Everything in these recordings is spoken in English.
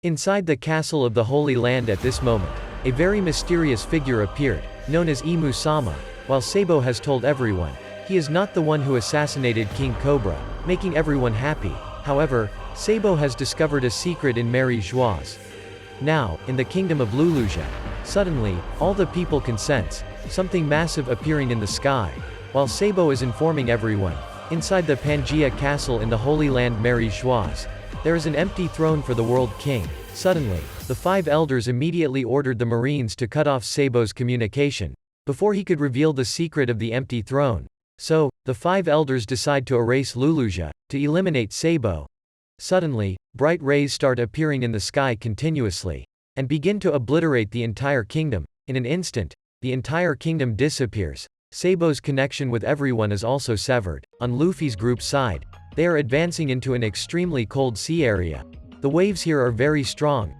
Inside the castle of the Holy Land at this moment, a very mysterious figure appeared, known as Imu-sama. While Sabo has told everyone, he is not the one who assassinated King Cobra, making everyone happy. However, Sabo has discovered a secret in Mary Joie's. Now, in the kingdom of Lulusia, suddenly, all the people can sense something massive appearing in the sky. While Sabo is informing everyone, inside the Pangea castle in the Holy Land Mary Joie's, there is an empty throne for the world king. Suddenly, the 5 elders immediately ordered the marines to cut off Sabo's communication, before he could reveal the secret of the empty throne. So, the 5 elders decide to erase Lulusia, to eliminate Sabo. Suddenly, bright rays start appearing in the sky continuously, and begin to obliterate the entire kingdom. In an instant, the entire kingdom disappears. Sabo's connection with everyone is also severed. On Luffy's group side, they are advancing into an extremely cold sea area. The waves here are very strong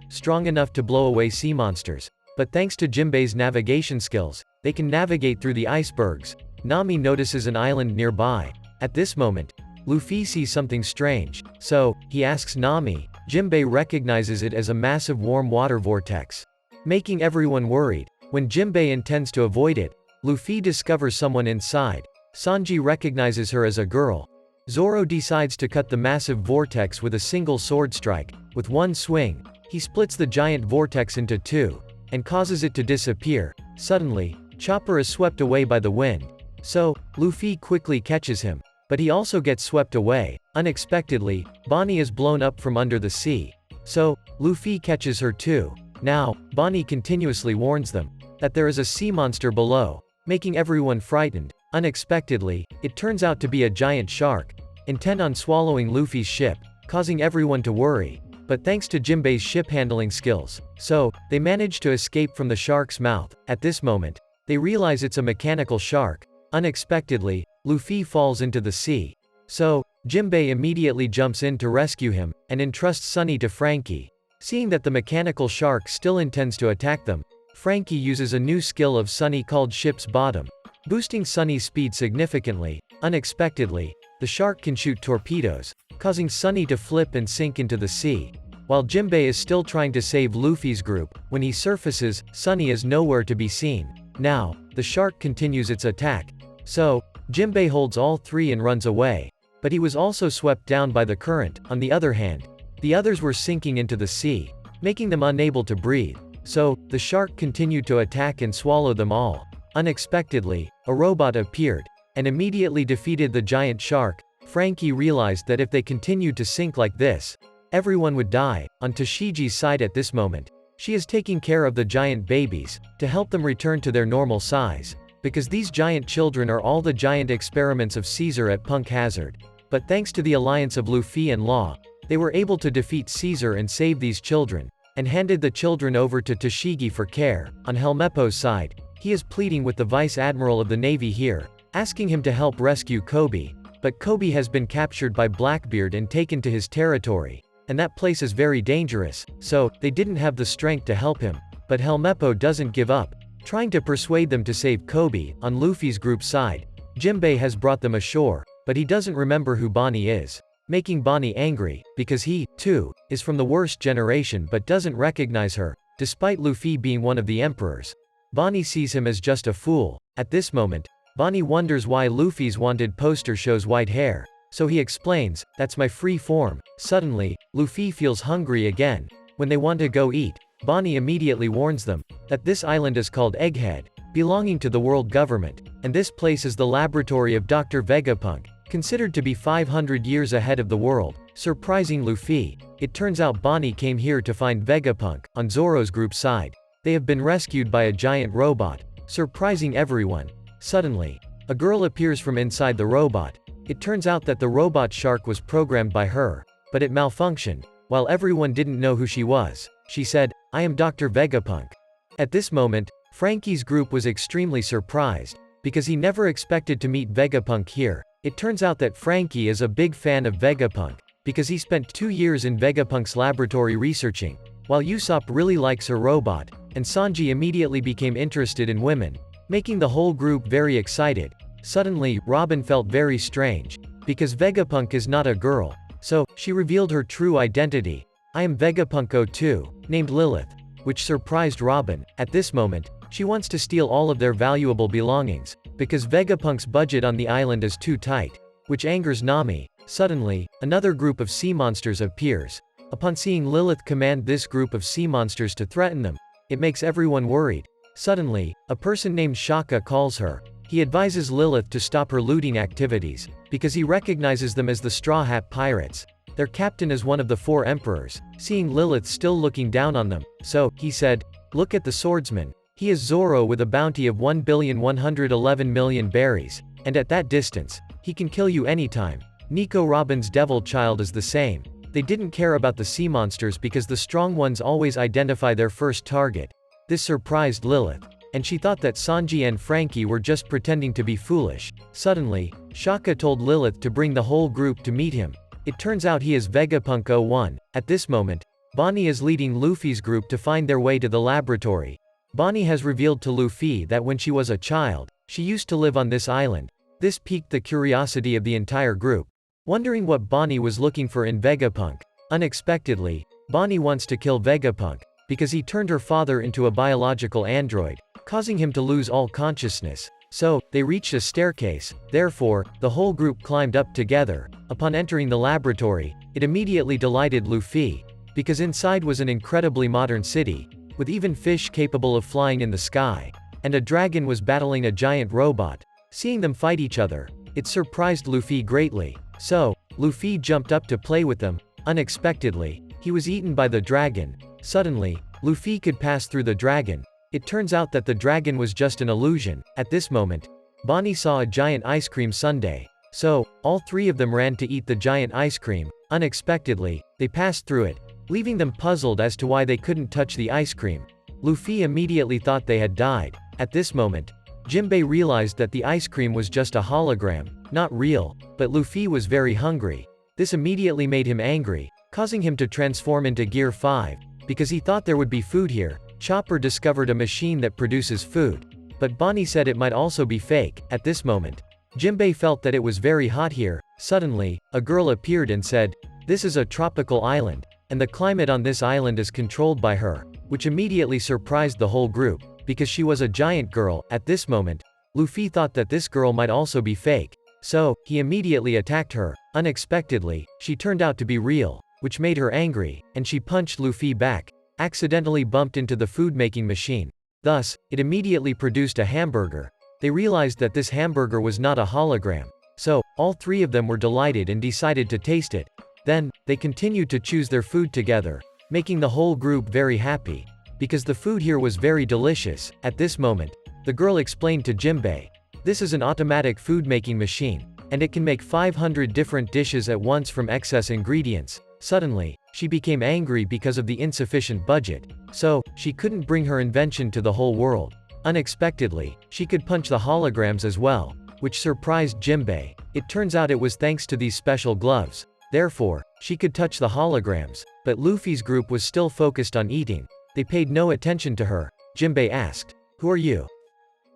enough to blow away sea monsters. But thanks to Jinbei's navigation skills, they can navigate through the icebergs. Nami notices an island nearby. At this moment, Luffy sees something strange, so he asks Nami. Jinbei recognizes it as a massive warm water vortex, making everyone worried. When Jinbei intends to avoid it, Luffy discovers someone inside. Sanji recognizes her as a girl. Zoro decides to cut the massive vortex with a single sword strike. With one swing, he splits the giant vortex into 2, and causes it to disappear. Suddenly, Chopper is swept away by the wind. So, Luffy quickly catches him, but he also gets swept away. Unexpectedly, Bonnie is blown up from under the sea. So, Luffy catches her too. Now, Bonnie continuously warns them that there is a sea monster below, making everyone frightened. Unexpectedly, it turns out to be a giant shark, intent on swallowing Luffy's ship, causing everyone to worry. But thanks to Jinbei's ship handling skills, so, they manage to escape from the shark's mouth. At this moment, they realize it's a mechanical shark. Unexpectedly, Luffy falls into the sea. So, Jinbei immediately jumps in to rescue him, and entrusts Sunny to Frankie. Seeing that the mechanical shark still intends to attack them, Frankie uses a new skill of Sunny called Ship's Bottom, boosting Sunny's speed significantly. Unexpectedly, the shark can shoot torpedoes, causing Sunny to flip and sink into the sea. While Jinbei is still trying to save Luffy's group, when he surfaces, Sunny is nowhere to be seen. Now, the shark continues its attack. So, Jinbei holds all 3 and runs away. But he was also swept down by the current. On the other hand, the others were sinking into the sea, making them unable to breathe. So, the shark continued to attack and swallow them all. Unexpectedly, a robot appeared, and immediately defeated the giant shark. Frankie realized that if they continued to sink like this, everyone would die. On Tashiji's side at this moment, she is taking care of the giant babies, to help them return to their normal size. Because these giant children are all the giant experiments of Caesar at Punk Hazard. But thanks to the alliance of Luffy and Law, they were able to defeat Caesar and save these children, and handed the children over to Tashigi for care. On Helmeppo's side, he is pleading with the Vice Admiral of the Navy here, asking him to help rescue Kobe. But Kobe has been captured by Blackbeard and taken to his territory, and that place is very dangerous, so, they didn't have the strength to help him. But Helmeppo doesn't give up, trying to persuade them to save Kobe. On Luffy's group side, Jinbei has brought them ashore, but he doesn't remember who Bonnie is, making Bonnie angry, because he, too, is from the worst generation but doesn't recognize her, despite Luffy being one of the emperors. Bonnie sees him as just a fool. At this moment, Bonnie wonders why Luffy's wanted poster shows white hair, so he explains, "That's my free form." Suddenly, Luffy feels hungry again. When they want to go eat, Bonnie immediately warns them that this island is called Egghead, belonging to the world government, and this place is the laboratory of Dr. Vegapunk, considered to be 500 years ahead of the world. Surprising Luffy, it turns out Bonnie came here to find Vegapunk. On Zoro's group side, they have been rescued by a giant robot, surprising everyone. Suddenly, a girl appears from inside the robot. It turns out that the robot shark was programmed by her, but it malfunctioned. While everyone didn't know who she was, she said, "I am Dr. Vegapunk." At this moment, Frankie's group was extremely surprised, because he never expected to meet Vegapunk here. It turns out that Frankie is a big fan of Vegapunk, because he spent 2 years in Vegapunk's laboratory researching, while Usopp really likes her robot, and Sanji immediately became interested in women, making the whole group very excited. Suddenly, Robin felt very strange, because Vegapunk is not a girl, so, she revealed her true identity. I am Vegapunk 02, named Lilith, which surprised Robin. At this moment, she wants to steal all of their valuable belongings, because Vegapunk's budget on the island is too tight, which angers Nami. Suddenly, another group of sea monsters appears. Upon seeing Lilith command this group of sea monsters to threaten them, it makes everyone worried. Suddenly, a person named Shaka calls her. He advises Lilith to stop her looting activities, because he recognizes them as the Straw Hat Pirates. Their captain is one of the 4 emperors, seeing Lilith still looking down on them, so, he said, "Look at the swordsman. He is Zoro with a bounty of 1,111,000,000 berries, and at that distance, he can kill you anytime." Nico Robin's devil child is the same. They didn't care about the sea monsters because the strong ones always identify their first target. This surprised Lilith, and she thought that Sanji and Frankie were just pretending to be foolish. Suddenly, Shaka told Lilith to bring the whole group to meet him. It turns out he is Vegapunk 01. At this moment, Bonnie is leading Luffy's group to find their way to the laboratory. Bonnie has revealed to Luffy that when she was a child, she used to live on this island. This piqued the curiosity of the entire group, wondering what Bonnie was looking for in Vegapunk. Unexpectedly, Bonnie wants to kill Vegapunk, because he turned her father into a biological android, causing him to lose all consciousness. So, they reached a staircase. Therefore, the whole group climbed up together. Upon entering the laboratory, it immediately delighted Luffy, because inside was an incredibly modern city, with even fish capable of flying in the sky, and a dragon was battling a giant robot. Seeing them fight each other, it surprised Luffy greatly. So, Luffy jumped up to play with them. Unexpectedly, he was eaten by the dragon. Suddenly, Luffy could pass through the dragon. It turns out that the dragon was just an illusion. At this moment, Bonnie saw a giant ice cream sundae. So, all 3 of them ran to eat the giant ice cream. Unexpectedly, they passed through it, leaving them puzzled as to why they couldn't touch the ice cream. Luffy immediately thought they had died. At this moment, Jinbei realized that the ice cream was just a hologram, not real, but Luffy was very hungry. This immediately made him angry, causing him to transform into Gear 5, because he thought there would be food here. Chopper discovered a machine that produces food, but Bonnie said it might also be fake. At this moment, Jinbei felt that it was very hot here. Suddenly, a girl appeared and said, "This is a tropical island, and the climate on this island is controlled by her," which immediately surprised the whole group, because she was a giant girl. At this moment, Luffy thought that this girl might also be fake, so, he immediately attacked her. Unexpectedly, she turned out to be real, which made her angry, and she punched Luffy back, accidentally bumped into the food-making machine. Thus, it immediately produced a hamburger. They realized that this hamburger was not a hologram. So, all 3 of them were delighted and decided to taste it. Then, they continued to choose their food together, making the whole group very happy, because the food here was very delicious. At this moment, the girl explained to Jinbei, "This is an automatic food-making machine, and it can make 500 different dishes at once from excess ingredients." Suddenly, she became angry because of the insufficient budget, so, she couldn't bring her invention to the whole world. Unexpectedly, she could punch the holograms as well, which surprised Jinbei. It turns out it was thanks to these special gloves. Therefore, she could touch the holograms, but Luffy's group was still focused on eating. They paid no attention to her. Jinbei asked, "Who are you?"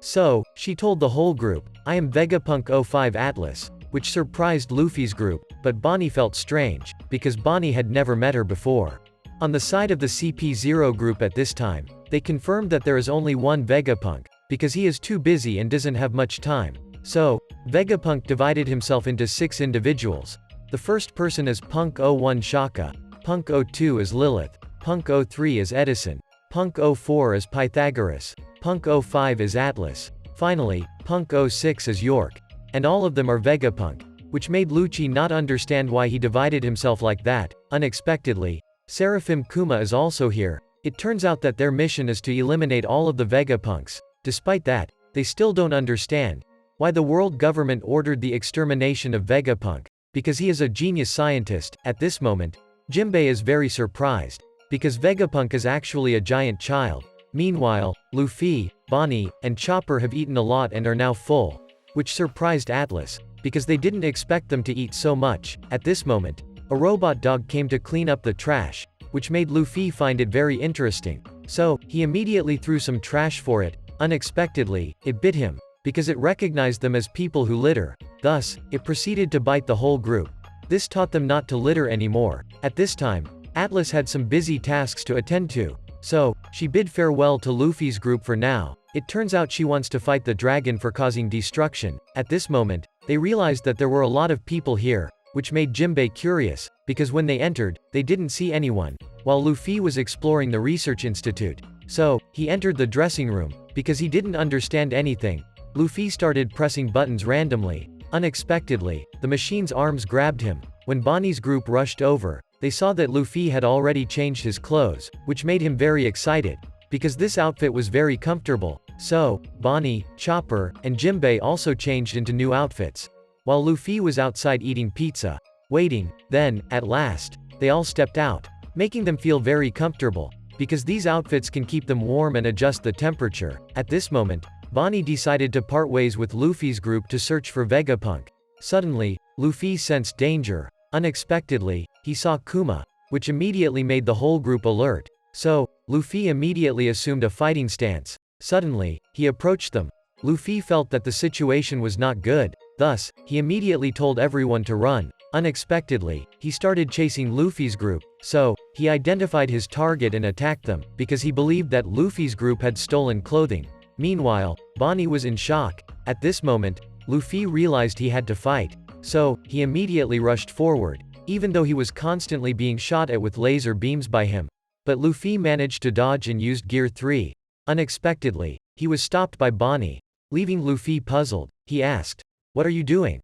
So, she told the whole group, "I am Vegapunk 05 Atlas," which surprised Luffy's group, but Bonnie felt strange, because Bonnie had never met her before. On the side of the CP0 group at this time, they confirmed that there is only one Vegapunk, because he is too busy and doesn't have much time. So, Vegapunk divided himself into 6 individuals. The first person is Punk 01 Shaka, Punk 02 is Lilith, Punk 03 is Edison, Punk 04 is Pythagoras, Punk 05 is Atlas, finally, Punk 06 is York. And all of them are Vegapunk, which made Lucci not understand why he divided himself like that. Unexpectedly, Seraphim Kuma is also here. It turns out that their mission is to eliminate all of the Vegapunks. Despite that, they still don't understand why the world government ordered the extermination of Vegapunk, because he is a genius scientist. At this moment, Jinbei is very surprised, because Vegapunk is actually a giant child. Meanwhile, Luffy, Bonnie, and Chopper have eaten a lot and are now full, which surprised Atlas, because they didn't expect them to eat so much. At this moment, a robot dog came to clean up the trash, which made Luffy find it very interesting. So, he immediately threw some trash for it. Unexpectedly, it bit him, because it recognized them as people who litter. Thus, it proceeded to bite the whole group. This taught them not to litter anymore. At this time, Atlas had some busy tasks to attend to, so she bid farewell to Luffy's group for now. It turns out she wants to fight the dragon for causing destruction. At this moment, they realized that there were a lot of people here, which made Jinbei curious, because when they entered, they didn't see anyone, while Luffy was exploring the research institute. So, he entered the dressing room, because he didn't understand anything. Luffy started pressing buttons randomly. Unexpectedly, the machine's arms grabbed him. When Bonnie's group rushed over, they saw that Luffy had already changed his clothes, which made him very excited, because this outfit was very comfortable. So, Bonnie, Chopper, and Jinbei also changed into new outfits. While Luffy was outside eating pizza, waiting, then, at last, they all stepped out, making them feel very comfortable, because these outfits can keep them warm and adjust the temperature. At this moment, Bonnie decided to part ways with Luffy's group to search for Vegapunk. Suddenly, Luffy sensed danger. Unexpectedly, he saw Kuma, which immediately made the whole group alert. So, Luffy immediately assumed a fighting stance. Suddenly, he approached them. Luffy felt that the situation was not good, thus, he immediately told everyone to run. Unexpectedly, he started chasing Luffy's group, so, he identified his target and attacked them, because he believed that Luffy's group had stolen clothing. Meanwhile, Bonnie was in shock. At this moment, Luffy realized he had to fight. So, he immediately rushed forward, even though he was constantly being shot at with laser beams by him. But Luffy managed to dodge and used Gear 3. Unexpectedly, he was stopped by Bonnie. Leaving Luffy puzzled, he asked, "What are you doing?"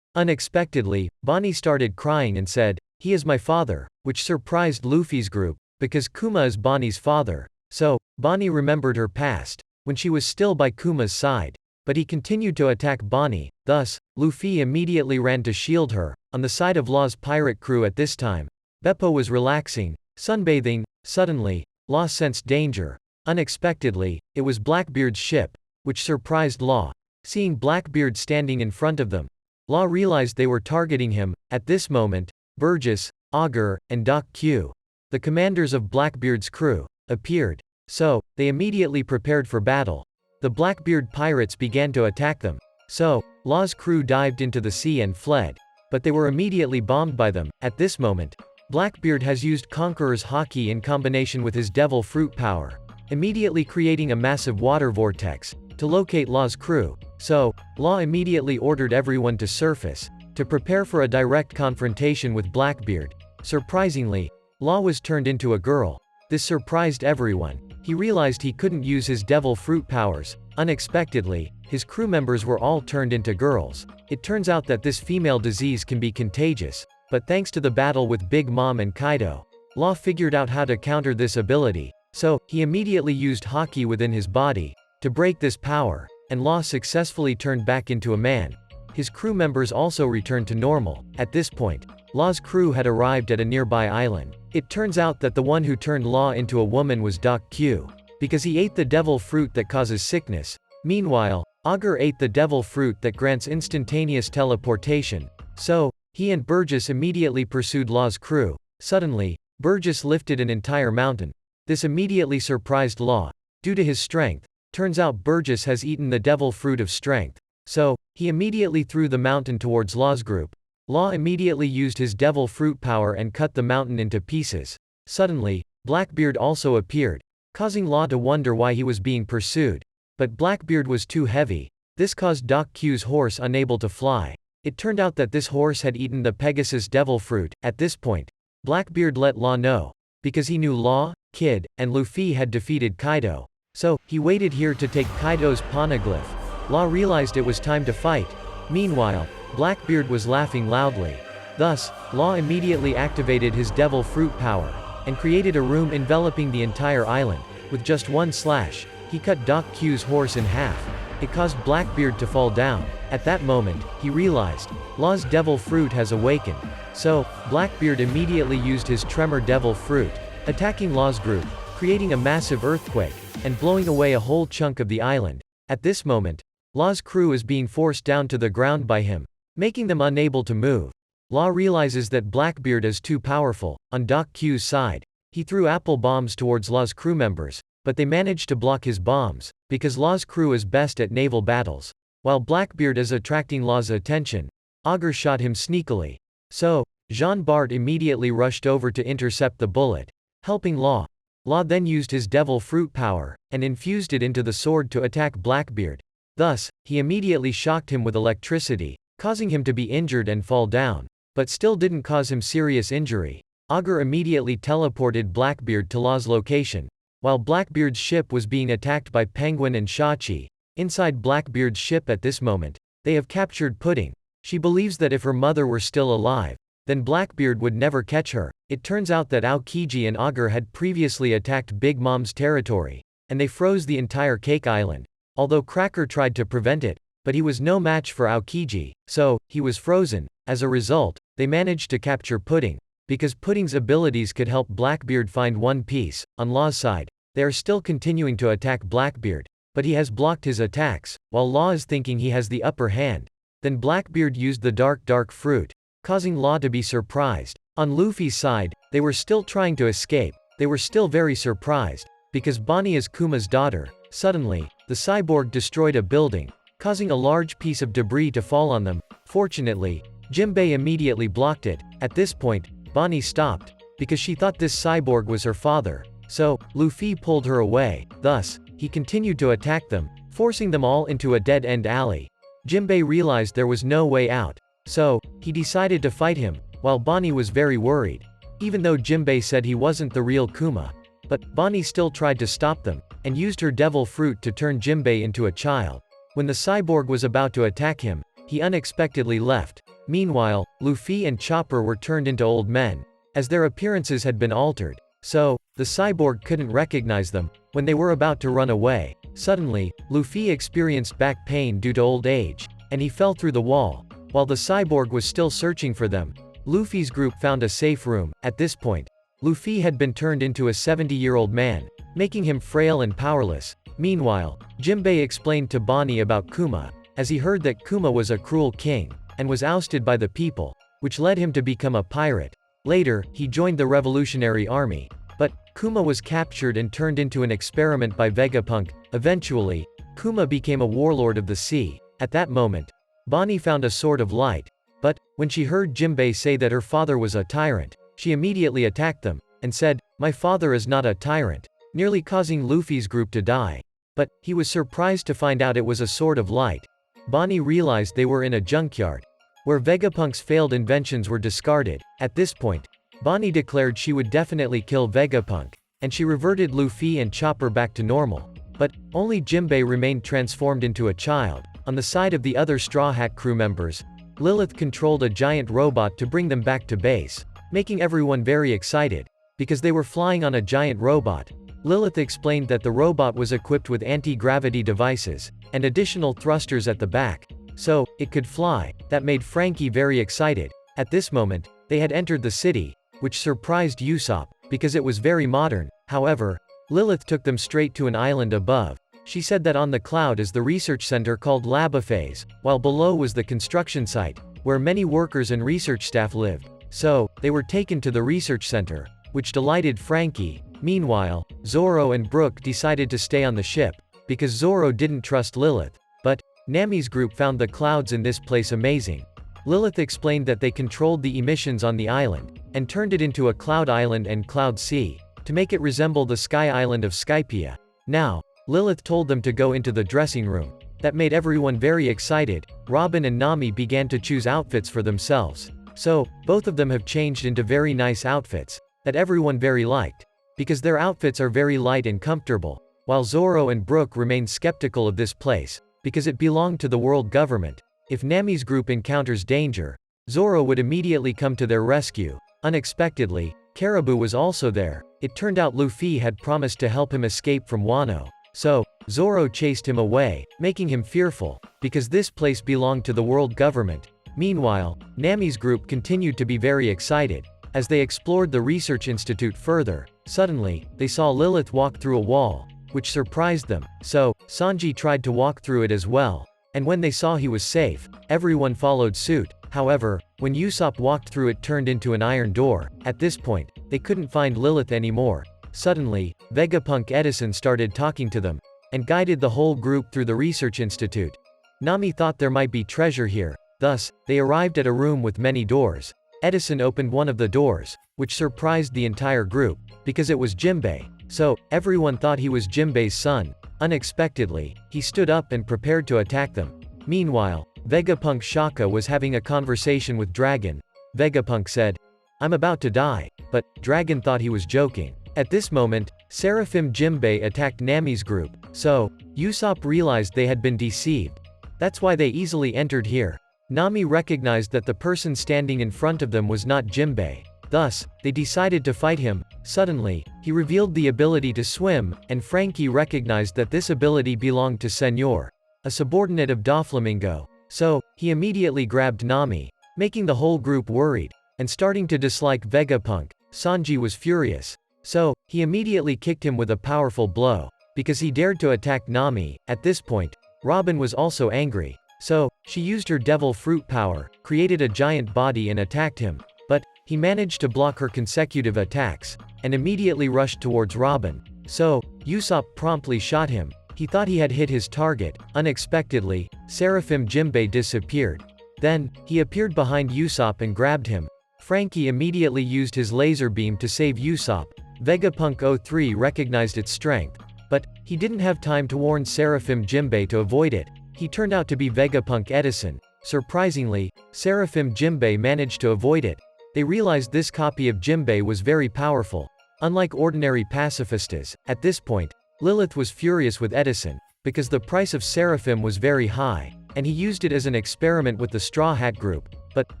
Unexpectedly, Bonnie started crying and said, "He is my father," which surprised Luffy's group, because Kuma is Bonnie's father. So, Bonnie remembered her past, when she was still by Kuma's side. But he continued to attack Bonnie, thus, Luffy immediately ran to shield her. On the side of Law's pirate crew at this time, Beppo was relaxing, sunbathing. Suddenly, Law sensed danger. Unexpectedly, it was Blackbeard's ship, which surprised Law. Seeing Blackbeard standing in front of them, Law realized they were targeting him. At this moment, Burgess, Augur, and Doc Q, the commanders of Blackbeard's crew, appeared. So, they immediately prepared for battle. The Blackbeard pirates began to attack them. So, Law's crew dived into the sea and fled. But they were immediately bombed by them. At this moment, Blackbeard has used Conqueror's Haki in combination with his Devil Fruit power, immediately creating a massive water vortex, to locate Law's crew. So, Law immediately ordered everyone to surface, to prepare for a direct confrontation with Blackbeard. Surprisingly, Law was turned into a girl. This surprised everyone. He realized he couldn't use his Devil Fruit powers. Unexpectedly, his crew members were all turned into girls. It turns out that this female disease can be contagious. But thanks to the battle with Big Mom and Kaido, Law figured out how to counter this ability. So, he immediately used Haki within his body, to break this power, and Law successfully turned back into a man. His crew members also returned to normal. At this point, Law's crew had arrived at a nearby island. It turns out that the one who turned Law into a woman was Doc Q, because he ate the devil fruit that causes sickness. Meanwhile, Augur ate the devil fruit that grants instantaneous teleportation. So, he and Burgess immediately pursued Law's crew. Suddenly, Burgess lifted an entire mountain. This immediately surprised Law. Due to his strength, turns out Burgess has eaten the devil fruit of strength. So, he immediately threw the mountain towards Law's group. Law immediately used his devil fruit power and cut the mountain into pieces. Suddenly, Blackbeard also appeared, causing Law to wonder why he was being pursued. But Blackbeard was too heavy. This caused Doc Q's horse unable to fly. It turned out that this horse had eaten the Pegasus devil fruit. At this point, Blackbeard let Law know, because he knew Law, Kid, and Luffy had defeated Kaido. So, he waited here to take Kaido's poneglyph. Law realized it was time to fight. Meanwhile, Blackbeard was laughing loudly. Thus, Law immediately activated his devil fruit power, and created a room enveloping the entire island. With just one slash, he cut Doc Q's horse in half. It caused Blackbeard to fall down. At that moment, he realized, Law's devil fruit has awakened. So, Blackbeard immediately used his tremor devil fruit, attacking Law's group, creating a massive earthquake, and blowing away a whole chunk of the island. At this moment, Law's crew is being forced down to the ground by him, making them unable to move. Law realizes that Blackbeard is too powerful. On Doc Q's side, he threw apple bombs towards Law's crew members, but they managed to block his bombs, because Law's crew is best at naval battles. While Blackbeard is attracting Law's attention, Augur shot him sneakily. So, Jean Bart immediately rushed over to intercept the bullet, helping Law. Law then used his devil fruit power, and infused it into the sword to attack Blackbeard. Thus, he immediately shocked him with electricity, causing him to be injured and fall down, but still didn't cause him serious injury. Augur immediately teleported Blackbeard to Law's location. While Blackbeard's ship was being attacked by Penguin and Shachi, inside Blackbeard's ship at this moment, they have captured Pudding. She believes that if her mother were still alive, then Blackbeard would never catch her. It turns out that Aokiji and Augur had previously attacked Big Mom's territory, and they froze the entire Cake Island. Although Cracker tried to prevent it, but he was no match for Aokiji, so, he was frozen. As a result, they managed to capture Pudding. Because Pudding's abilities could help Blackbeard find One Piece, on Law's side, they are still continuing to attack Blackbeard, but he has blocked his attacks, while Law is thinking he has the upper hand. Then Blackbeard used the dark fruit, causing Law to be surprised. On Luffy's side, they were still trying to escape. They were still very surprised, because Bonnie is Kuma's daughter. Suddenly, the cyborg destroyed a building, causing a large piece of debris to fall on them. Fortunately, Jinbei immediately blocked it. At this point, Bonnie stopped, because she thought this cyborg was her father. So, Luffy pulled her away. Thus, he continued to attack them, forcing them all into a dead-end alley. Jinbei realized there was no way out. So, he decided to fight him, while Bonnie was very worried. Even though Jinbei said he wasn't the real Kuma. But, Bonnie still tried to stop them, and used her devil fruit to turn Jinbei into a child. When the cyborg was about to attack him, he unexpectedly left. Meanwhile, Luffy and Chopper were turned into old men, as their appearances had been altered. So, the cyborg couldn't recognize them. When they were about to run away, suddenly, Luffy experienced back pain due to old age, and he fell through the wall. While the cyborg was still searching for them, Luffy's group found a safe room. At this point, Luffy had been turned into a 70-year-old man, making him frail and powerless. Meanwhile, Jinbei explained to Bonnie about Kuma, as he heard that Kuma was a cruel king, and was ousted by the people, which led him to become a pirate. Later, he joined the Revolutionary Army. But, Kuma was captured and turned into an experiment by Vegapunk. Eventually, Kuma became a warlord of the sea. At that moment, Bonnie found a sword of light. But, when she heard Jinbei say that her father was a tyrant, she immediately attacked them, and said, "My father is not a tyrant," nearly causing Luffy's group to die. But, he was surprised to find out it was a sword of light. Bonnie realized they were in a junkyard, where Vegapunk's failed inventions were discarded. At this point, Bonnie declared she would definitely kill Vegapunk, and she reverted Luffy and Chopper back to normal. But, only Jinbei remained transformed into a child. On the side of the other Straw Hat crew members, Lilith controlled a giant robot to bring them back to base, making everyone very excited, because they were flying on a giant robot. Lilith explained that the robot was equipped with anti-gravity devices, and additional thrusters at the back, so, it could fly. That made Frankie very excited. At this moment, they had entered the city, which surprised Usopp, because it was very modern. However, Lilith took them straight to an island above. She said that on the cloud is the research center called Labophase, while below was the construction site, where many workers and research staff lived. So, they were taken to the research center, which delighted Frankie. Meanwhile, Zoro and Brook decided to stay on the ship, because Zoro didn't trust Lilith. But, Nami's group found the clouds in this place amazing. Lilith explained that they controlled the emissions on the island, and turned it into a cloud island and cloud sea, to make it resemble the sky island of Skypiea. Now, Lilith told them to go into the dressing room. That made everyone very excited. Robin and Nami began to choose outfits for themselves. So, both of them have changed into very nice outfits, that everyone very liked, because their outfits are very light and comfortable, while Zoro and Brook remained skeptical of this place, because it belonged to the world government. If Nami's group encounters danger, Zoro would immediately come to their rescue. Unexpectedly, Caribou was also there. It turned out Luffy had promised to help him escape from Wano. So, Zoro chased him away, making him fearful, because this place belonged to the world government. Meanwhile, Nami's group continued to be very excited. As they explored the research institute further, suddenly, they saw Lilith walk through a wall, which surprised them. So, Sanji tried to walk through it as well. And when they saw he was safe, everyone followed suit. However, when Usopp walked through it turned into an iron door. At this point, they couldn't find Lilith anymore. Suddenly, Vegapunk Edison started talking to them, and guided the whole group through the research institute. Nami thought there might be treasure here. Thus, they arrived at a room with many doors. Edison opened one of the doors, which surprised the entire group, because it was Jimbei. So, everyone thought he was Jimbei's son. Unexpectedly, he stood up and prepared to attack them. Meanwhile, Vegapunk Shaka was having a conversation with Dragon. Vegapunk said, "I'm about to die," but Dragon thought he was joking. At this moment, Seraphim Jimbei attacked Nami's group, so Usopp realized they had been deceived. That's why they easily entered here. Nami recognized that the person standing in front of them was not Jimbei. Thus, they decided to fight him. Suddenly, he revealed the ability to swim, and Frankie recognized that this ability belonged to Senor, a subordinate of Doflamingo. So, he immediately grabbed Nami, making the whole group worried, and starting to dislike Vegapunk. Sanji was furious. So, he immediately kicked him with a powerful blow, because he dared to attack Nami. At this point, Robin was also angry. So, she used her devil fruit power, created a giant body and attacked him. But, he managed to block her consecutive attacks, and immediately rushed towards Robin. So, Usopp promptly shot him. He thought he had hit his target. Unexpectedly, Seraphim Jimbei disappeared. Then, he appeared behind Usopp and grabbed him. Frankie immediately used his laser beam to save Usopp. Vegapunk 03 recognized its strength. But, he didn't have time to warn Seraphim Jimbei to avoid it. He turned out to be Vegapunk Edison. Surprisingly, Seraphim Jimbei managed to avoid it. They realized this copy of Jimbei was very powerful. Unlike ordinary pacifistas, at this point, Lilith was furious with Edison, because the price of Seraphim was very high, and he used it as an experiment with the Straw Hat group, but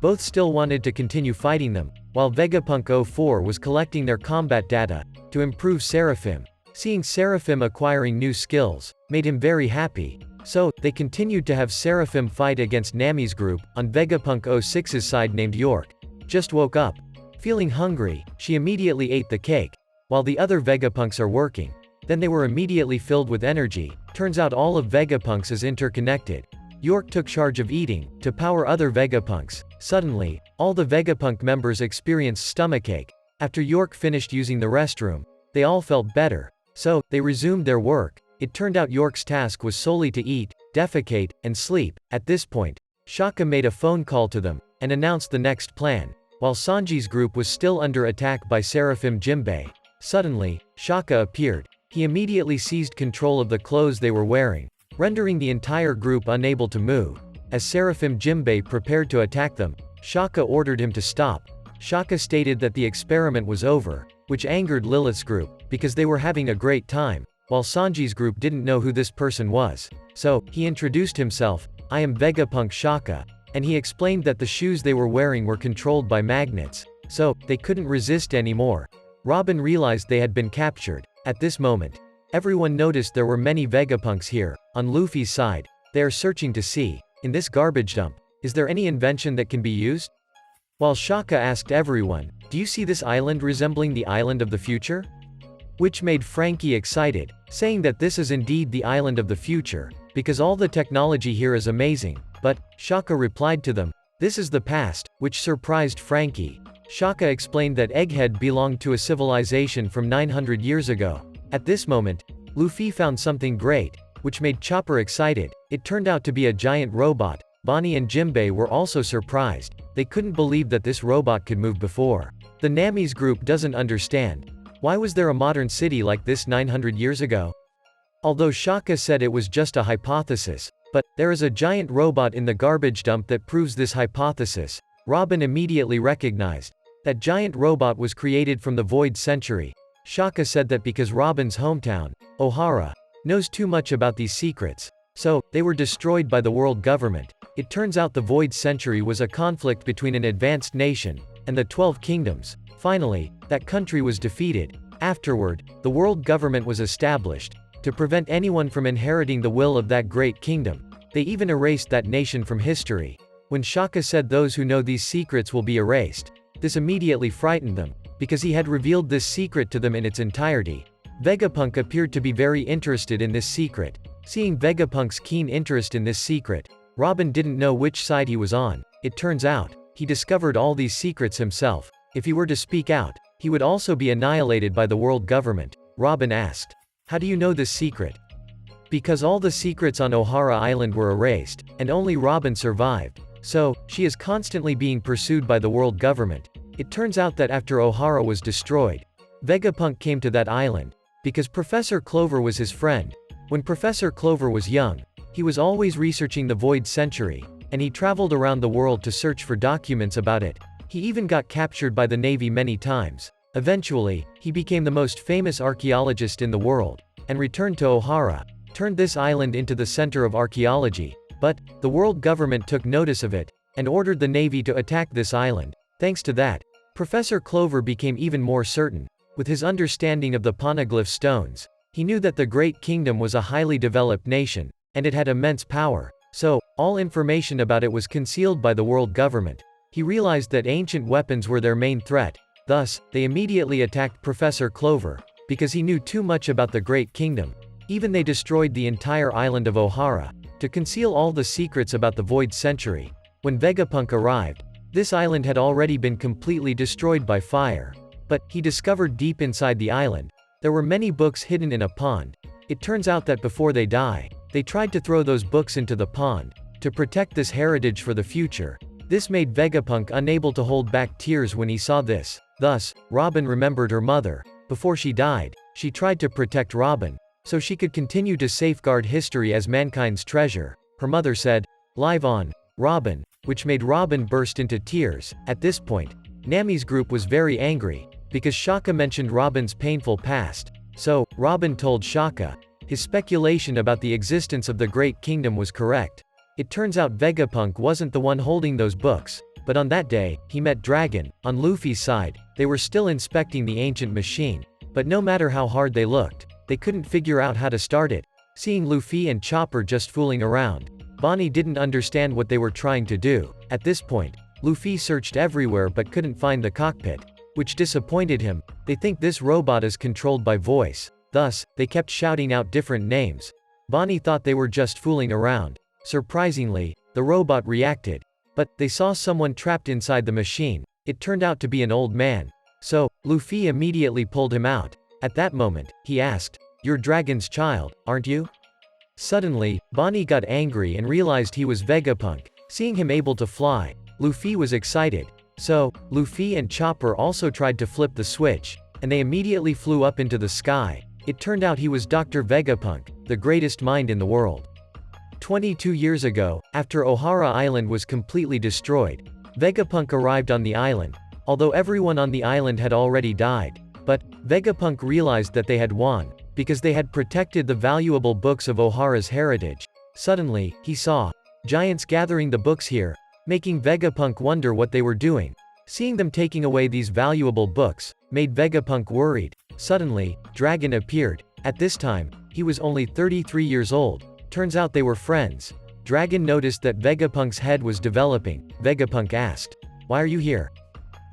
both still wanted to continue fighting them, while Vegapunk 04 was collecting their combat data to improve Seraphim. Seeing Seraphim acquiring new skills made him very happy. So, they continued to have Seraphim fight against Nami's group. On Vegapunk 06's side named York just woke up. Feeling hungry, she immediately ate the cake, while the other Vegapunks are working. Then they were immediately filled with energy. Turns out all of Vegapunks is interconnected. York took charge of eating, to power other Vegapunks. Suddenly, all the Vegapunk members experienced stomachache. After York finished using the restroom, they all felt better. So, they resumed their work. It turned out York's task was solely to eat, defecate, and sleep. At this point, Shaka made a phone call to them, and announced the next plan. While Sanji's group was still under attack by Seraphim Jimbei, suddenly, Shaka appeared. He immediately seized control of the clothes they were wearing, rendering the entire group unable to move. As Seraphim Jimbei prepared to attack them, Shaka ordered him to stop. Shaka stated that the experiment was over, which angered Lilith's group, because they were having a great time, while Sanji's group didn't know who this person was. So, he introduced himself, "I am Vegapunk Shaka," and he explained that the shoes they were wearing were controlled by magnets, so, they couldn't resist anymore. Robin realized they had been captured. At this moment, everyone noticed there were many Vegapunks here. On Luffy's side, they are searching to see, in this garbage dump, is there any invention that can be used? While Shaka asked everyone, "Do you see this island resembling the island of the future?" Which made Frankie excited, saying that this is indeed the island of the future, because all the technology here is amazing. But, Shaka replied to them, "This is the past," which surprised Frankie. Shaka explained that Egghead belonged to a civilization from 900 years ago. At this moment, Luffy found something great, which made Chopper excited. It turned out to be a giant robot. Bonnie and Jimbei were also surprised. They couldn't believe that this robot could move before. The Nami's group doesn't understand. Why was there a modern city like this 900 years ago? Although Shaka said it was just a hypothesis, but there is a giant robot in the garbage dump that proves this hypothesis. Robin immediately recognized that giant robot was created from the Void Century. Shaka said that because Robin's hometown, Ohara, knows too much about these secrets, so they were destroyed by the world government. It turns out the Void Century was a conflict between an advanced nation and the 12 kingdoms. Finally, that country was defeated. Afterward, the world government was established to prevent anyone from inheriting the will of that great kingdom. They even erased that nation from history. When Shaka said those who know these secrets will be erased, this immediately frightened them, because he had revealed this secret to them in its entirety. Vegapunk appeared to be very interested in this secret. Seeing Vegapunk's keen interest in this secret, Robin didn't know which side he was on. It turns out, he discovered all these secrets himself. If he were to speak out, he would also be annihilated by the world government. Robin asked, "How do you know this secret?" Because all the secrets on Ohara Island were erased, and only Robin survived. So, she is constantly being pursued by the world government. It turns out that after Ohara was destroyed, Vegapunk came to that island, because Professor Clover was his friend. When Professor Clover was young, he was always researching the Void Century, and he traveled around the world to search for documents about it. He even got captured by the Navy many times. Eventually, he became the most famous archaeologist in the world, and returned to Ohara, turned this island into the center of archaeology. But, the world government took notice of it, and ordered the Navy to attack this island. Thanks to that, Professor Clover became even more certain. With his understanding of the poneglyph stones, he knew that the Great Kingdom was a highly developed nation, and it had immense power. So, all information about it was concealed by the world government. He realized that ancient weapons were their main threat. Thus, they immediately attacked Professor Clover, because he knew too much about the Great Kingdom. Even they destroyed the entire island of Ohara, to conceal all the secrets about the Void Century. When Vegapunk arrived, this island had already been completely destroyed by fire. But, he discovered deep inside the island, there were many books hidden in a pond. It turns out that before they die, they tried to throw those books into the pond, to protect this heritage for the future. This made Vegapunk unable to hold back tears when he saw this. Thus, Robin remembered her mother. Before she died, she tried to protect Robin, so she could continue to safeguard history as mankind's treasure. Her mother said, "Live on, Robin," which made Robin burst into tears. At this point, Nami's group was very angry, because Shaka mentioned Robin's painful past. So, Robin told Shaka, his speculation about the existence of the Great Kingdom was correct. It turns out Vegapunk wasn't the one holding those books, but on that day, he met Dragon. On Luffy's side, they were still inspecting the ancient machine, but no matter how hard they looked, they couldn't figure out how to start it. Seeing Luffy and Chopper just fooling around, Bonnie didn't understand what they were trying to do. At this point, Luffy searched everywhere but couldn't find the cockpit, which disappointed him. They think this robot is controlled by voice. Thus, they kept shouting out different names. Bonnie thought they were just fooling around. Surprisingly, the robot reacted. But, they saw someone trapped inside the machine. It turned out to be an old man. So, Luffy immediately pulled him out. At that moment, he asked, "You're Dragon's child, aren't you?" Suddenly, Bonnie got angry and realized he was Vegapunk. Seeing him able to fly, Luffy was excited. So, Luffy and Chopper also tried to flip the switch, and they immediately flew up into the sky. It turned out he was Dr. Vegapunk, the greatest mind in the world. 22 years ago, after Ohara Island was completely destroyed, Vegapunk arrived on the island, although everyone on the island had already died. But, Vegapunk realized that they had won, because they had protected the valuable books of Ohara's heritage. Suddenly, he saw giants gathering the books here, making Vegapunk wonder what they were doing. Seeing them taking away these valuable books, made Vegapunk worried. Suddenly, Dragon appeared. At this time, he was only 33 years old. Turns out they were friends. Dragon noticed that Vegapunk's head was developing. Vegapunk asked, "Why are you here?"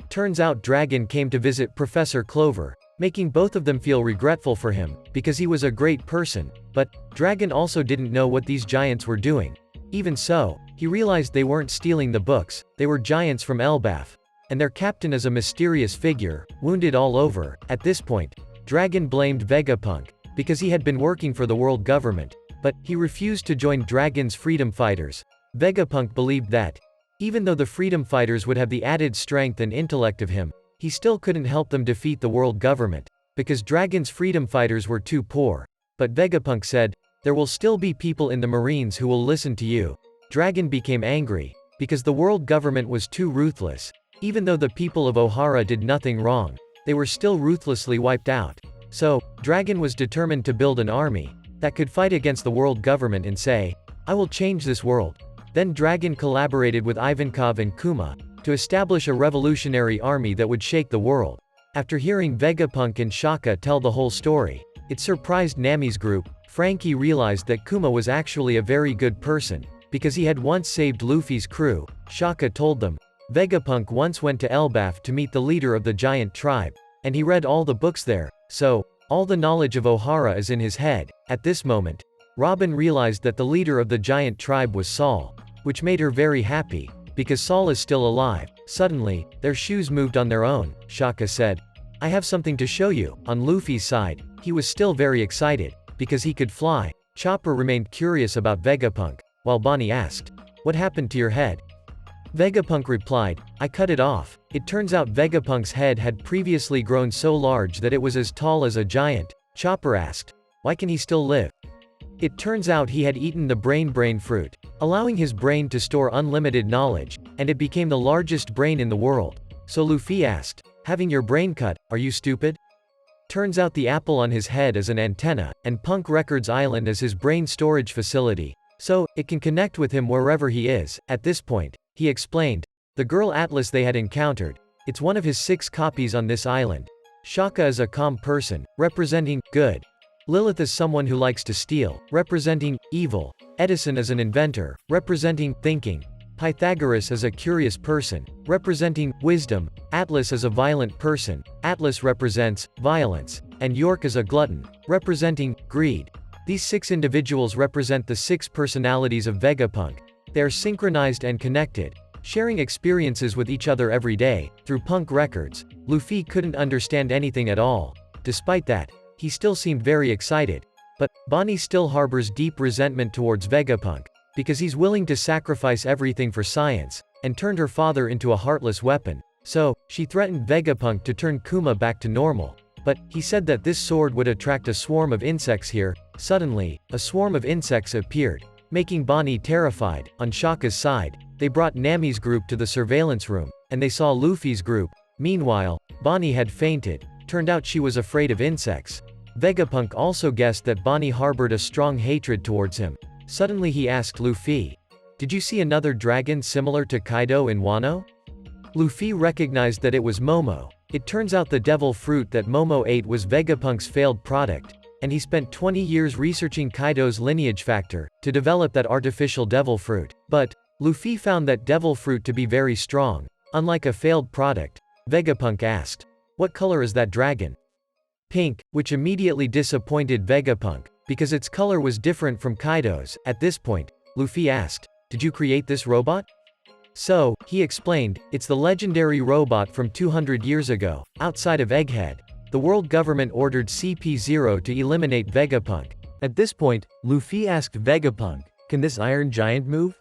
Turns out Dragon came to visit Professor Clover, making both of them feel regretful for him, because he was a great person. But, Dragon also didn't know what these giants were doing. Even so, he realized they weren't stealing the books, they were giants from Elbaf. And their captain is a mysterious figure, wounded all over. At this point, Dragon blamed Vegapunk, because he had been working for the world government. But, he refused to join Dragon's freedom fighters. Vegapunk believed that, even though the freedom fighters would have the added strength and intellect of him, he still couldn't help them defeat the world government, because Dragon's freedom fighters were too poor. But Vegapunk said, "There will still be people in the Marines who will listen to you." Dragon became angry, because the world government was too ruthless. Even though the people of Ohara did nothing wrong, they were still ruthlessly wiped out. So, Dragon was determined to build an army that could fight against the world government and say, "I will change this world." Then Dragon collaborated with Ivankov and Kuma, to establish a revolutionary army that would shake the world. After hearing Vegapunk and Shaka tell the whole story, it surprised Nami's group. Frankie realized that Kuma was actually a very good person, because he had once saved Luffy's crew. Shaka told them, Vegapunk once went to Elbaf to meet the leader of the giant tribe, and he read all the books there, so, all the knowledge of Ohara is in his head. At this moment, Robin realized that the leader of the giant tribe was Saul, which made her very happy, because Saul is still alive. Suddenly, their shoes moved on their own. Shaka said, "I have something to show you." On Luffy's side, he was still very excited, because he could fly. Chopper remained curious about Vegapunk, while Bonnie asked, "What happened to your head?" Vegapunk replied, I cut it off. It turns out Vegapunk's head had previously grown so large that it was as tall as a giant. Chopper asked, why can he still live? It turns out he had eaten the brain fruit, allowing his brain to store unlimited knowledge, and it became the largest brain in the world. So Luffy asked, having your brain cut, are you stupid? Turns out the apple on his head is an antenna, and Punk Records Island is his brain storage facility, so it can connect with him wherever he is. At this point, he explained, the girl Atlas they had encountered, it's one of his 6 copies on this island. Shaka is a calm person, representing good. Lilith is someone who likes to steal, representing evil. Edison is an inventor, representing thinking. Pythagoras is a curious person, representing wisdom. Atlas is a violent person, Atlas represents violence. And York is a glutton, representing greed. These 6 individuals represent the 6 personalities of Vegapunk. They are synchronized and connected, sharing experiences with each other every day. Through Punk Records, Luffy couldn't understand anything at all. Despite that, he still seemed very excited. But Bonnie still harbors deep resentment towards Vegapunk, because he's willing to sacrifice everything for science, and turned her father into a heartless weapon. So, she threatened Vegapunk to turn Kuma back to normal. But he said that this sword would attract a swarm of insects here. Suddenly, a swarm of insects appeared, making Bonnie terrified. On Shaka's side, they brought Nami's group to the surveillance room, and they saw Luffy's group. Meanwhile, Bonnie had fainted. Turned out she was afraid of insects. Vegapunk also guessed that Bonnie harbored a strong hatred towards him. Suddenly he asked Luffy, did you see another dragon similar to Kaido in Wano? Luffy recognized that it was Momo. It turns out the devil fruit that Momo ate was Vegapunk's failed product, and he spent 20 years researching Kaido's lineage factor to develop that artificial devil fruit. But Luffy found that devil fruit to be very strong, unlike a failed product. Vegapunk asked, what color is that dragon? Pink, which immediately disappointed Vegapunk, because its color was different from Kaido's. At this point, Luffy asked, did you create this robot? So, he explained, it's the legendary robot from 200 years ago. Outside of Egghead, the world government ordered CP0 to eliminate Vegapunk. At this point, Luffy asked Vegapunk, can this iron giant move?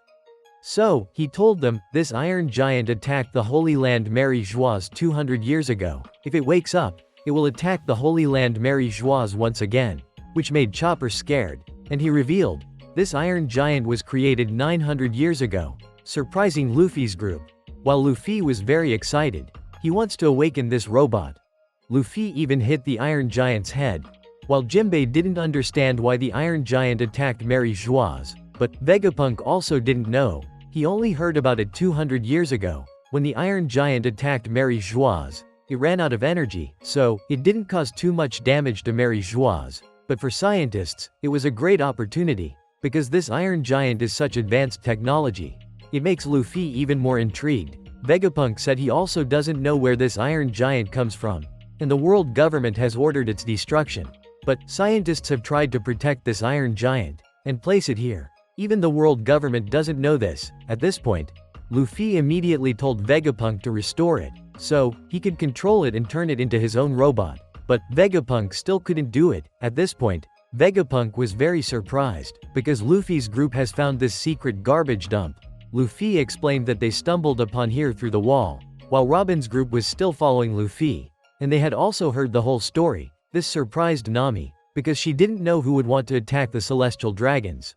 So, he told them, this iron giant attacked the Holy Land Mary Joie 200 years ago. If it wakes up, it will attack the Holy Land Mary Joie once again, which made Chopper scared, and he revealed, this iron giant was created 900 years ago, surprising Luffy's group. While Luffy was very excited, he wants to awaken this robot. Luffy even hit the iron giant's head. While Jinbei didn't understand why the iron giant attacked Mary Joie, but Vegapunk also didn't know. He only heard about it 200 years ago, when the iron giant attacked Mary Joie. It ran out of energy, so it didn't cause too much damage to Mary Joie. But for scientists, it was a great opportunity, because this iron giant is such advanced technology. It makes Luffy even more intrigued. Vegapunk said he also doesn't know where this iron giant comes from, and the world government has ordered its destruction. But scientists have tried to protect this iron giant, and place it here. Even the world government doesn't know this. At this point, Luffy immediately told Vegapunk to restore it, so he could control it and turn it into his own robot. But Vegapunk still couldn't do it. At this point, Vegapunk was very surprised, because Luffy's group has found this secret garbage dump. Luffy explained that they stumbled upon here through the wall, while Robin's group was still following Luffy, and they had also heard the whole story. This surprised Nami, because she didn't know who would want to attack the celestial dragons.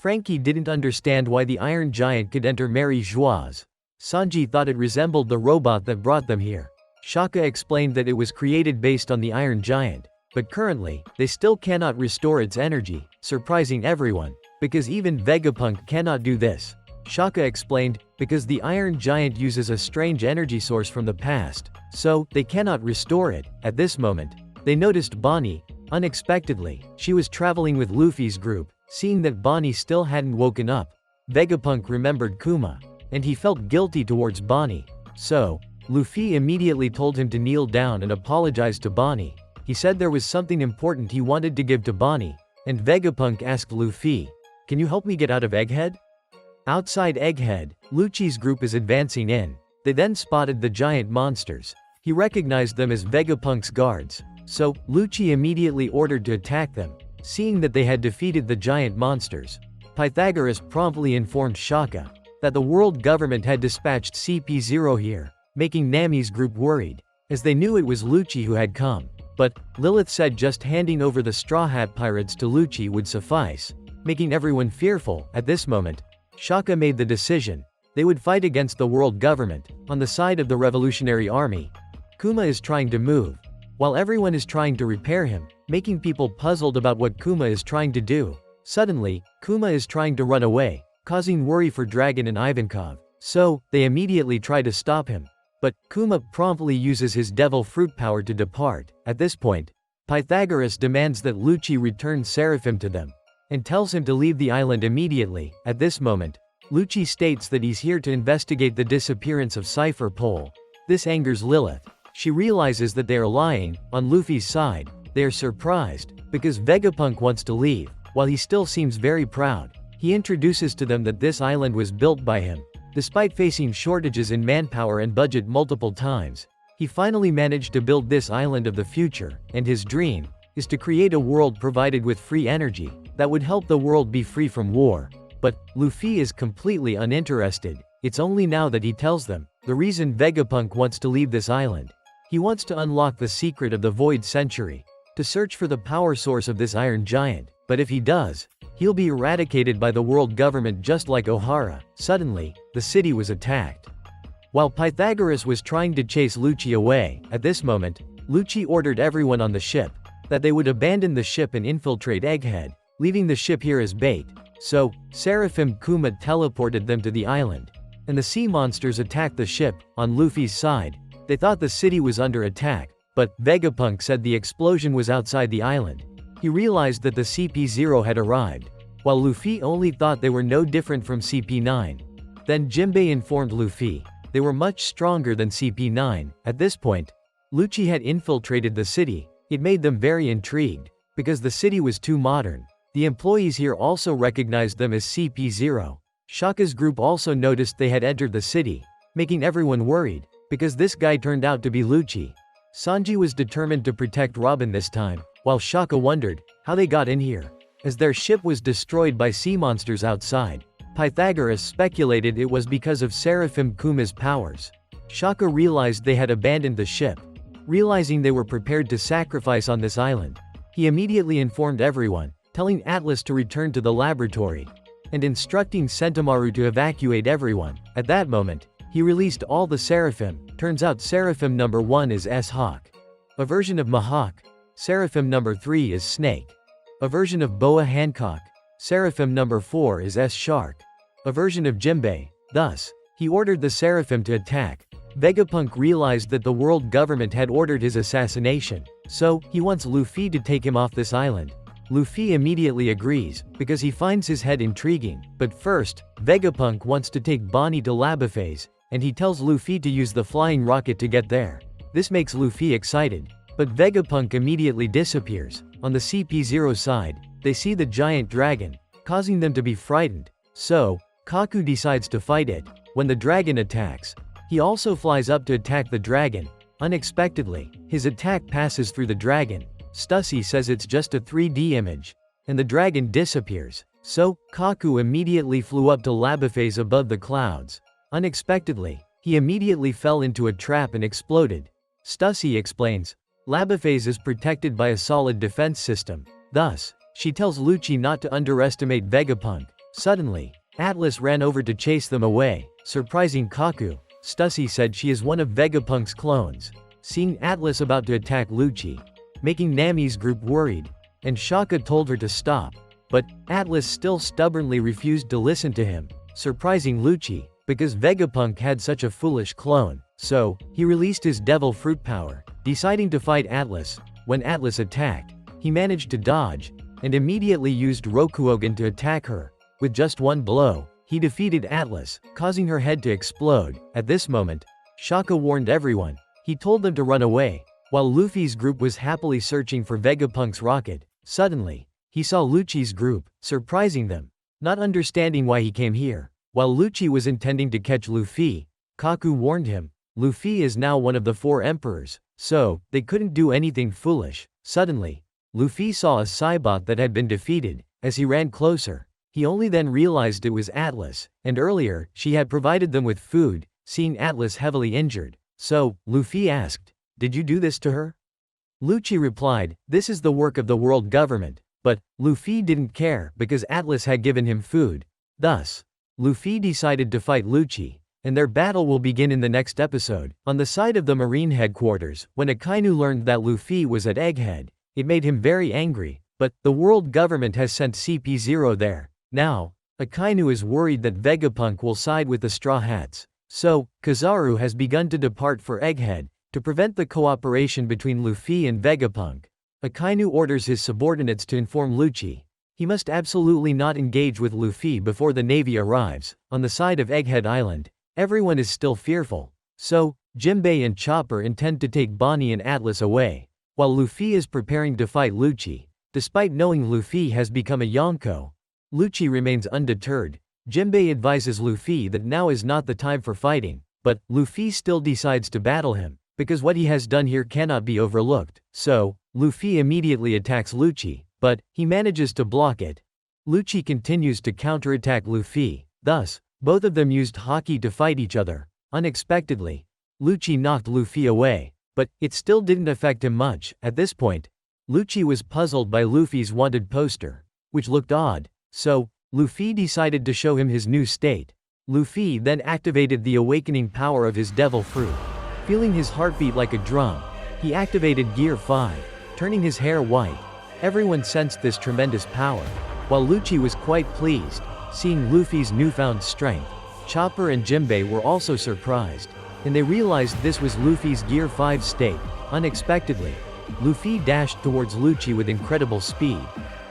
Frankie didn't understand why the iron giant could enter Mary Joie. Sanji thought it resembled the robot that brought them here. Shaka explained that it was created based on the iron giant, but currently, they still cannot restore its energy, surprising everyone, because even Vegapunk cannot do this. Shaka explained, because the iron giant uses a strange energy source from the past, so they cannot restore it. At this moment, they noticed Bonnie. Unexpectedly, she was traveling with Luffy's group. Seeing that Bonnie still hadn't woken up, Vegapunk remembered Kuma, and he felt guilty towards Bonnie. So, Luffy immediately told him to kneel down and apologize to Bonnie. He said there was something important he wanted to give to Bonnie, and Vegapunk asked Luffy, can you help me get out of Egghead? Outside Egghead, Lucci's group is advancing in. They then spotted the giant monsters. He recognized them as Vegapunk's guards, so Lucci immediately ordered to attack them. Seeing that they had defeated the giant monsters, Pythagoras promptly informed Shaka that the world government had dispatched CP0 here, making Nami's group worried, as they knew it was Lucci who had come. But Lilith said just handing over the Straw Hat Pirates to Lucci would suffice, making everyone fearful. At this moment, Shaka made the decision. They would fight against the world government, on the side of the Revolutionary Army. Kuma is trying to move, while everyone is trying to repair him, making people puzzled about what Kuma is trying to do. Suddenly, Kuma is trying to run away, causing worry for Dragon and Ivankov, so they immediately try to stop him. But Kuma promptly uses his devil fruit power to depart. At this point, Pythagoras demands that Lucci return Seraphim to them, and tells him to leave the island immediately. At this moment, Lucci states that he's here to investigate the disappearance of Cypher Pole. This angers Lilith. She realizes that they are lying. On Luffy's side, they are surprised, because Vegapunk wants to leave, while he still seems very proud. He introduces to them that this island was built by him. Despite facing shortages in manpower and budget multiple times, he finally managed to build this island of the future, and his dream is to create a world provided with free energy that would help the world be free from war. But Luffy is completely uninterested. It's only now that he tells them the reason Vegapunk wants to leave this island. He wants to unlock the secret of the Void Century, to search for the power source of this Iron Giant, but if he does, he'll be eradicated by the world government just like Ohara. Suddenly, the city was attacked. While Pythagoras was trying to chase Lucci away, at this moment, Lucci ordered everyone on the ship that they would abandon the ship and infiltrate Egghead, leaving the ship here as bait. So, Seraphim Kuma teleported them to the island, and the sea monsters attacked the ship. On Luffy's side, they thought the city was under attack, but Vegapunk said the explosion was outside the island. He realized that the CP0 had arrived, while Luffy only thought they were no different from CP9. Then Jinbei informed Luffy they were much stronger than CP9. At this point, Lucci had infiltrated the city. It made them very intrigued, because the city was too modern. The employees here also recognized them as CP0. Shaka's group also noticed they had entered the city, making everyone worried, because this guy turned out to be Lucci. Sanji was determined to protect Robin this time, while Shaka wondered how they got in here, as their ship was destroyed by sea monsters outside. Pythagoras speculated it was because of Seraphim Kuma's powers. Shaka realized they had abandoned the ship. Realizing they were prepared to sacrifice on this island, he immediately informed everyone, telling Atlas to return to the laboratory, and instructing Sentomaru to evacuate everyone. At that moment, he released all the Seraphim. Turns out Seraphim number 1 is S-Hawk, a version of Mahawk. Seraphim number 3 is Snake, a version of Boa Hancock. Seraphim number 4 is S-Shark, a version of Jinbei. Thus, he ordered the Seraphim to attack. Vegapunk realized that the world government had ordered his assassination, so he wants Luffy to take him off this island. Luffy immediately agrees, because he finds his head intriguing. But first, Vegapunk wants to take Bonnie to Labophase, and he tells Luffy to use the flying rocket to get there. This makes Luffy excited, but Vegapunk immediately disappears. On the CP0 side, they see the giant dragon, causing them to be frightened. So, Kaku decides to fight it. When the dragon attacks, he also flies up to attack the dragon. Unexpectedly, his attack passes through the dragon. Stussy says it's just a 3D image, and the dragon disappears. So, Kaku immediately flew up to Labophase above the clouds. Unexpectedly, he immediately fell into a trap and exploded. Stussy explains, Labophase is protected by a solid defense system. Thus, she tells Lucci not to underestimate Vegapunk. Suddenly, Atlas ran over to chase them away, surprising Kaku. Stussy said she is one of Vegapunk's clones. Seeing Atlas about to attack Lucci, making Nami's group worried, and Shaka told her to stop. But Atlas still stubbornly refused to listen to him, surprising Lucci, because Vegapunk had such a foolish clone. So, he released his devil fruit power, deciding to fight Atlas. When Atlas attacked, he managed to dodge, and immediately used Rokuogan to attack her. With just one blow, he defeated Atlas, causing her head to explode. At this moment, Shaka warned everyone. He told them to run away, while Luffy's group was happily searching for Vegapunk's rocket. Suddenly, he saw Lucci's group, surprising them, not understanding why he came here. While Lucci was intending to catch Luffy, Kaku warned him, Luffy is now one of the 4 emperors, so they couldn't do anything foolish. Suddenly, Luffy saw a Saibot that had been defeated. As he ran closer, He only then realized it was Atlas, and earlier, she had provided them with food, seeing Atlas heavily injured. So, Luffy asked, "Did you do this to her?" Lucci replied, "This is the work of the world government." But, Luffy didn't care because Atlas had given him food. Thus, Luffy decided to fight Lucci, and their battle will begin in the next episode. On the side of the Marine headquarters, when Akainu learned that Luffy was at Egghead, it made him very angry, but the world government has sent CP0 there. Now, Akainu is worried that Vegapunk will side with the Straw Hats. So, Kizaru has begun to depart for Egghead, to prevent the cooperation between Luffy and Vegapunk. Akainu orders his subordinates to inform Lucci. He must absolutely not engage with Luffy before the navy arrives. On the side of Egghead Island, everyone is still fearful. So, Jinbei and Chopper intend to take Bonnie and Atlas away, while Luffy is preparing to fight Lucci. Despite knowing Luffy has become a Yonko, Lucci remains undeterred. Jinbei advises Luffy that now is not the time for fighting, but Luffy still decides to battle him, because what he has done here cannot be overlooked. So, Luffy immediately attacks Lucci, but he manages to block it. Lucci continues to counterattack Luffy. Thus, both of them used Haki to fight each other. Unexpectedly, Lucci knocked Luffy away, but it still didn't affect him much. At this point, Lucci was puzzled by Luffy's wanted poster, which looked odd. So, Luffy decided to show him his new state. Luffy then activated the awakening power of his devil fruit. Feeling his heartbeat like a drum, he activated Gear 5, turning his hair white. Everyone sensed this tremendous power, while Lucci was quite pleased, seeing Luffy's newfound strength. Chopper and Jinbei were also surprised, and they realized this was Luffy's Gear 5 state. Unexpectedly, Luffy dashed towards Lucci with incredible speed,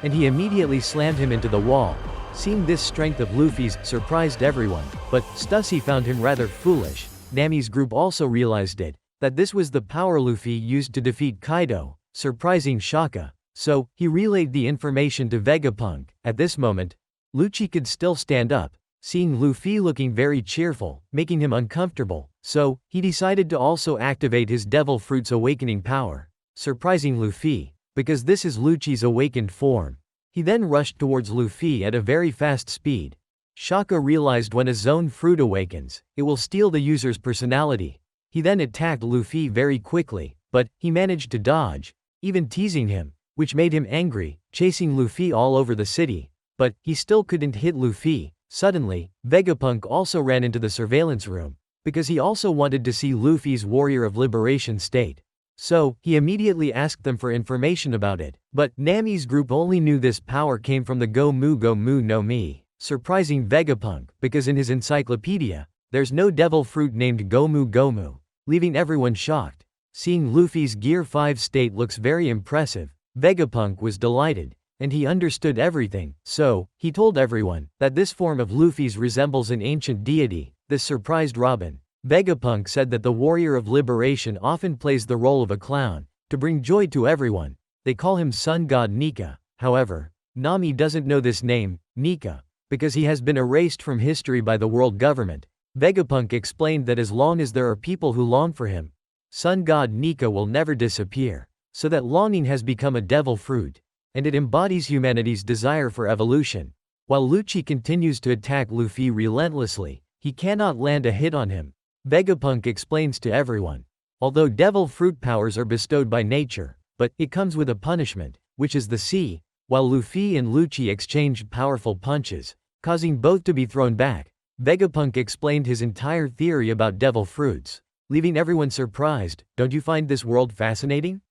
and he immediately slammed him into the wall. Seeing this strength of Luffy's surprised everyone, but Stussy found him rather foolish. Nami's group also realized it, that this was the power Luffy used to defeat Kaido, surprising Shaka. So, he relayed the information to Vegapunk. At this moment, Lucci could still stand up, seeing Luffy looking very cheerful, making him uncomfortable. So, he decided to also activate his Devil Fruit's awakening power, surprising Luffy, because this is Lucci's awakened form. He then rushed towards Luffy at a very fast speed. Shaka realized when a zone fruit awakens, it will steal the user's personality. He then attacked Luffy very quickly, but he managed to dodge, even teasing him, which made him angry, chasing Luffy all over the city. But he still couldn't hit Luffy. Suddenly, Vegapunk also ran into the surveillance room, because he also wanted to see Luffy's Warrior of Liberation state. So, he immediately asked them for information about it. But Nami's group only knew this power came from the Gomu no Mi, surprising Vegapunk, because in his encyclopedia, there's no devil fruit named Gomu, leaving everyone shocked. Seeing Luffy's Gear 5 state looks very impressive, Vegapunk was delighted, and he understood everything. So, he told everyone that this form of Luffy's resembles an ancient deity. This surprised Robin. Vegapunk said that the Warrior of Liberation often plays the role of a clown, to bring joy to everyone. They call him Sun God Nika. However, Nami doesn't know this name, Nika, because he has been erased from history by the world government. Vegapunk explained that as long as there are people who long for him, Sun God Nika will never disappear, so that longing has become a devil fruit, and it embodies humanity's desire for evolution. While Lucci continues to attack Luffy relentlessly, he cannot land a hit on him. Vegapunk explains to everyone. Although devil fruit powers are bestowed by nature, but it comes with a punishment, which is the sea. While Luffy and Lucci exchanged powerful punches, causing both to be thrown back, Vegapunk explained his entire theory about devil fruits, leaving everyone surprised. Don't you find this world fascinating?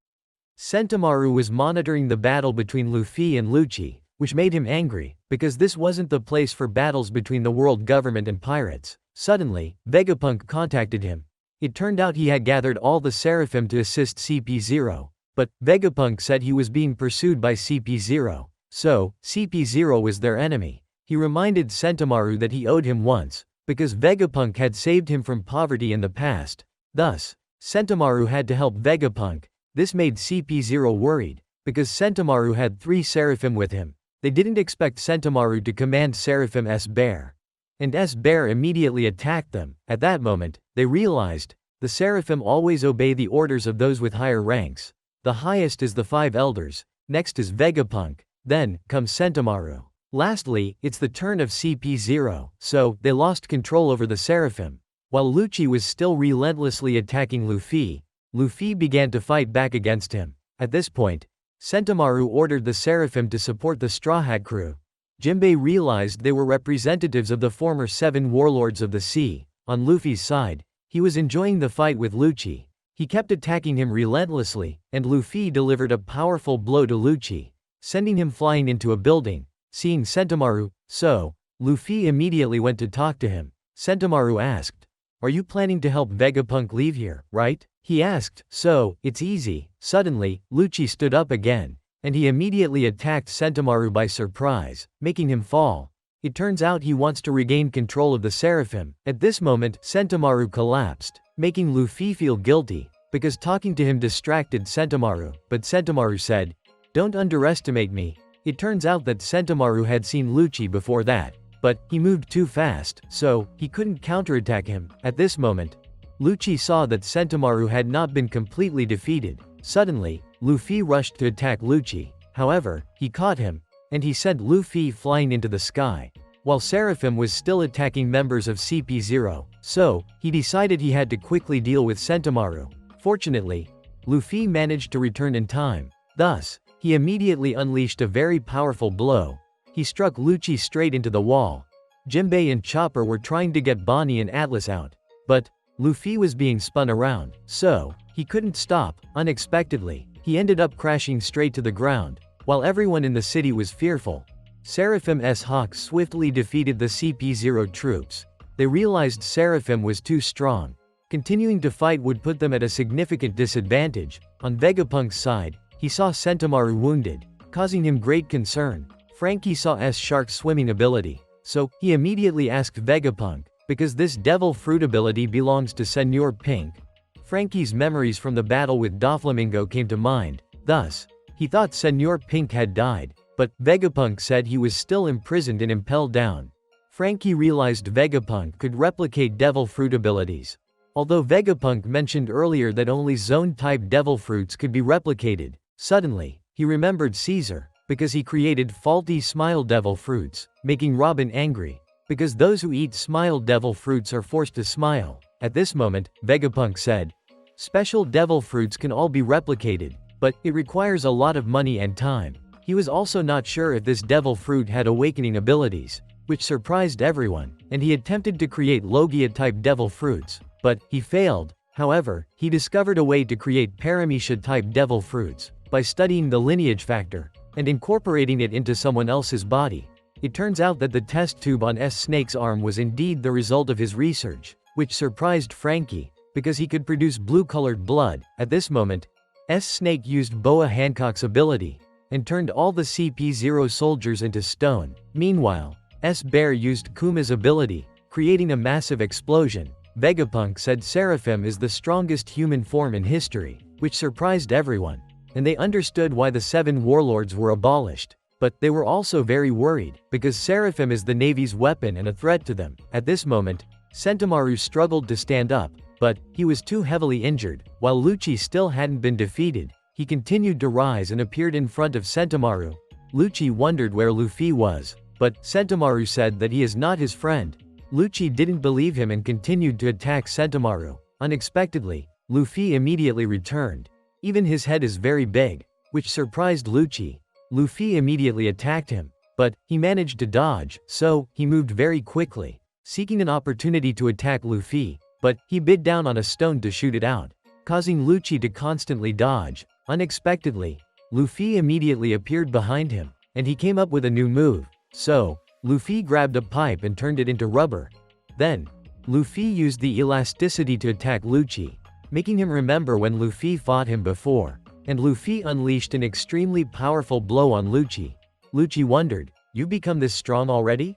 Sentomaru was monitoring the battle between Luffy and Lucci, which made him angry, because this wasn't the place for battles between the world government and pirates. Suddenly, Vegapunk contacted him. It turned out he had gathered all the Seraphim to assist CP0, but Vegapunk said he was being pursued by CP0, so CP0 was their enemy. He reminded Sentomaru that he owed him once, because Vegapunk had saved him from poverty in the past. Thus, Sentomaru had to help Vegapunk. This made CP0 worried, because Sentomaru had 3 Seraphim with him. They didn't expect Sentomaru to command Seraphim S-Bear. And S-Bear immediately attacked them. At that moment, they realized, the Seraphim always obey the orders of those with higher ranks. The highest is the 5 elders, next is Vegapunk, then comes Sentomaru. Lastly, it's the turn of CP0, so they lost control over the Seraphim. While Lucci was still relentlessly attacking Luffy, Luffy began to fight back against him. At this point, Sentomaru ordered the Seraphim to support the Straw Hat crew. Jinbei realized they were representatives of the former 7 warlords of the sea. On Luffy's side, he was enjoying the fight with Lucci. He kept attacking him relentlessly, and Luffy delivered a powerful blow to Lucci, sending him flying into a building. Seeing Sentomaru, Luffy immediately went to talk to him. Sentomaru asked, "Are you planning to help Vegapunk leave here, right?" He asked, "So, it's easy." Suddenly, Lucci stood up again, and he immediately attacked Sentomaru by surprise, making him fall. It turns out he wants to regain control of the Seraphim. At this moment, Sentomaru collapsed, making Luffy feel guilty, because talking to him distracted Sentomaru. But Sentomaru said, "Don't underestimate me." It turns out that Sentomaru had seen Lucci before that, but he moved too fast, so he couldn't counterattack him. At this moment, Lucci saw that Sentomaru had not been completely defeated. Suddenly, Luffy rushed to attack Lucci. However, he caught him, and he sent Luffy flying into the sky. While Seraphim was still attacking members of CP0, so he decided he had to quickly deal with Sentomaru. Fortunately, Luffy managed to return in time. Thus, he immediately unleashed a very powerful blow. He struck Lucci straight into the wall. Jinbei and Chopper were trying to get Bonnie and Atlas out, but Luffy was being spun around, so he couldn't stop. Unexpectedly, he ended up crashing straight to the ground. While everyone in the city was fearful, Seraphim's Hawk swiftly defeated the CP0 troops. They realized Seraphim was too strong. Continuing to fight would put them at a significant disadvantage. On Vegapunk's side, he saw Sentomaru wounded, causing him great concern. Franky saw Shark's swimming ability, so he immediately asked Vegapunk, because this devil fruit ability belongs to Senor Pink. Franky's memories from the battle with Doflamingo came to mind, thus, he thought Senor Pink had died, but Vegapunk said he was still imprisoned and impelled down. Franky realized Vegapunk could replicate devil fruit abilities. Although Vegapunk mentioned earlier that only zone-type devil fruits could be replicated, suddenly, he remembered Caesar, because he created faulty smile devil fruits, making Robin angry, because those who eat smile devil fruits are forced to smile. At this moment, Vegapunk said, "Special devil fruits can all be replicated, but it requires a lot of money and time." He was also not sure if this devil fruit had awakening abilities, which surprised everyone, and he attempted to create Logia-type devil fruits, but he failed. However, he discovered a way to create Paramecia-type devil fruits by studying the lineage factor and incorporating it into someone else's body. It turns out that the test tube on Snake's arm was indeed the result of his research, which surprised Franky, because he could produce blue-colored blood. At this moment, Snake used Boa Hancock's ability and turned all the CP0 soldiers into stone. Meanwhile, Bear used Kuma's ability, creating a massive explosion. Vegapunk said Seraphim is the strongest human form in history, which surprised everyone, and they understood why the 7 warlords were abolished. But they were also very worried, because Seraphim is the Navy's weapon and a threat to them. At this moment, Sentomaru struggled to stand up, but he was too heavily injured. While Lucci still hadn't been defeated, he continued to rise and appeared in front of Sentomaru. Lucci wondered where Luffy was, but Sentomaru said that he is not his friend. Lucci didn't believe him and continued to attack Sentomaru. Unexpectedly, Luffy immediately returned. Even his head is very big, which surprised Lucci. Luffy immediately attacked him, but he managed to dodge, so he moved very quickly, seeking an opportunity to attack Luffy, but he bit down on a stone to shoot it out, causing Lucci to constantly dodge. Unexpectedly, Luffy immediately appeared behind him, and he came up with a new move. So, Luffy grabbed a pipe and turned it into rubber. Then, Luffy used the elasticity to attack Lucci, making him remember when Luffy fought him before, and Luffy unleashed an extremely powerful blow on Lucci. Lucci wondered, "You become this strong already?"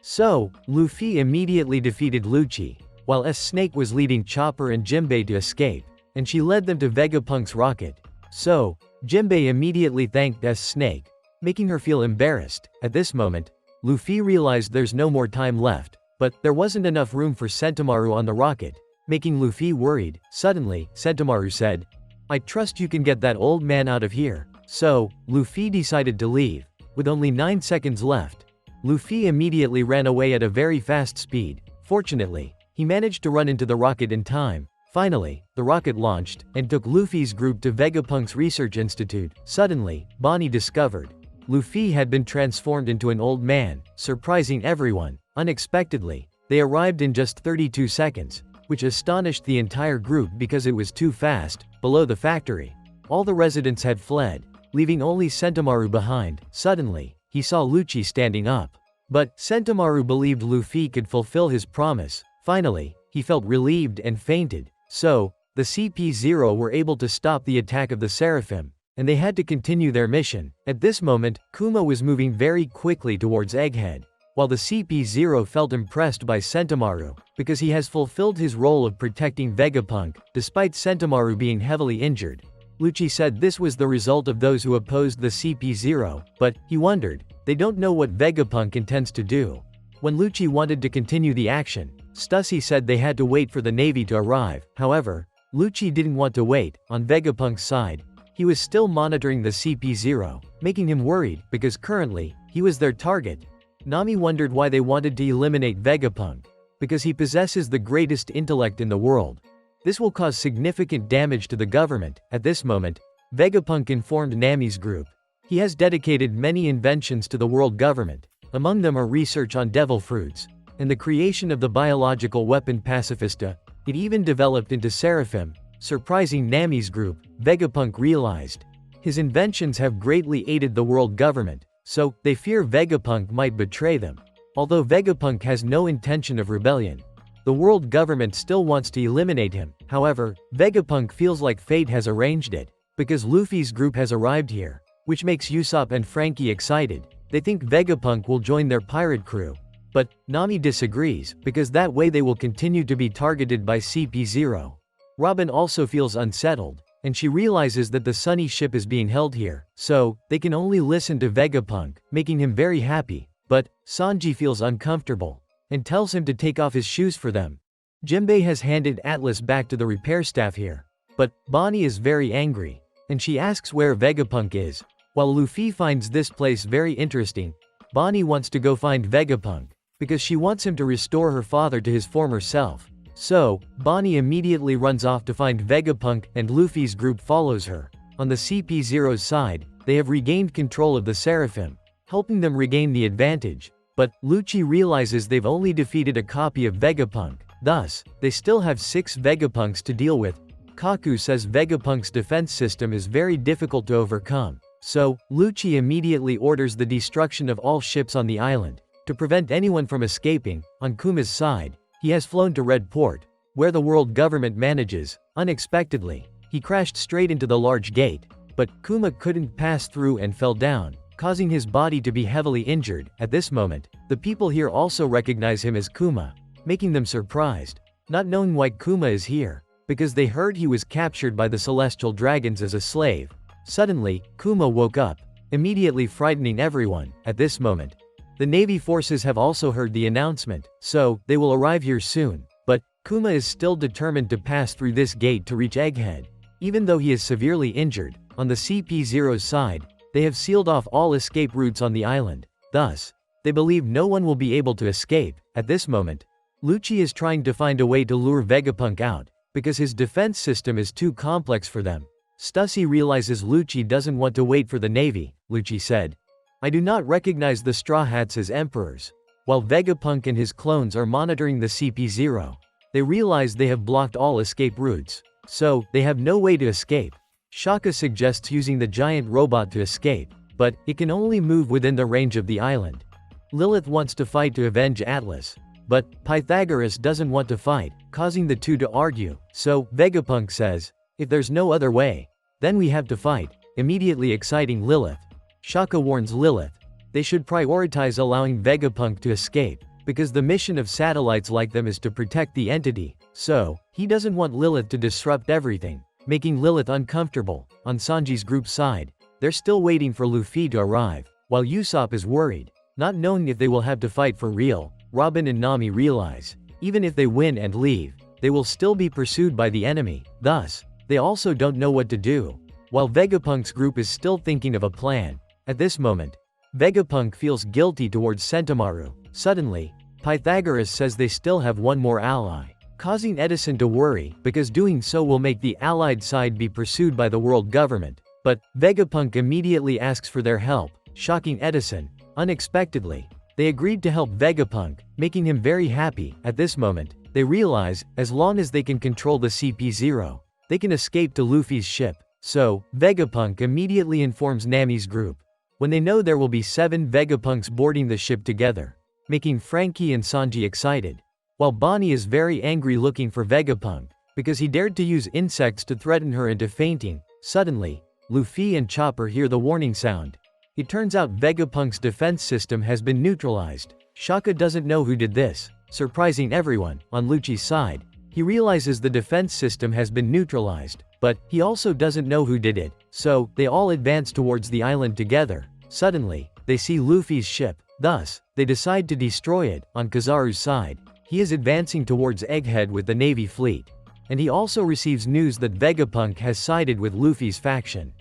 So, Luffy immediately defeated Lucci, while Snake was leading Chopper and Jinbei to escape, and she led them to Vegapunk's rocket. So, Jinbei immediately thanked Snake, making her feel embarrassed. At this moment, Luffy realized there's no more time left, but there wasn't enough room for Sentomaru on the rocket, making Luffy worried. Suddenly, Sentomaru said, "I trust you can get that old man out of here." So, Luffy decided to leave. with only 9 seconds left. Luffy immediately ran away at a very fast speed. Fortunately, he managed to run into the rocket in time. Finally, the rocket launched, and took Luffy's group to Vegapunk's research institute. Suddenly, Bonnie discovered Luffy had been transformed into an old man, surprising everyone. Unexpectedly, they arrived in just 32 seconds, which astonished the entire group because it was too fast. Below the factory, all the residents had fled, leaving only Sentomaru behind. Suddenly, he saw Lucci standing up. But Sentomaru believed Luffy could fulfill his promise. Finally, he felt relieved and fainted. So, the CP0 were able to stop the attack of the Seraphim, and they had to continue their mission. At this moment, Kuma was moving very quickly towards Egghead, while the CP0 felt impressed by Sentomaru, because he has fulfilled his role of protecting Vegapunk, despite Sentomaru being heavily injured. Lucci said this was the result of those who opposed the CP0, but, he wondered, they don't know what Vegapunk intends to do. When Lucci wanted to continue the action, Stussy said they had to wait for the Navy to arrive. However, Lucci didn't want to wait. On Vegapunk's side, he was still monitoring the CP0, making him worried, because currently, he was their target. Nami wondered why they wanted to eliminate Vegapunk. Because he possesses the greatest intellect in the world. This will cause significant damage to the government. At this moment, Vegapunk informed Nami's group. He has dedicated many inventions to the world government. Among them are research on devil fruits, and the creation of the biological weapon Pacifista. It even developed into Seraphim. Surprising Nami's group, Vegapunk realized his inventions have greatly aided the world government, so they fear Vegapunk might betray them. Although Vegapunk has no intention of rebellion, the world government still wants to eliminate him. However, Vegapunk feels like fate has arranged it, because Luffy's group has arrived here, which makes Usopp and Frankie excited. They think Vegapunk will join their pirate crew. But, Nami disagrees, because that way they will continue to be targeted by CP0. Robin also feels unsettled, and she realizes that the Sunny ship is being held here, so, they can only listen to Vegapunk, making him very happy. But, Sanji feels uncomfortable, and tells him to take off his shoes for them. Jinbei has handed Atlas back to the repair staff here. But, Bonnie is very angry, and she asks where Vegapunk is. While Luffy finds this place very interesting, Bonnie wants to go find Vegapunk, because she wants him to restore her father to his former self. So, Bonnie immediately runs off to find Vegapunk, and Luffy's group follows her. On the CP0's side, they have regained control of the Seraphim, helping them regain the advantage. But, Lucci realizes they've only defeated a copy of Vegapunk, thus, they still have 6 Vegapunks to deal with. Kaku says Vegapunk's defense system is very difficult to overcome. So, Lucci immediately orders the destruction of all ships on the island, to prevent anyone from escaping. On Kuma's side, he has flown to Red Port, where the world government manages. Unexpectedly, he crashed straight into the large gate, but Kuma couldn't pass through and fell down, causing his body to be heavily injured. At this moment, the people here also recognize him as Kuma, making them surprised, not knowing why Kuma is here, because they heard he was captured by the celestial dragons as a slave. Suddenly, Kuma woke up, immediately frightening everyone. At this moment, the Navy forces have also heard the announcement, so, they will arrive here soon. But, Kuma is still determined to pass through this gate to reach Egghead, even though he is severely injured. On the CP0's side, they have sealed off all escape routes on the island. Thus, they believe no one will be able to escape. At this moment, Lucci is trying to find a way to lure Vegapunk out, because his defense system is too complex for them. Stussy realizes Lucci doesn't want to wait for the Navy. Lucci said, "I do not recognize the Straw Hats as emperors." While Vegapunk and his clones are monitoring the CP0, they realize they have blocked all escape routes, so, they have no way to escape. Shaka suggests using the giant robot to escape, but, it can only move within the range of the island. Lilith wants to fight to avenge Atlas, but, Pythagoras doesn't want to fight, causing the two to argue. So, Vegapunk says, "If there's no other way, then we have to fight," immediately exciting Lilith. Shaka warns Lilith they should prioritize allowing Vegapunk to escape, because the mission of satellites like them is to protect the entity, so, he doesn't want Lilith to disrupt everything, making Lilith uncomfortable. On Sanji's group side, they're still waiting for Luffy to arrive, while Usopp is worried, not knowing if they will have to fight for real. Robin and Nami realize, even if they win and leave, they will still be pursued by the enemy, thus, they also don't know what to do. While Vegapunk's group is still thinking of a plan. At this moment, Vegapunk feels guilty towards Sentomaru. Suddenly, Pythagoras says they still have one more ally, causing Edison to worry, because doing so will make the allied side be pursued by the world government. But Vegapunk immediately asks for their help, shocking Edison. Unexpectedly, they agreed to help Vegapunk, making him very happy. At this moment, they realize, as long as they can control the CP0, they can escape to Luffy's ship. So, Vegapunk immediately informs Nami's group. When they know there will be 7 Vegapunks boarding the ship together, making Frankie and Sanji excited. While Bonnie is very angry looking for Vegapunk, because he dared to use insects to threaten her into fainting. Suddenly, Luffy and Chopper hear the warning sound. It turns out Vegapunk's defense system has been neutralized. Shaka doesn't know who did this, surprising everyone. On Lucci's side, he realizes the defense system has been neutralized, but he also doesn't know who did it, so they all advance towards the island together. Suddenly, they see Luffy's ship, thus, they decide to destroy it. On Kizaru's side, he is advancing towards Egghead with the Navy fleet, and he also receives news that Vegapunk has sided with Luffy's faction.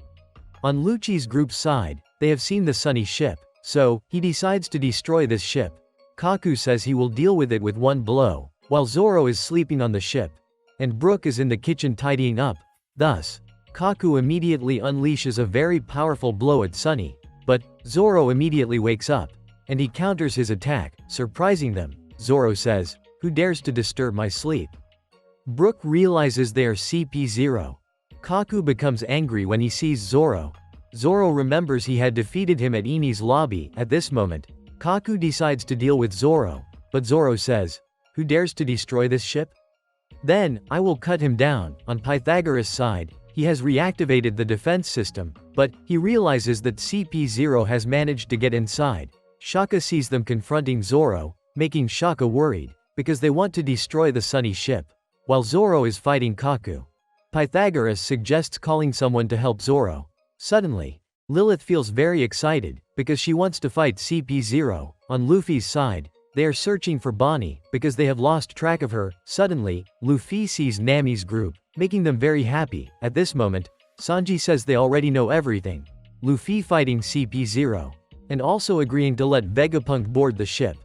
On Lucci's group's side, they have seen the Sunny ship, so he decides to destroy this ship. Kaku says he will deal with it with one blow, while Zoro is sleeping on the ship, and Brook is in the kitchen tidying up. Thus, Kaku immediately unleashes a very powerful blow at Sunny, but Zoro immediately wakes up, and he counters his attack, surprising them. Zoro says, "Who dares to disturb my sleep?" Brook realizes they are CP0. Kaku becomes angry when he sees Zoro. Zoro remembers he had defeated him at Eni's lobby. At this moment, Kaku decides to deal with Zoro, but Zoro says, "Who dares to destroy this ship? Then, I will cut him down." On Pythagoras' side, he has reactivated the defense system, but he realizes that CP0 has managed to get inside. Shaka sees them confronting Zoro, making Shaka worried, because they want to destroy the Sunny ship, while Zoro is fighting Kaku. Pythagoras suggests calling someone to help Zoro. Suddenly, Lilith feels very excited, because she wants to fight CP0. On Luffy's side, they are searching for Bonnie, because they have lost track of her. Suddenly, Luffy sees Nami's group, making them very happy. At this moment, Sanji says they already know everything. Luffy fighting CP0, and also agreeing to let Vegapunk board the ship.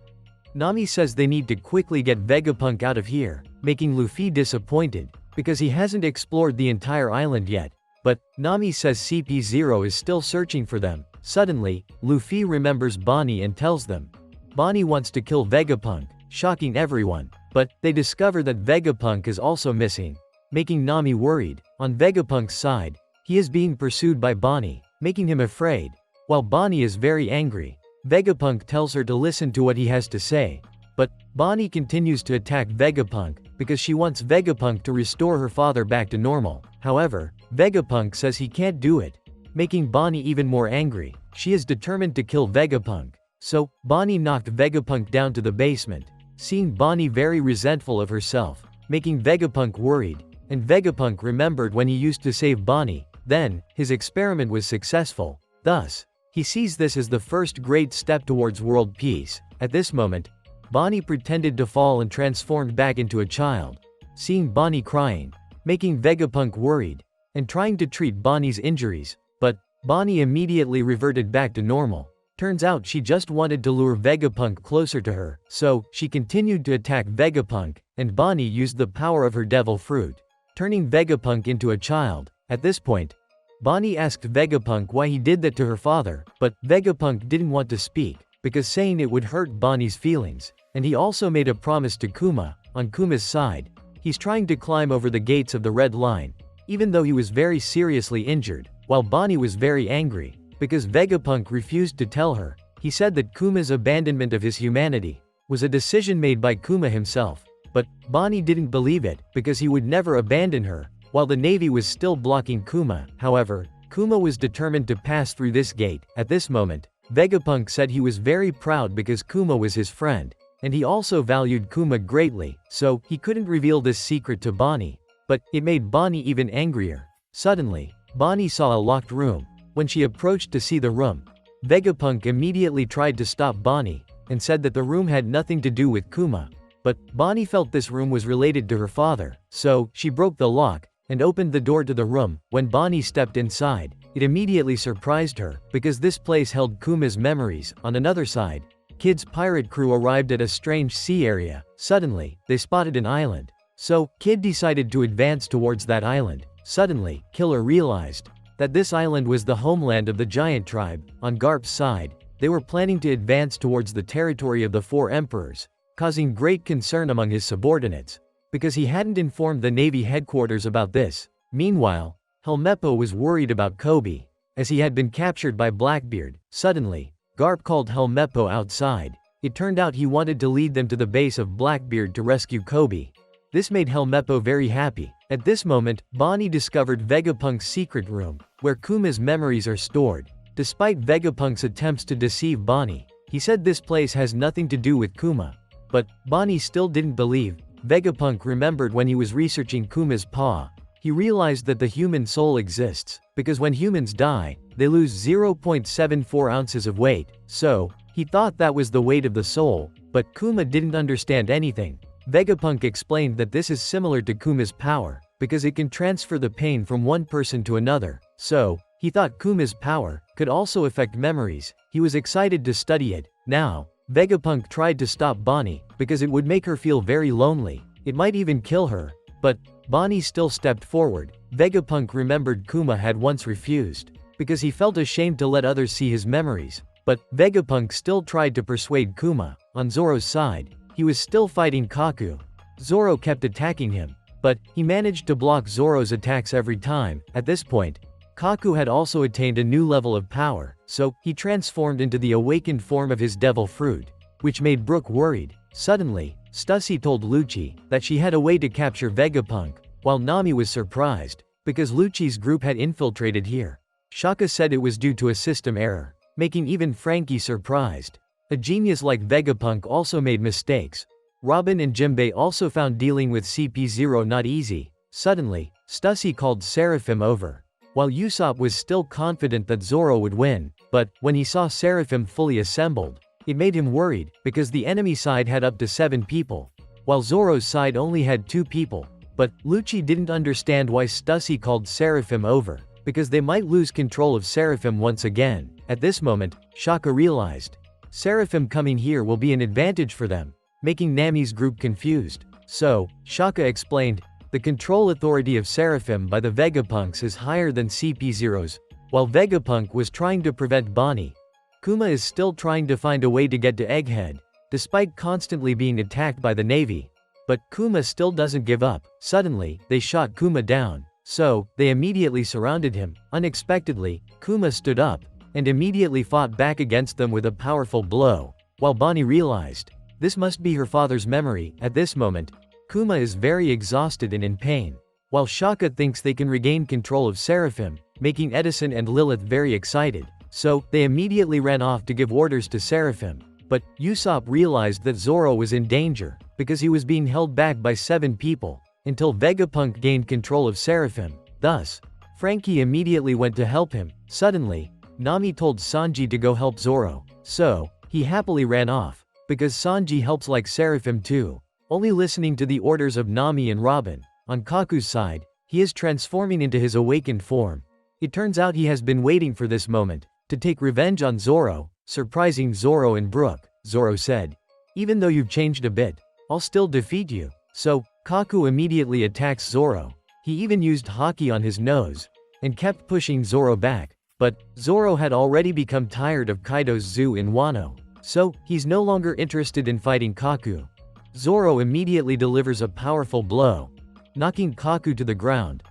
Nami says they need to quickly get Vegapunk out of here, making Luffy disappointed, because he hasn't explored the entire island yet. But, Nami says CP0 is still searching for them. Suddenly, Luffy remembers Bonnie and tells them. Bonnie wants to kill Vegapunk, shocking everyone, but they discover that Vegapunk is also missing, making Nami worried. On Vegapunk's side, he is being pursued by Bonnie, making him afraid. While Bonnie is very angry, Vegapunk tells her to listen to what he has to say. But, Bonnie continues to attack Vegapunk, because she wants Vegapunk to restore her father back to normal. However, Vegapunk says he can't do it, making Bonnie even more angry. She is determined to kill Vegapunk. So, Bonnie knocked Vegapunk down to the basement, seeing Bonnie very resentful of herself, making Vegapunk worried, and Vegapunk remembered when he used to save Bonnie, then, his experiment was successful. Thus, he sees this as the first great step towards world peace. At this moment, Bonnie pretended to fall and transformed back into a child, seeing Bonnie crying, making Vegapunk worried, and trying to treat Bonnie's injuries, but Bonnie immediately reverted back to normal. Turns out she just wanted to lure Vegapunk closer to her, so she continued to attack Vegapunk, and Bonnie used the power of her devil fruit, turning Vegapunk into a child. At this point, Bonnie asked Vegapunk why he did that to her father, but Vegapunk didn't want to speak, because saying it would hurt Bonnie's feelings, and he also made a promise to Kuma. On Kuma's side, he's trying to climb over the gates of the Red Line, even though he was very seriously injured, while Bonnie was very angry, because Vegapunk refused to tell her. He said that Kuma's abandonment of his humanity was a decision made by Kuma himself, but Bonnie didn't believe it, because he would never abandon her, while the Navy was still blocking Kuma. However, Kuma was determined to pass through this gate. At this moment, Vegapunk said he was very proud because Kuma was his friend, and he also valued Kuma greatly, so he couldn't reveal this secret to Bonnie, but it made Bonnie even angrier. Suddenly, Bonnie saw a locked room. When she approached to see the room, Vegapunk immediately tried to stop Bonnie, and said that the room had nothing to do with Kuma. But, Bonnie felt this room was related to her father, so she broke the lock, and opened the door to the room. When Bonnie stepped inside, It immediately surprised her, because this place held Kuma's memories. On another side, Kid's pirate crew arrived at a strange sea area. Suddenly, they spotted an island. So, Kid decided to advance towards that island. Suddenly, Killer realized that this island was the homeland of the giant tribe. On Garp's side, they were planning to advance towards the territory of the four emperors, causing great concern among his subordinates, because he hadn't informed the Navy headquarters about this. Meanwhile, Helmeppo was worried about Kobe, as he had been captured by Blackbeard. Suddenly, Garp called Helmeppo outside. It turned out he wanted to lead them to the base of Blackbeard to rescue Kobe. This made Helmeppo very happy. At this moment, Bonnie discovered Vegapunk's secret room, where Kuma's memories are stored. Despite Vegapunk's attempts to deceive Bonnie, he said this place has nothing to do with Kuma. But Bonnie still didn't believe. Vegapunk remembered when he was researching Kuma's paw. He realized that the human soul exists, because when humans die, they lose 0.74 ounces of weight. So, he thought that was the weight of the soul, but Kuma didn't understand anything. Vegapunk explained that this is similar to Kuma's power, because it can transfer the pain from one person to another. So, he thought Kuma's power could also affect memories. He was excited to study it. Now, Vegapunk tried to stop Bonnie, because it would make her feel very lonely. It might even kill her. But Bonnie still stepped forward. Vegapunk remembered Kuma had once refused, because he felt ashamed to let others see his memories. But Vegapunk still tried to persuade Kuma. On Zoro's side, he was still fighting Kaku. Zoro kept attacking him, but he managed to block Zoro's attacks every time. At this point, Kaku had also attained a new level of power, so he transformed into the awakened form of his devil fruit, which made Brook worried. Suddenly, Stussy told Lucci that she had a way to capture Vegapunk, while Nami was surprised, because Lucci's group had infiltrated here. Shaka said it was due to a system error, making even Frankie surprised. A genius like Vegapunk also made mistakes. Robin and Jimbei also found dealing with CP0 not easy. Suddenly, Stussy called Seraphim over, while Usopp was still confident that Zoro would win. But when he saw Seraphim fully assembled, it made him worried, because the enemy side had up to 7 people, while Zoro's side only had 2 people. But Lucci didn't understand why Stussy called Seraphim over, because they might lose control of Seraphim once again. At this moment, Shaka realized Seraphim coming here will be an advantage for them, making Nami's group confused. So, Shaka explained, the control authority of Seraphim by the Vegapunks is higher than CP0's. While Vegapunk was trying to prevent Bonnie, Kuma is still trying to find a way to get to Egghead, despite constantly being attacked by the Navy. But Kuma still doesn't give up. Suddenly, they shot Kuma down. So, they immediately surrounded him. Unexpectedly, Kuma stood up, and immediately fought back against them with a powerful blow, while Bonnie realized this must be her father's memory. At this moment, Kuma is very exhausted and in pain, while Shaka thinks they can regain control of Seraphim, making Edison and Lilith very excited. So, they immediately ran off to give orders to Seraphim. But Usopp realized that Zoro was in danger, because he was being held back by 7 people, until Vegapunk gained control of Seraphim. Thus, Frankie immediately went to help him. Suddenly, Nami told Sanji to go help Zoro. So, he happily ran off, because Sanji helps like Seraphim too, only listening to the orders of Nami and Robin. On Kaku's side, he is transforming into his awakened form. It turns out he has been waiting for this moment, to take revenge on Zoro, surprising Zoro and Brook. Zoro said, even though you've changed a bit, I'll still defeat you. So, Kaku immediately attacks Zoro. He even used Haki on his nose, and kept pushing Zoro back. But, Zoro had already become tired of Kaido's zoo in Wano, so, he's no longer interested in fighting Kaku. Zoro immediately delivers a powerful blow, knocking Kaku to the ground.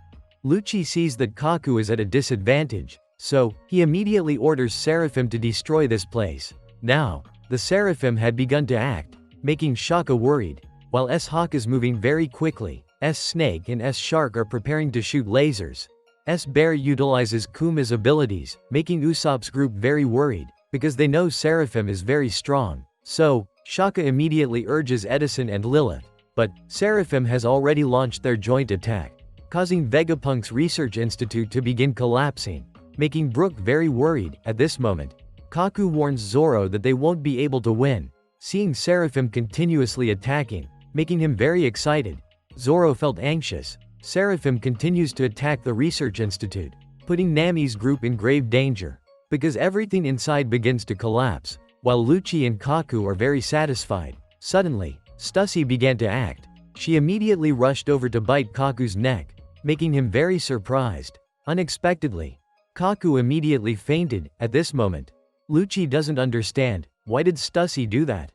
Lucci sees that Kaku is at a disadvantage, so, he immediately orders Seraphim to destroy this place. Now, the Seraphim had begun to act, making Shaka worried. While S-Hawk is moving very quickly, S-Snake and S-Shark are preparing to shoot lasers. S-Bear utilizes Kuma's abilities, making Usopp's group very worried, because they know Seraphim is very strong. So, Shaka immediately urges Edison and Lilith. But, Seraphim has already launched their joint attack, causing Vegapunk's research institute to begin collapsing, making Brook very worried. At this moment, Kaku warns Zoro that they won't be able to win, seeing Seraphim continuously attacking, making him very excited. Zoro felt anxious. Seraphim continues to attack the research institute. putting Nami's group in grave danger, because everything inside begins to collapse. While Lucci and Kaku are very satisfied, suddenly, Stussy began to act. She immediately rushed over to bite Kaku's neck, making him very surprised. Unexpectedly, Kaku immediately fainted. At this moment, Lucci doesn't understand, why did Stussy do that?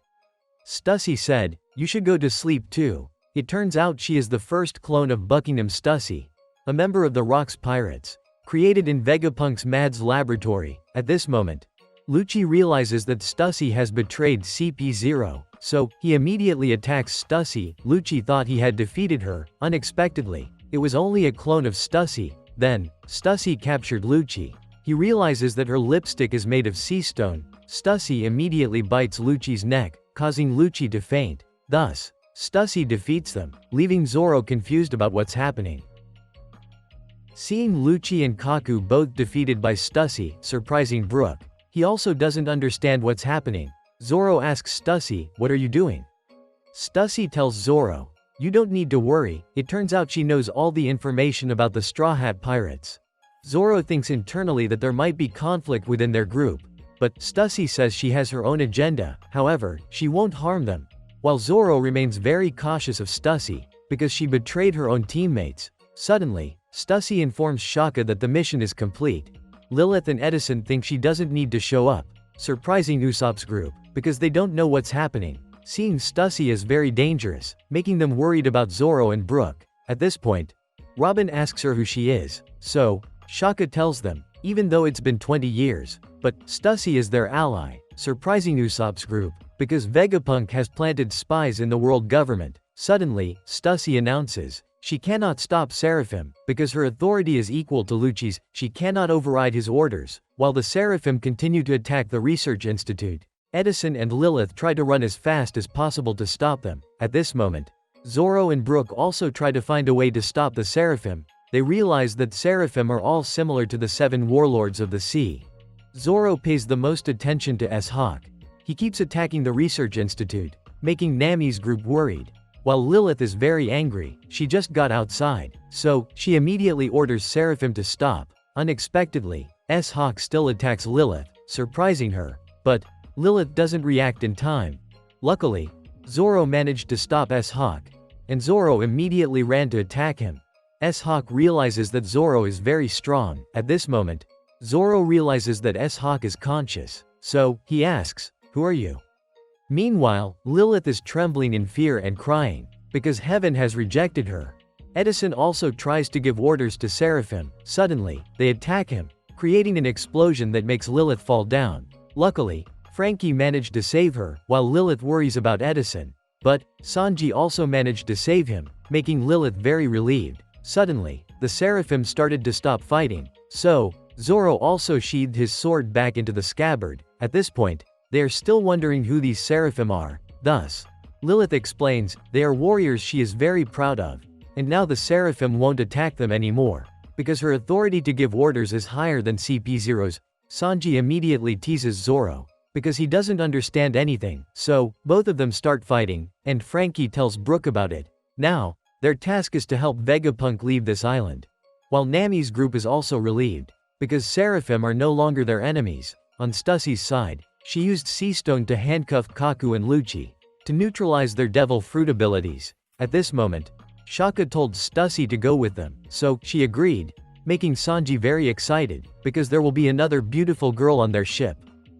Stussy said, "You should go to sleep too." It turns out she is the first clone of Buckingham Stussy, a member of the Rocks Pirates, created in Vegapunk's Mads laboratory. At this moment, Lucci realizes that Stussy has betrayed CP0, so he immediately attacks Stussy. Lucci thought he had defeated her. Unexpectedly, it was only a clone of Stussy. Then, Stussy captured Lucci. He realizes that her lipstick is made of sea stone. Stussy immediately bites Lucci's neck, causing Lucci to faint. Thus, Stussy defeats them, leaving Zoro confused about what's happening. Seeing Lucci and Kaku both defeated by Stussy, surprising Brook. He also doesn't understand what's happening. Zoro asks Stussy, "What are you doing?" Stussy tells Zoro, "You don't need to worry." It turns out she knows all the information about the Straw Hat Pirates. Zoro thinks internally that there might be conflict within their group, but Stussy says she has her own agenda. However, she won't harm them. While Zoro remains very cautious of Stussy, because she betrayed her own teammates. Suddenly, Stussy informs Shaka that the mission is complete. Lilith and Edison think she doesn't need to show up, surprising Usopp's group, because they don't know what's happening. Seeing Stussy is very dangerous, making them worried about Zoro and Brook. At this point, Robin asks her who she is, so Shaka tells them, even though it's been 20 years, but Stussy is their ally, surprising Usopp's group, because Vegapunk has planted spies in the world government. Suddenly, Stussy announces, she cannot stop Seraphim, because her authority is equal to Lucci's. She cannot override his orders. While the Seraphim continue to attack the research institute, Edison and Lilith try to run as fast as possible to stop them. At this moment, Zoro and Brook also try to find a way to stop the Seraphim. They realize that Seraphim are all similar to the 7 warlords of the sea. Zoro pays the most attention to S-Hawk. He keeps attacking the research institute, making Nami's group worried. While Lilith is very angry, she just got outside, so she immediately orders Seraphim to stop. Unexpectedly, S-Hawk still attacks Lilith, surprising her, but Lilith doesn't react in time. Luckily, Zoro managed to stop S-Hawk, and Zoro immediately ran to attack him. S-Hawk realizes that Zoro is very strong. At this moment, Zoro realizes that S-Hawk is conscious, so he asks, "Who are you?" Meanwhile, Lilith is trembling in fear and crying, because heaven has rejected her. Edison also tries to give orders to Seraphim. Suddenly, they attack him, creating an explosion that makes Lilith fall down. Luckily, Frankie managed to save her, while Lilith worries about Edison. But, Sanji also managed to save him, making Lilith very relieved. Suddenly, the Seraphim started to stop fighting, so Zoro also sheathed his sword back into the scabbard. At this point, they are still wondering who these Seraphim are. Thus, Lilith explains, they are warriors she is very proud of, and now the Seraphim won't attack them anymore, because her authority to give orders is higher than CP0's. Sanji immediately teases Zoro, because he doesn't understand anything, so both of them start fighting, and Frankie tells Brook about it. Now, their task is to help Vegapunk leave this island. While Nami's group is also relieved, because Seraphim are no longer their enemies. On Stussy's side, she used Sea Stone to handcuff Kaku and Lucci, to neutralize their devil fruit abilities. At this moment, Shaka told Stussy to go with them, so she agreed, making Sanji very excited, because there will be another beautiful girl on their ship.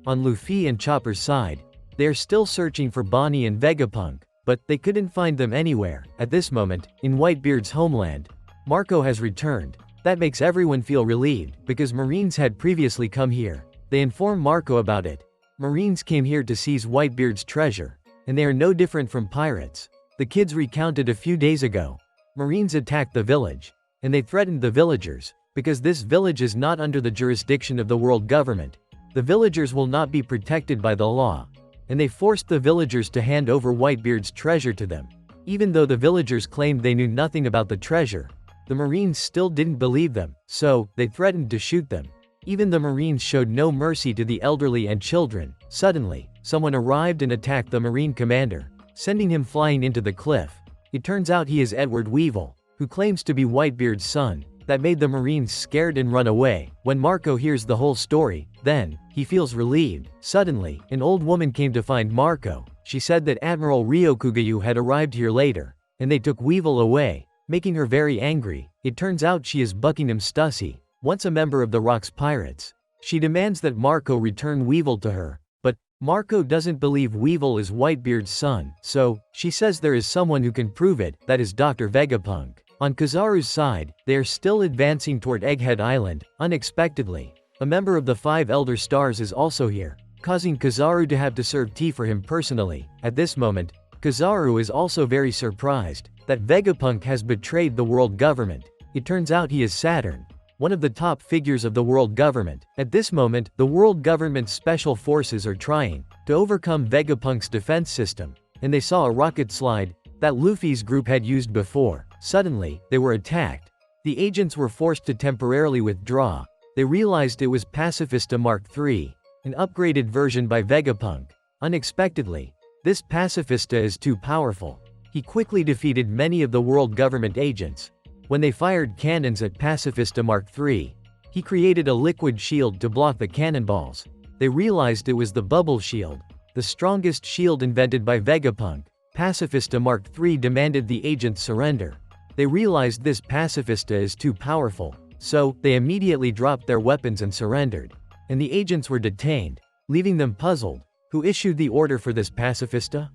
On Luffy and Chopper's side, they are still searching for Bonnie and Vegapunk, but they couldn't find them anywhere. At this moment, in Whitebeard's homeland, Marco has returned. That makes everyone feel relieved, because Marines had previously come here. They inform Marco about it. Marines came here to seize Whitebeard's treasure, and they are no different from pirates. The kids recounted a few days ago. Marines attacked the village, and they threatened the villagers, because this village is not under the jurisdiction of the world government. The villagers will not be protected by the law, and they forced the villagers to hand over Whitebeard's treasure to them. Even though the villagers claimed they knew nothing about the treasure, the Marines still didn't believe them, so they threatened to shoot them. Even the Marines showed no mercy to the elderly and children. Suddenly, someone arrived and attacked the Marine commander, sending him flying into the cliff. It turns out he is Edward Weevil, who claims to be Whitebeard's son. that made the Marines scared and run away. When Marco hears the whole story, then, he feels relieved. Suddenly, an old woman came to find Marco. She said that Admiral Ryokugayu had arrived here later, and they took Weevil away, making her very angry. It turns out she is Buckingham Stussy, once a member of the Rocks Pirates. She demands that Marco return Weevil to her, but Marco doesn't believe Weevil is Whitebeard's son, so she says there is someone who can prove it, that is Dr. Vegapunk. On Kizaru's side, they are still advancing toward Egghead Island. Unexpectedly, a member of the 5 Elder Stars is also here, causing Kizaru to have to serve tea for him personally. At this moment, Kizaru is also very surprised that Vegapunk has betrayed the world government. It turns out he is Saturn, one of the top figures of the world government. At this moment, the world government's special forces are trying to overcome Vegapunk's defense system, and they saw a rocket slide that Luffy's group had used before. Suddenly, they were attacked. The agents were forced to temporarily withdraw. They realized it was Pacifista Mark III, an upgraded version by Vegapunk. Unexpectedly, this Pacifista is too powerful. He quickly defeated many of the world government agents. When they fired cannons at Pacifista Mark III, he created a liquid shield to block the cannonballs. They realized it was the bubble shield, the strongest shield invented by Vegapunk. Pacifista Mark III demanded the agents surrender. They realized this Pacifista is too powerful, so they immediately dropped their weapons and surrendered. And the agents were detained, leaving them puzzled. Who issued the order for this Pacifista?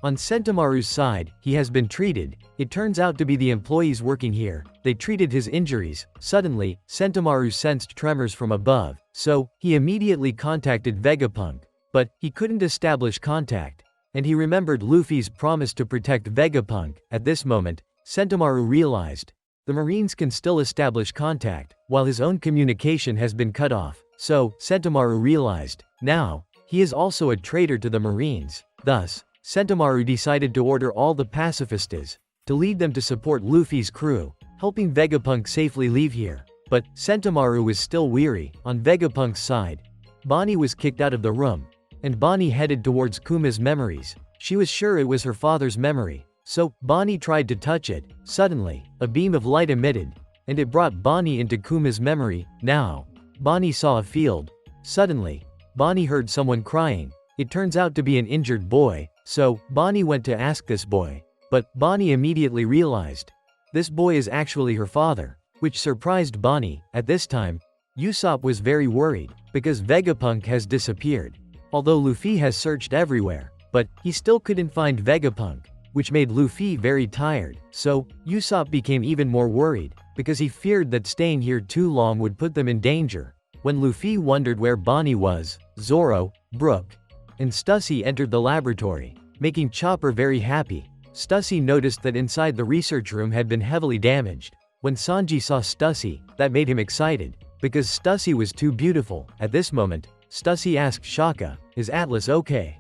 On Sentomaru's side, he has been treated. It turns out to be the employees working here. They treated his injuries. Suddenly, Sentomaru sensed tremors from above, so he immediately contacted Vegapunk. But he couldn't establish contact, and he remembered Luffy's promise to protect Vegapunk. At this moment, Sentomaru realized the Marines can still establish contact, while his own communication has been cut off. So, Sentomaru realized, now, he is also a traitor to the Marines. Thus, Sentomaru decided to order all the pacifistas to lead them to support Luffy's crew, helping Vegapunk safely leave here. But Sentomaru was still weary. On Vegapunk's side, Bonnie was kicked out of the room, and Bonnie headed towards Kuma's memories. She was sure it was her father's memory, so Bonnie tried to touch it. Suddenly, a beam of light emitted, and it brought Bonnie into Kuma's memory. Now, Bonnie saw a field. Suddenly, Bonnie heard someone crying. It turns out to be an injured boy, so Bonnie went to ask this boy. But Bonnie immediately realized this boy is actually her father, which surprised Bonnie. At this time, Usopp was very worried, because Vegapunk has disappeared. Although Luffy has searched everywhere, but he still couldn't find Vegapunk, which made Luffy very tired. So, Usopp became even more worried, because he feared that staying here too long would put them in danger. When Luffy wondered where Bonnie was, Zoro, Brook, and Stussy entered the laboratory, making Chopper very happy. Stussy noticed that inside the research room had been heavily damaged. When Sanji saw Stussy, that made him excited, because Stussy was too beautiful. At this moment, Stussy asked Shaka, "Is Atlas okay?"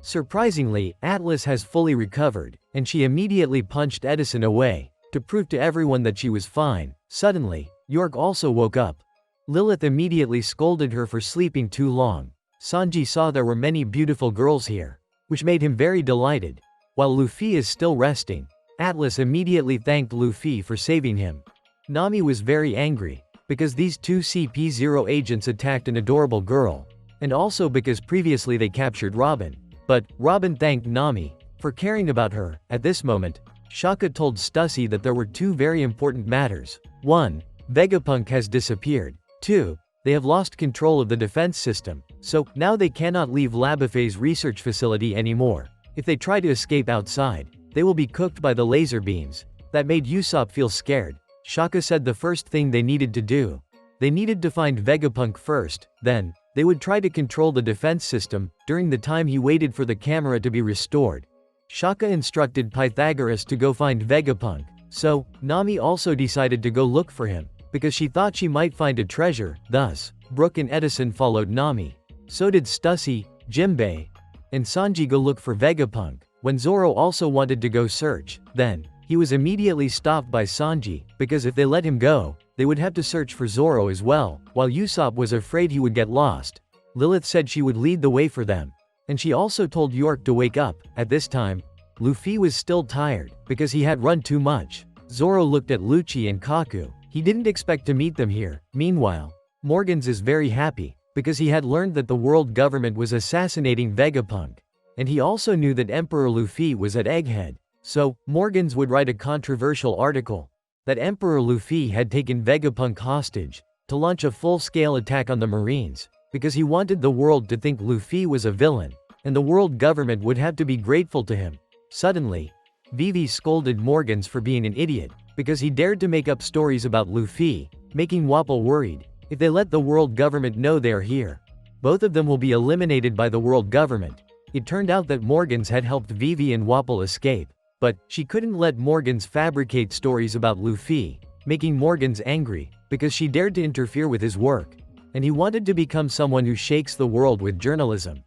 Surprisingly, Atlas has fully recovered, and she immediately punched Edison away, to prove to everyone that she was fine. Suddenly, York also woke up. Lilith immediately scolded her for sleeping too long. Sanji saw there were many beautiful girls here, which made him very delighted. While Luffy is still resting, Atlas immediately thanked Luffy for saving him. Nami was very angry, because these two CP0 agents attacked an adorable girl, and also because previously they captured Robin. But, Robin thanked Nami for caring about her. At this moment, Shaka told Stussy that there were two very important matters. 1. Vegapunk has disappeared. 2. They have lost control of the defense system, so now they cannot leave Labafay's research facility anymore. If they try to escape outside, they will be cooked by the laser beams. That made Usopp feel scared. Shaka said the first thing they needed to do. They needed to find Vegapunk first, then, they would try to control the defense system, during the time he waited for the camera to be restored. Shaka instructed Pythagoras to go find Vegapunk, so, Nami also decided to go look for him, because she thought she might find a treasure. Thus, Brook and Edison followed Nami. So did Stussy, Jimbei, and Sanji go look for Vegapunk. When Zoro also wanted to go search, then, he was immediately stopped by Sanji, because if they let him go, they would have to search for Zoro as well. While Usopp was afraid he would get lost, Lilith said she would lead the way for them. And she also told York to wake up. At this time, Luffy was still tired, because he had run too much. Zoro looked at Lucci and Kaku, He didn't expect to meet them here. Meanwhile, Morgans is very happy, because he had learned that the world government was assassinating Vegapunk. And he also knew that Emperor Luffy was at Egghead. So, Morgans would write a controversial article that Emperor Luffy had taken Vegapunk hostage to launch a full-scale attack on the Marines, because he wanted the world to think Luffy was a villain, and the world government would have to be grateful to him. Suddenly, Vivi scolded Morgans for being an idiot, because he dared to make up stories about Luffy, making Wapol worried. If they let the world government know they are here, both of them will be eliminated by the world government. It turned out that Morgans had helped Vivi and Wapol escape, but she couldn't let Morgans fabricate stories about Luffy, making Morgans angry, because she dared to interfere with his work, and he wanted to become someone who shakes the world with journalism.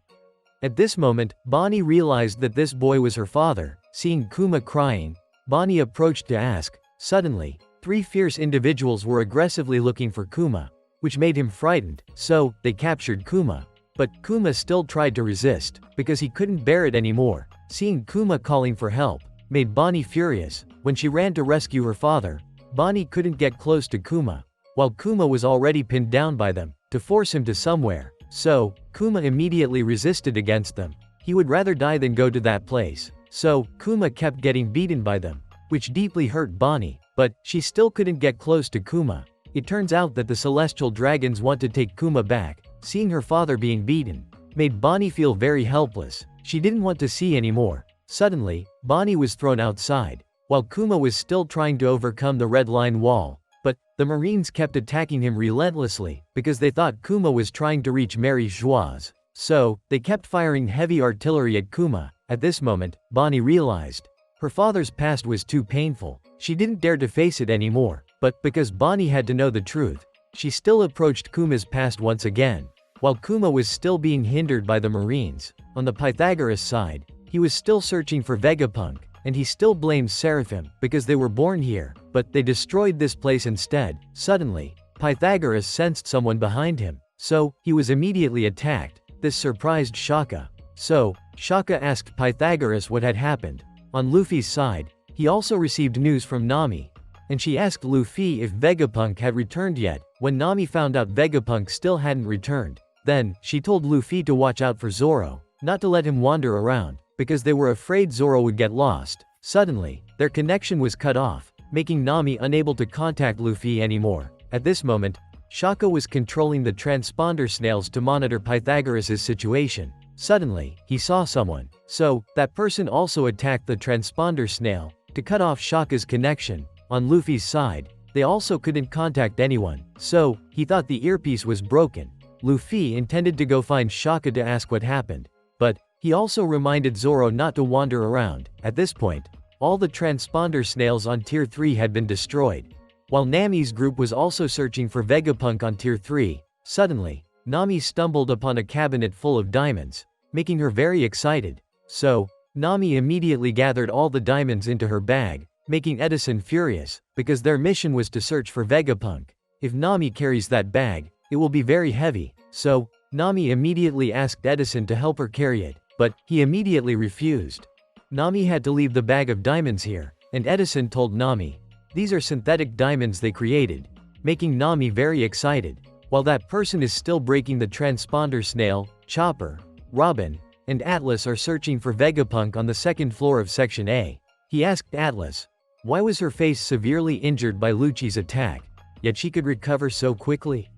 At this moment, Bonnie realized that this boy was her father. Seeing Kuma crying, Bonnie approached to ask. Suddenly, 3 fierce individuals were aggressively looking for Kuma, which made him frightened, so they captured Kuma. But Kuma still tried to resist, because he couldn't bear it anymore. Seeing Kuma calling for help made Bonnie furious. When she ran to rescue her father, Bonnie couldn't get close to Kuma, while Kuma was already pinned down by them, to force him to somewhere. So, Kuma immediately resisted against them. He would rather die than go to that place. So, Kuma kept getting beaten by them, which deeply hurt Bonnie, but she still couldn't get close to Kuma. It turns out that the celestial dragons want to take Kuma back. Seeing her father being beaten made Bonnie feel very helpless. She didn't want to see anymore. Suddenly, Bonnie was thrown outside, while Kuma was still trying to overcome the red line wall. But the Marines kept attacking him relentlessly, because they thought Kuma was trying to reach Mary Schwarz. So, they kept firing heavy artillery at Kuma. At this moment, Bonnie realized her father's past was too painful. She didn't dare to face it anymore, but because Bonnie had to know the truth, she still approached Kuma's past once again. While Kuma was still being hindered by the Marines, on the Pythagoras side, he was still searching for Vegapunk, and he still blames Seraphim, because they were born here, but they destroyed this place instead. Suddenly, Pythagoras sensed someone behind him, so he was immediately attacked. This surprised Shaka. So, Shaka asked Pythagoras what had happened. On Luffy's side, he also received news from Nami, and she asked Luffy if Vegapunk had returned yet. When Nami found out Vegapunk still hadn't returned, then she told Luffy to watch out for Zoro, not to let him wander around, because they were afraid Zoro would get lost. Suddenly, their connection was cut off, making Nami unable to contact Luffy anymore. At this moment, Shaka was controlling the transponder snails to monitor Pythagoras' situation. Suddenly, he saw someone, so that person also attacked the transponder snail to cut off Shaka's connection. On Luffy's side, they also couldn't contact anyone, so he thought the earpiece was broken. Luffy intended to go find Shaka to ask what happened, but he also reminded Zoro not to wander around. At this point, all the transponder snails on Tier 3 had been destroyed, while Nami's group was also searching for Vegapunk on Tier 3. Suddenly, Nami stumbled upon a cabinet full of diamonds, making her very excited. So, Nami immediately gathered all the diamonds into her bag, making Edison furious, because their mission was to search for Vegapunk. If Nami carries that bag, it will be very heavy. So, Nami immediately asked Edison to help her carry it, but he immediately refused. Nami had to leave the bag of diamonds here, and Edison told Nami, these are synthetic diamonds they created, making Nami very excited. While that person is still breaking the transponder snail, Chopper, Robin, and Atlas are searching for Vegapunk on the 2nd floor of Section A. He asked Atlas, why was her face severely injured by Lucci's attack, yet she could recover so quickly?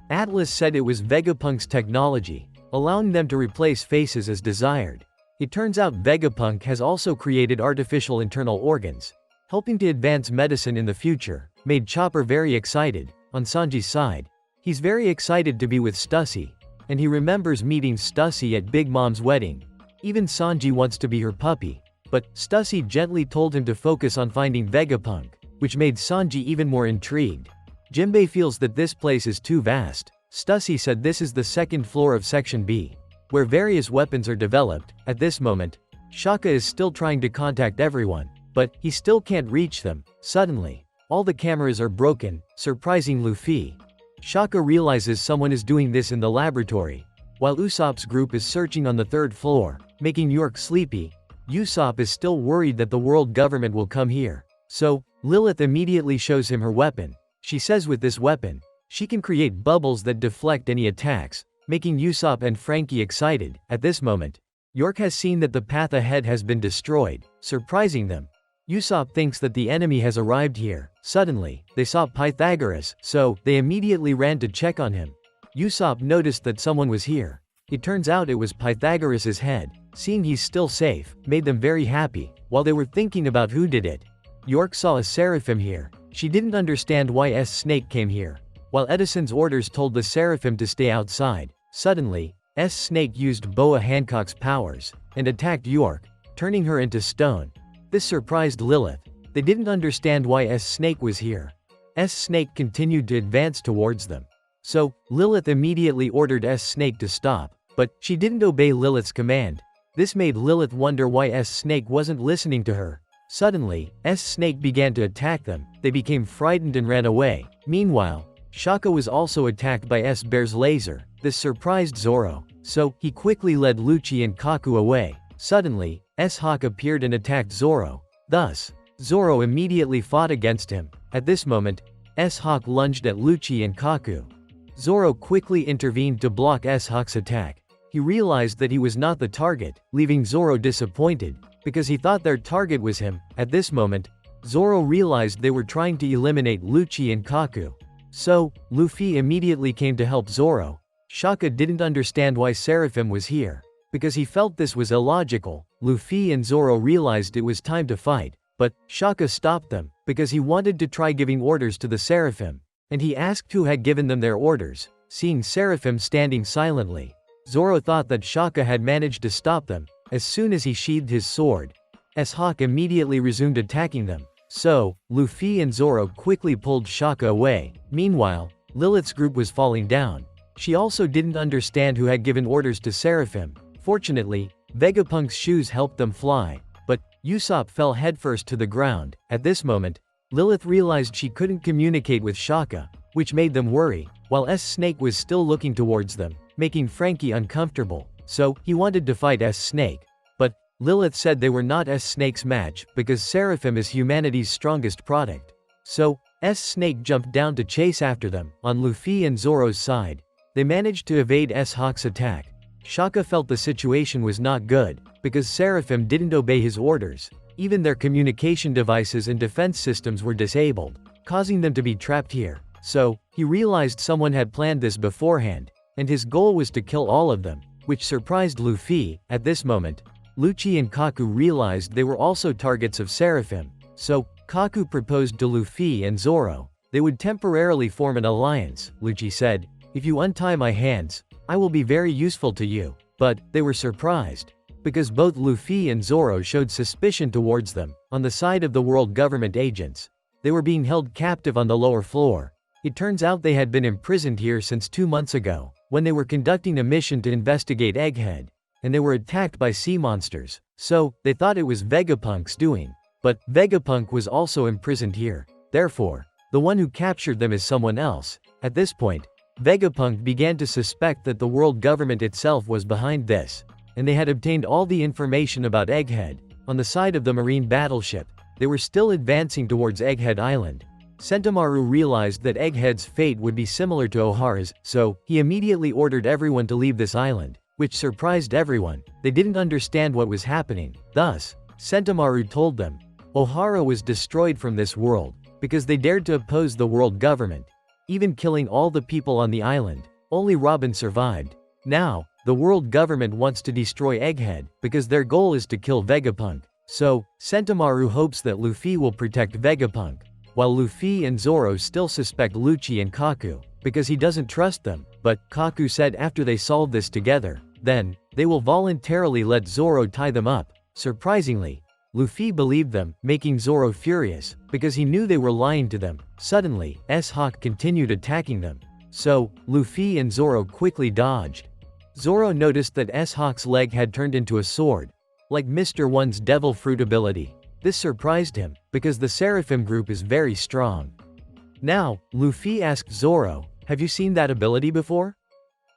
Atlas said it was Vegapunk's technology, allowing them to replace faces as desired. It turns out Vegapunk has also created artificial internal organs, helping to advance medicine in the future, made Chopper very excited. On Sanji's side, he's very excited to be with Stussy, and he remembers meeting Stussy at Big Mom's wedding. Even Sanji wants to be her puppy, but Stussy gently told him to focus on finding Vegapunk, which made Sanji even more intrigued. Jinbei feels that this place is too vast. Stussy said this is the 2nd floor of Section B, where various weapons are developed. At this moment, Shaka is still trying to contact everyone, but he still can't reach them. Suddenly, all the cameras are broken, surprising Luffy. Shaka realizes someone is doing this in the laboratory, while Usopp's group is searching on the 3rd floor, making York sleepy. Usopp is still worried that the world government will come here, so Lilith immediately shows him her weapon, She says with this weapon, she can create bubbles that deflect any attacks, making Usopp and Frankie excited. At this moment, York has seen that the path ahead has been destroyed, surprising them. Usopp thinks that the enemy has arrived here. Suddenly, they saw Pythagoras, so they immediately ran to check on him. Usopp noticed that someone was here. It turns out it was Pythagoras's head. Seeing he's still safe, made them very happy. While they were thinking about who did it, York saw a seraphim here. She didn't understand why S Snake came here. While Edison's orders told the seraphim to stay outside, suddenly, S Snake used Boa Hancock's powers and attacked York, turning her into stone. This surprised Lilith. They didn't understand why S Snake was here. S Snake continued to advance towards them. So, Lilith immediately ordered S Snake to stop, but she didn't obey Lilith's command. This made Lilith wonder why S Snake wasn't listening to her. Suddenly, S Snake began to attack them. They became frightened and ran away. Meanwhile, Shaka was also attacked by S Bear's laser. This surprised Zoro, so he quickly led Lucci and Kaku away. Suddenly, S Hawk appeared and attacked Zoro. Thus, Zoro immediately fought against him. At this moment, S Hawk lunged at Lucci and Kaku. Zoro quickly intervened to block S Hawk's attack. He realized that he was not the target, leaving Zoro disappointed, because he thought their target was him. At this moment, Zoro realized they were trying to eliminate Lucci and Kaku. So, Luffy immediately came to help Zoro. Shaka didn't understand why Seraphim was here, because he felt this was illogical. Luffy and Zoro realized it was time to fight, but Shaka stopped them, because he wanted to try giving orders to the Seraphim, and he asked who had given them their orders. Seeing Seraphim standing silently, Zoro thought that Shaka had managed to stop them. As soon as he sheathed his sword, S Hawk immediately resumed attacking them. So, Luffy and Zoro quickly pulled Shaka away. Meanwhile, Lilith's group was falling down. She also didn't understand who had given orders to Seraphim. Fortunately, Vegapunk's shoes helped them fly, but Usopp fell headfirst to the ground. At this moment, Lilith realized she couldn't communicate with Shaka, which made them worry, while S Snake was still looking towards them, making Frankie uncomfortable. So, he wanted to fight S Snake. But Lilith said they were not S Snake's match, because Seraphim is humanity's strongest product. So, S Snake jumped down to chase after them. On Luffy and Zoro's side, they managed to evade S Hawk's attack. Shaka felt the situation was not good, because Seraphim didn't obey his orders. Even their communication devices and defense systems were disabled, causing them to be trapped here. So, he realized someone had planned this beforehand, and his goal was to kill all of them, which surprised Luffy. At this moment, Lucci and Kaku realized they were also targets of Seraphim. So, Kaku proposed to Luffy and Zoro they would temporarily form an alliance. Lucci said, "If you untie my hands, I will be very useful to you." But they were surprised, because both Luffy and Zoro showed suspicion towards them. On the side of the world government agents, they were being held captive on the lower floor. It turns out they had been imprisoned here since 2 months ago, when they were conducting a mission to investigate Egghead, and they were attacked by sea monsters. So, they thought it was Vegapunk's doing. But Vegapunk was also imprisoned here. Therefore, the one who captured them is someone else. At this point, Vegapunk began to suspect that the world government itself was behind this, and they had obtained all the information about Egghead. On the side of the marine battleship, they were still advancing towards Egghead Island. Sentomaru realized that Egghead's fate would be similar to Ohara's, so he immediately ordered everyone to leave this island, which surprised everyone. They didn't understand what was happening. Thus, Sentomaru told them, Ohara was destroyed from this world, because they dared to oppose the world government, even killing all the people on the island. Only Robin survived. Now, the world government wants to destroy Egghead, because their goal is to kill Vegapunk. So, Sentomaru hopes that Luffy will protect Vegapunk, while Luffy and Zoro still suspect Lucci and Kaku, because he doesn't trust them. But Kaku said after they solve this together, then they will voluntarily let Zoro tie them up. Surprisingly, Luffy believed them, making Zoro furious, because he knew they were lying to them. Suddenly, S-Hawk continued attacking them. So, Luffy and Zoro quickly dodged. Zoro noticed that S-Hawk's leg had turned into a sword, like Mr. One's Devil Fruit ability. This surprised him, because the Seraphim group is very strong. Now, Luffy asked Zoro, "Have you seen that ability before?"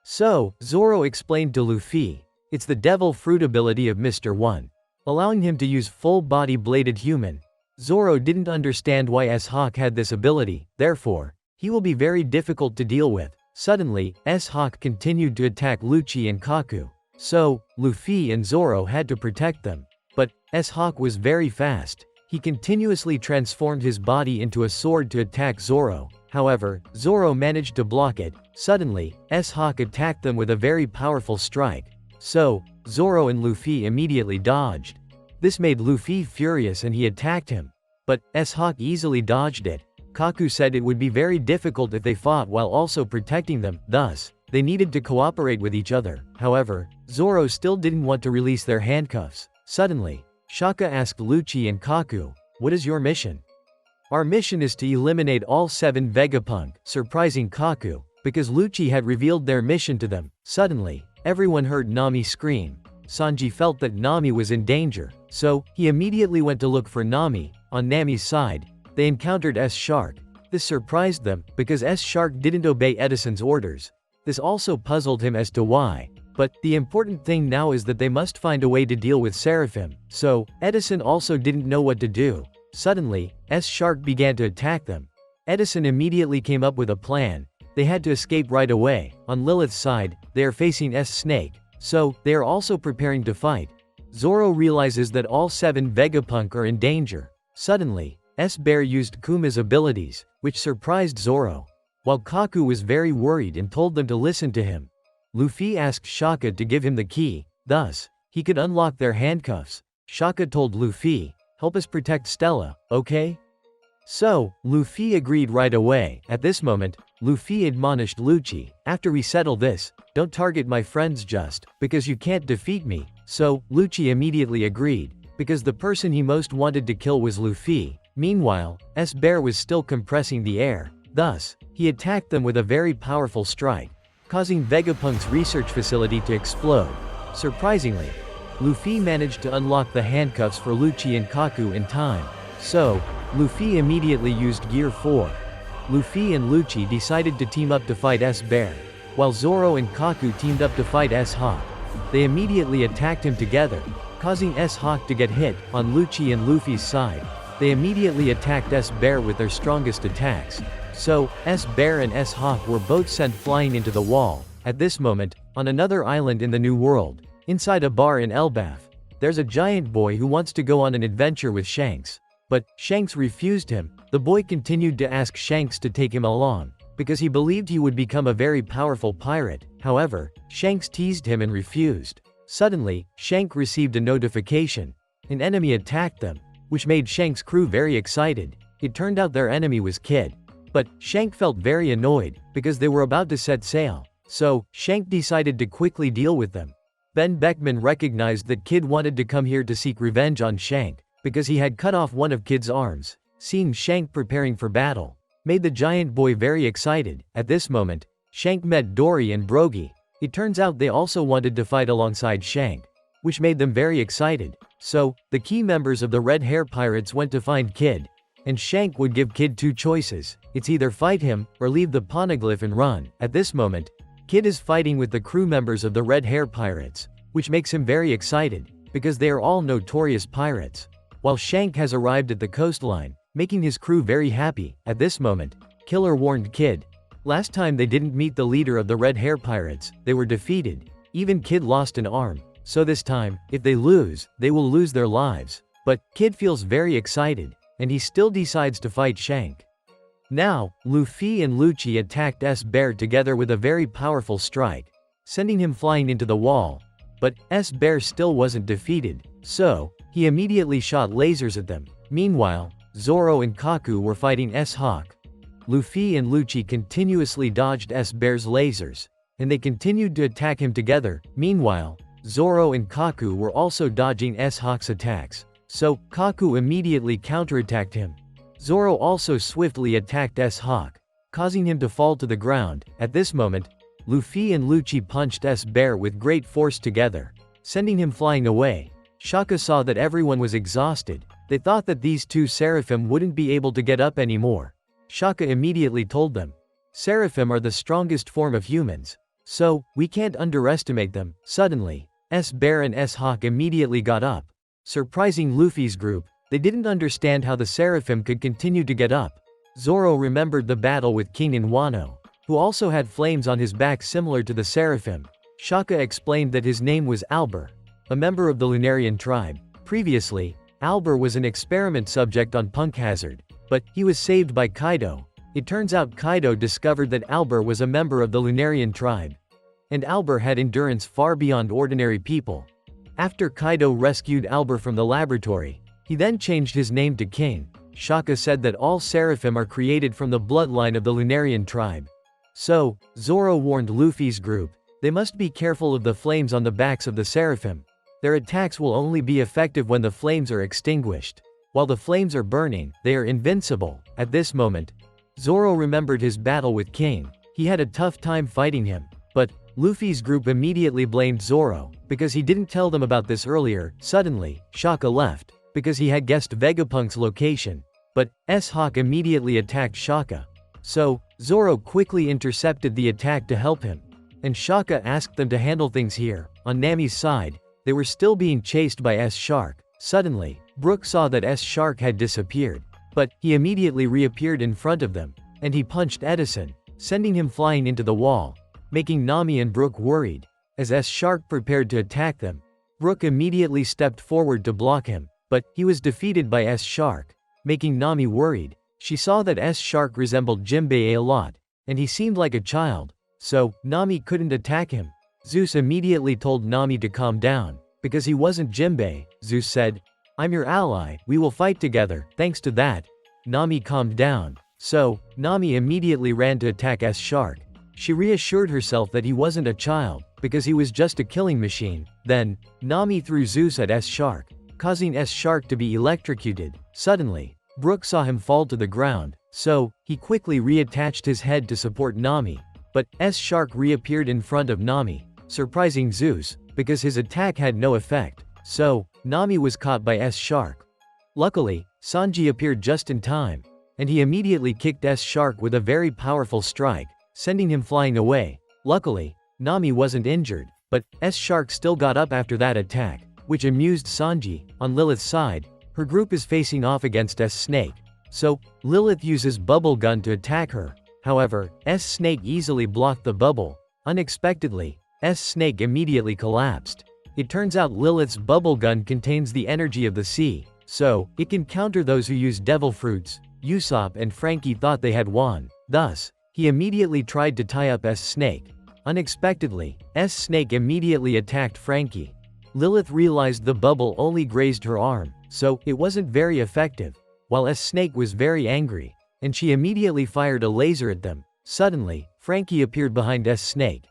So, Zoro explained to Luffy, "It's the Devil Fruit ability of Mr. One," allowing him to use full-body bladed human. Zoro didn't understand why S-Hawk had this ability, therefore, He will be very difficult to deal with. Suddenly, S-Hawk continued to attack Lucci and Kaku. So, Luffy and Zoro had to protect them. But, S-Hawk was very fast. He continuously transformed his body into a sword to attack Zoro. However, Zoro managed to block it. Suddenly, S-Hawk attacked them with a very powerful strike. So, Zoro and Luffy immediately dodged. This made Luffy furious and he attacked him. But, S-Hawk easily dodged it. Kaku said it would be very difficult if they fought while also protecting them, thus, they needed to cooperate with each other. However, Zoro still didn't want to release their handcuffs. Suddenly, Shaka asked Lucci and Kaku, "What is your mission?" "Our mission is to eliminate all 7 Vegapunk," surprising Kaku, because Lucci had revealed their mission to them. Suddenly, everyone heard Nami scream. Sanji felt that Nami was in danger, so he immediately went to look for Nami. On Nami's side, they encountered S-Shark. This surprised them, because S-Shark didn't obey Edison's orders. This also puzzled him as to why. But, the important thing now is that they must find a way to deal with Seraphim, so, Edison also didn't know what to do. Suddenly, S-Shark began to attack them. Edison immediately came up with a plan. They had to escape right away. On Lilith's side, they are facing S-Snake, so, they are also preparing to fight. Zoro realizes that all 7 Vegapunk are in danger. Suddenly, S-Bear used Kuma's abilities, which surprised Zoro. While Kaku was very worried and told them to listen to him. Luffy asked Shaka to give him the key, thus, he could unlock their handcuffs. Shaka told Luffy, "Help us protect Stella, okay?" So, Luffy agreed right away. At this moment, Luffy admonished Lucci, "After we settle this, don't target my friends just because you can't defeat me." So, Lucci immediately agreed, because the person he most wanted to kill was Luffy. Meanwhile, S-Bear was still compressing the air. Thus, he attacked them with a very powerful strike, causing Vegapunk's research facility to explode. Surprisingly, Luffy managed to unlock the handcuffs for Lucci and Kaku in time. So, Luffy immediately used Gear 4. Luffy and Lucci decided to team up to fight S-Bear, while Zoro and Kaku teamed up to fight S-Hawk. They immediately attacked him together, causing S-Hawk to get hit. On Lucci and Luffy's side, they immediately attacked S-Bear with their strongest attacks. So, S-Bear and S-Hawk were both sent flying into the wall. At this moment, on another island in the New World, inside a bar in Elbaf, there's a giant boy who wants to go on an adventure with Shanks. But, Shanks refused him. The boy continued to ask Shanks to take him along, because he believed he would become a very powerful pirate. However, Shanks teased him and refused. Suddenly, Shank received a notification. An enemy attacked them, which made Shank's crew very excited. It turned out their enemy was Kid. But, Shank felt very annoyed, because they were about to set sail. So, Shank decided to quickly deal with them. Ben Beckman recognized that Kid wanted to come here to seek revenge on Shank, because he had cut off one of Kid's arms. Seeing Shank preparing for battle, made the giant boy very excited. At this moment, Shank met Dory and Brogy. It turns out they also wanted to fight alongside Shank, which made them very excited. So, the key members of the Red Hair Pirates went to find Kid. And Shank would give Kid 2 choices. It's either fight him, or leave the poneglyph and run. At this moment, Kid is fighting with the crew members of the Red Hair Pirates, which makes him very excited, because they are all notorious pirates. While Shank has arrived at the coastline, making his crew very happy. At this moment, Killer warned Kid. Last time they didn't meet the leader of the Red Hair Pirates, they were defeated. Even Kid lost an arm. So this time, if they lose, they will lose their lives. But, Kid feels very excited, and he still decides to fight Shank. Now, Luffy and Lucci attacked S-Bear together with a very powerful strike, sending him flying into the wall. But, S-Bear still wasn't defeated, so, he immediately shot lasers at them. Meanwhile, Zoro and Kaku were fighting S-Hawk. Luffy and Lucci continuously dodged S-Bear's lasers, and they continued to attack him together. Meanwhile, Zoro and Kaku were also dodging S-Hawk's attacks. So, Kaku immediately counterattacked him. Zoro also swiftly attacked S-Hawk, causing him to fall to the ground. At this moment, Luffy and Lucci punched S-Bear with great force together, sending him flying away. Shaka saw that everyone was exhausted. They thought that these 2 Seraphim wouldn't be able to get up anymore. Shaka immediately told them, "Seraphim are the strongest form of humans, so, we can't underestimate them." Suddenly, S-Bear and S-Hawk immediately got up. Surprising Luffy's group, they didn't understand how the Seraphim could continue to get up. Zoro remembered the battle with King Wano, who also had flames on his back similar to the Seraphim. Shaka explained that his name was Albur, a member of the Lunarian tribe. Previously, Albur was an experiment subject on Punk Hazard, but he was saved by Kaido. It turns out Kaido discovered that Albur was a member of the Lunarian tribe, and Albur had endurance far beyond ordinary people. After Kaido rescued Albur from the laboratory, he then changed his name to King. Shaka said that all Seraphim are created from the bloodline of the Lunarian tribe. So, Zoro warned Luffy's group, they must be careful of the flames on the backs of the Seraphim. Their attacks will only be effective when the flames are extinguished. While the flames are burning, they are invincible. At this moment, Zoro remembered his battle with King. He had a tough time fighting him, but Luffy's group immediately blamed Zoro, because he didn't tell them about this earlier. Suddenly, Shaka left, because he had guessed Vegapunk's location, but S-Hawk immediately attacked Shaka. So, Zoro quickly intercepted the attack to help him, and Shaka asked them to handle things here. On Nami's side, they were still being chased by S-Shark. Suddenly, Brook saw that S-Shark had disappeared, but he immediately reappeared in front of them, and he punched Edison, sending him flying into the wall, making Nami and Brook worried. As S-Shark prepared to attack them, Brook immediately stepped forward to block him, but he was defeated by S-Shark, making Nami worried. She saw that S-Shark resembled Jimbei a lot, and he seemed like a child, so Nami couldn't attack him. Zeus immediately told Nami to calm down, because he wasn't Jimbei. Zeus said, "I'm your ally, we will fight together." Thanks to that, Nami calmed down. So, Nami immediately ran to attack S-Shark. She reassured herself that he wasn't a child, because he was just a killing machine. Then, Nami threw Zeus at S-Shark, causing S-Shark to be electrocuted. Suddenly, Brook saw him fall to the ground, so he quickly reattached his head to support Nami. But S-Shark reappeared in front of Nami, surprising Zeus, because his attack had no effect. So, Nami was caught by S-Shark. Luckily, Sanji appeared just in time, and he immediately kicked S-Shark with a very powerful strike, sending him flying away. Luckily, Nami wasn't injured, but S-Shark still got up after that attack, which amused Sanji. On Lilith's side, her group is facing off against S-Snake, so Lilith uses Bubble Gun to attack her. However, S-Snake easily blocked the bubble. Unexpectedly, S-Snake immediately collapsed. It turns out Lilith's bubble gun contains the energy of the sea, so it can counter those who use devil fruits. Usopp and Frankie thought they had won. Thus, he immediately tried to tie up S-Snake. Unexpectedly, S-Snake immediately attacked Frankie. Lilith realized the bubble only grazed her arm, so it wasn't very effective, while S-Snake was very angry, and she immediately fired a laser at them. Suddenly, Frankie appeared behind S-Snake,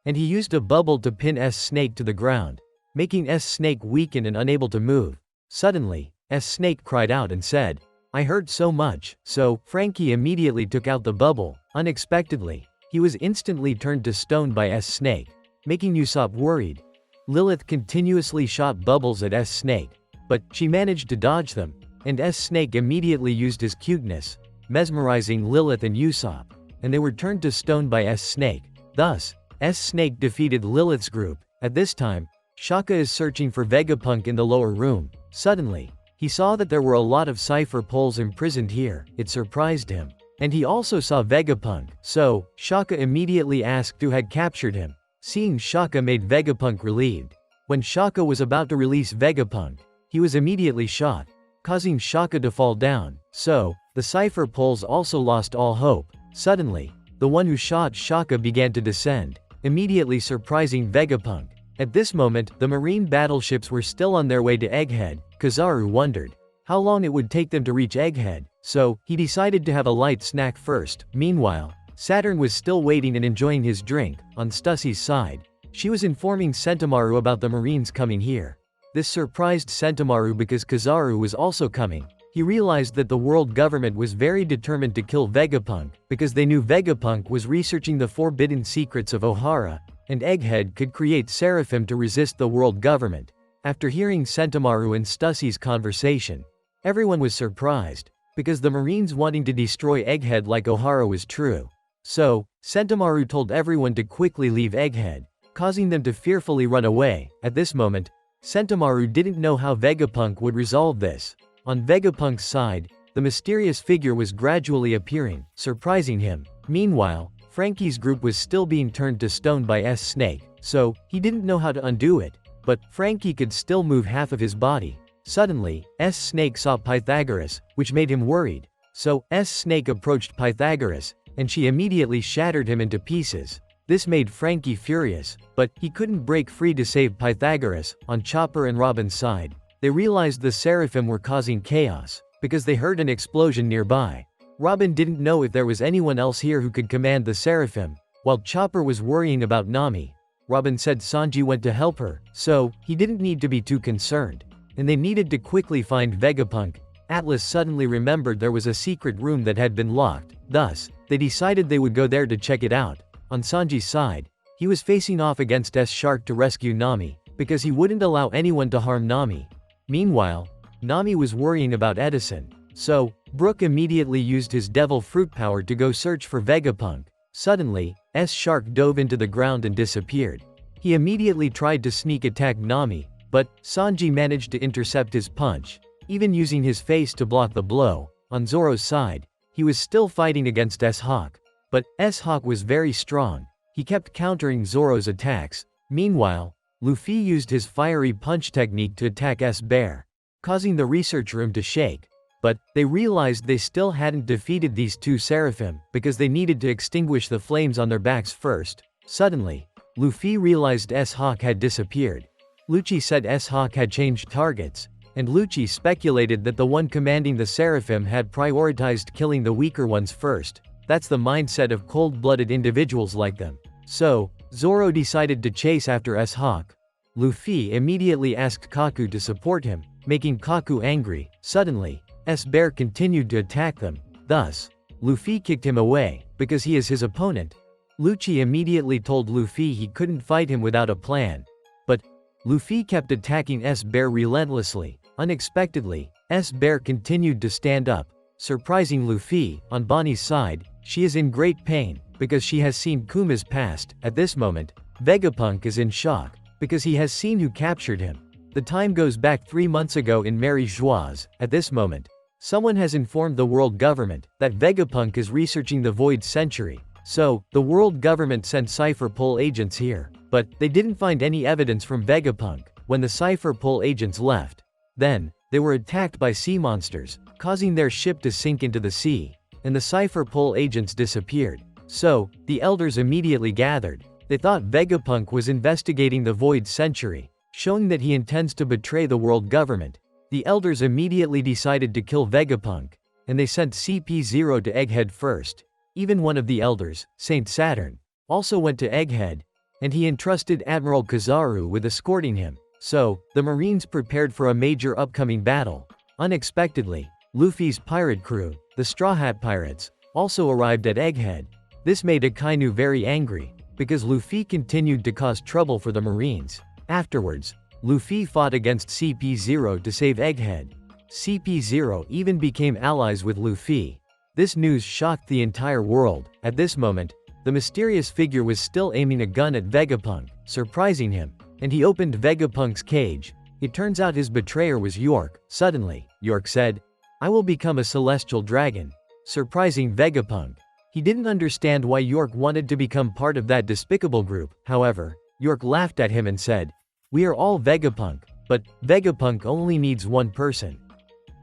and he used a bubble to pin S-Snake to the ground, making S-Snake weaken and unable to move. Suddenly, S-Snake cried out and said, "I hurt so much." So, Frankie immediately took out the bubble. Unexpectedly, he was instantly turned to stone by S-Snake, making Usopp worried. Lilith continuously shot bubbles at S-Snake, but she managed to dodge them, and S-Snake immediately used his cuteness, mesmerizing Lilith and Usopp, and they were turned to stone by S-Snake. Thus, S-Snake defeated Lilith's group. At this time, Shaka is searching for Vegapunk in the lower room. Suddenly, he saw that there were a lot of cipher poles imprisoned here. It surprised him. And he also saw Vegapunk, so Shaka immediately asked who had captured him. Seeing Shaka made Vegapunk relieved. When Shaka was about to release Vegapunk, he was immediately shot, causing Shaka to fall down. So, the cipher poles also lost all hope. Suddenly, the one who shot Shaka began to descend, immediately surprising Vegapunk. At this moment, the marine battleships were still on their way to Egghead. Kizaru wondered how long it would take them to reach Egghead, so he decided to have a light snack first. Meanwhile, Saturn was still waiting and enjoying his drink. On Stussie's side, she was informing Sentomaru about the Marines coming here. This surprised Sentomaru because Kizaru was also coming. He realized that the world government was very determined to kill Vegapunk, because they knew Vegapunk was researching the forbidden secrets of Ohara, and Egghead could create Seraphim to resist the world government. After hearing Sentomaru and Stussie's conversation, everyone was surprised, because the Marines wanting to destroy Egghead like Ohara was true. So, Sentomaru told everyone to quickly leave Egghead, causing them to fearfully run away. At this moment, Sentomaru didn't know how Vegapunk would resolve this. On Vegapunk's side, the mysterious figure was gradually appearing, surprising him. Meanwhile, Frankie's group was still being turned to stone by S Snake, so he didn't know how to undo it. But Frankie could still move half of his body. Suddenly, S Snake saw Pythagoras, which made him worried. So, S Snake approached Pythagoras, and she immediately shattered him into pieces. This made Frankie furious, but he couldn't break free to save Pythagoras. On Chopper and Robin's side, they realized the Seraphim were causing chaos, because they heard an explosion nearby. Robin didn't know if there was anyone else here who could command the Seraphim. While Chopper was worrying about Nami, Robin said Sanji went to help her, so he didn't need to be too concerned. And they needed to quickly find Vegapunk. Atlas suddenly remembered there was a secret room that had been locked, thus, they decided they would go there to check it out. On Sanji's side, he was facing off against S-Shark to rescue Nami, because he wouldn't allow anyone to harm Nami. Meanwhile, Nami was worrying about Edison. So, Brook immediately used his devil fruit power to go search for Vegapunk. Suddenly, S-Shark dove into the ground and disappeared. He immediately tried to sneak attack Nami, but Sanji managed to intercept his punch, even using his face to block the blow. On Zoro's side, he was still fighting against S-Hawk. But S-Hawk was very strong. He kept countering Zoro's attacks. Meanwhile, Luffy used his fiery punch technique to attack S-Bear, causing the research room to shake. But they realized they still hadn't defeated these two Seraphim, because they needed to extinguish the flames on their backs first. Suddenly, Luffy realized S-Hawk had disappeared. Lucci said S-Hawk had changed targets, and Lucci speculated that the one commanding the Seraphim had prioritized killing the weaker ones first. That's the mindset of cold-blooded individuals like them. So, Zoro decided to chase after S-Hawk. Luffy immediately asked Kaku to support him, making Kaku angry. Suddenly, S-Bear continued to attack them. Thus, Luffy kicked him away, because he is his opponent. Lucci immediately told Luffy he couldn't fight him without a plan. But, Luffy kept attacking S-Bear relentlessly. Unexpectedly, S-Bear continued to stand up, surprising Luffy. On Bonnie's side, she is in great pain, because she has seen Kuma's past. At this moment, Vegapunk is in shock, because he has seen who captured him. The time goes back 3 months ago in Mary Joieuse. At this moment, someone has informed the world government that Vegapunk is researching the Void Century. So, the world government sent Cypher Pole agents here, but they didn't find any evidence from Vegapunk. When the Cypher Pole agents left, then, they were attacked by sea monsters, causing their ship to sink into the sea, and the Cypher Pole agents disappeared. So, the elders immediately gathered. They thought Vegapunk was investigating the Void Century, showing that he intends to betray the world government. The elders immediately decided to kill Vegapunk, and they sent CP0 to Egghead first. Even one of the elders, Saint Saturn, also went to Egghead, and he entrusted Admiral Kizaru with escorting him. So, the Marines prepared for a major upcoming battle. Unexpectedly, Luffy's pirate crew, the Straw Hat Pirates, also arrived at Egghead. This made Akainu very angry, because Luffy continued to cause trouble for the Marines. Afterwards, Luffy fought against CP0 to save Egghead. CP0 even became allies with Luffy. This news shocked the entire world. At this moment, the mysterious figure was still aiming a gun at Vegapunk, surprising him, and he opened Vegapunk's cage. It turns out his betrayer was York. Suddenly, York said, "I will become a celestial dragon," surprising Vegapunk. He didn't understand why York wanted to become part of that despicable group. However, York laughed at him and said, "We are all Vegapunk, but Vegapunk only needs one person."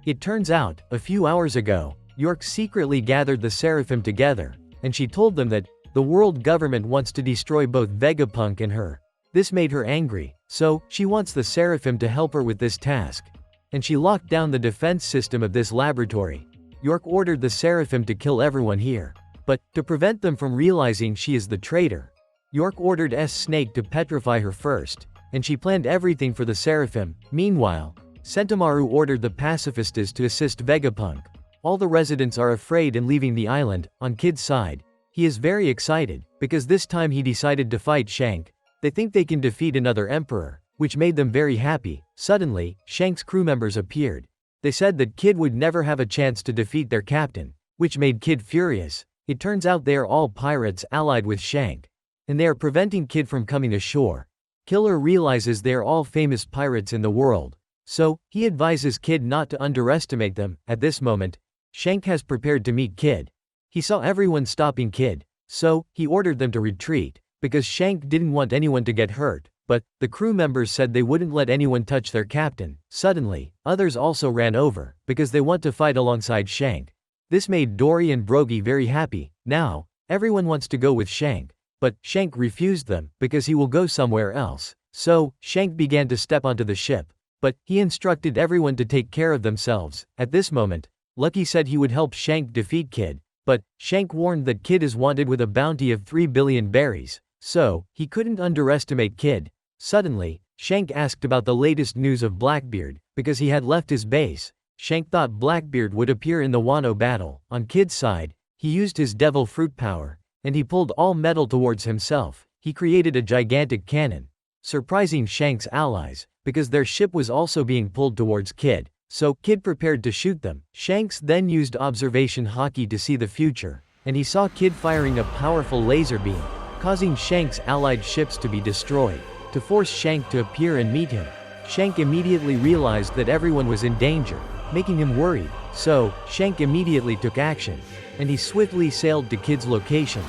It turns out, a few hours ago, York secretly gathered the Seraphim together, and she told them that the world government wants to destroy both Vegapunk and her. This made her angry, so she wants the Seraphim to help her with this task. And she locked down the defense system of this laboratory. York ordered the Seraphim to kill everyone here. But, to prevent them from realizing she is the traitor, York ordered S-Snake to petrify her first, and she planned everything for the Seraphim. Meanwhile, Sentomaru ordered the pacifistas to assist Vegapunk. All the residents are afraid and leaving the island. On Kid's side, he is very excited, because this time he decided to fight Shank. They think they can defeat another emperor, which made them very happy. Suddenly, Shank's crew members appeared. They said that Kid would never have a chance to defeat their captain, which made Kid furious. It turns out they are all pirates allied with Shank, and they are preventing Kid from coming ashore. Killer realizes they are all famous pirates in the world, so he advises Kid not to underestimate them. At this moment, Shank has prepared to meet Kid. He saw everyone stopping Kid, so he ordered them to retreat, because Shank didn't want anyone to get hurt, but the crew members said they wouldn't let anyone touch their captain. Suddenly, others also ran over, because they want to fight alongside Shank. This made Dory and Brogy very happy. Now, everyone wants to go with Shank, but Shank refused them, because he will go somewhere else. So, Shank began to step onto the ship, but he instructed everyone to take care of themselves. At this moment, Lucky said he would help Shank defeat Kid, but Shank warned that Kid is wanted with a bounty of 3 billion berries, so he couldn't underestimate Kid. Suddenly, Shank asked about the latest news of Blackbeard, because he had left his base. Shank thought Blackbeard would appear in the Wano battle. On Kid's side, he used his devil fruit power, and he pulled all metal towards himself. He created a gigantic cannon, surprising Shank's allies, because their ship was also being pulled towards Kid, so Kid prepared to shoot them. Shanks then used observation hockey to see the future, and he saw Kid firing a powerful laser beam, causing Shank's allied ships to be destroyed. To force Shank to appear and meet him, Shank immediately realized that everyone was in danger, making him worried, so Shank immediately took action, and he swiftly sailed to Kid's location.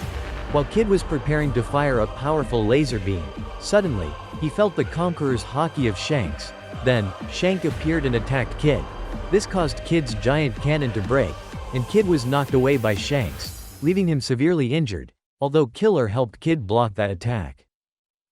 While Kid was preparing to fire a powerful laser beam, suddenly, he felt the conqueror's hockey of Shanks. Then, Shank appeared and attacked Kid. This caused Kid's giant cannon to break, and Kid was knocked away by Shanks, leaving him severely injured, although Killer helped Kid block that attack.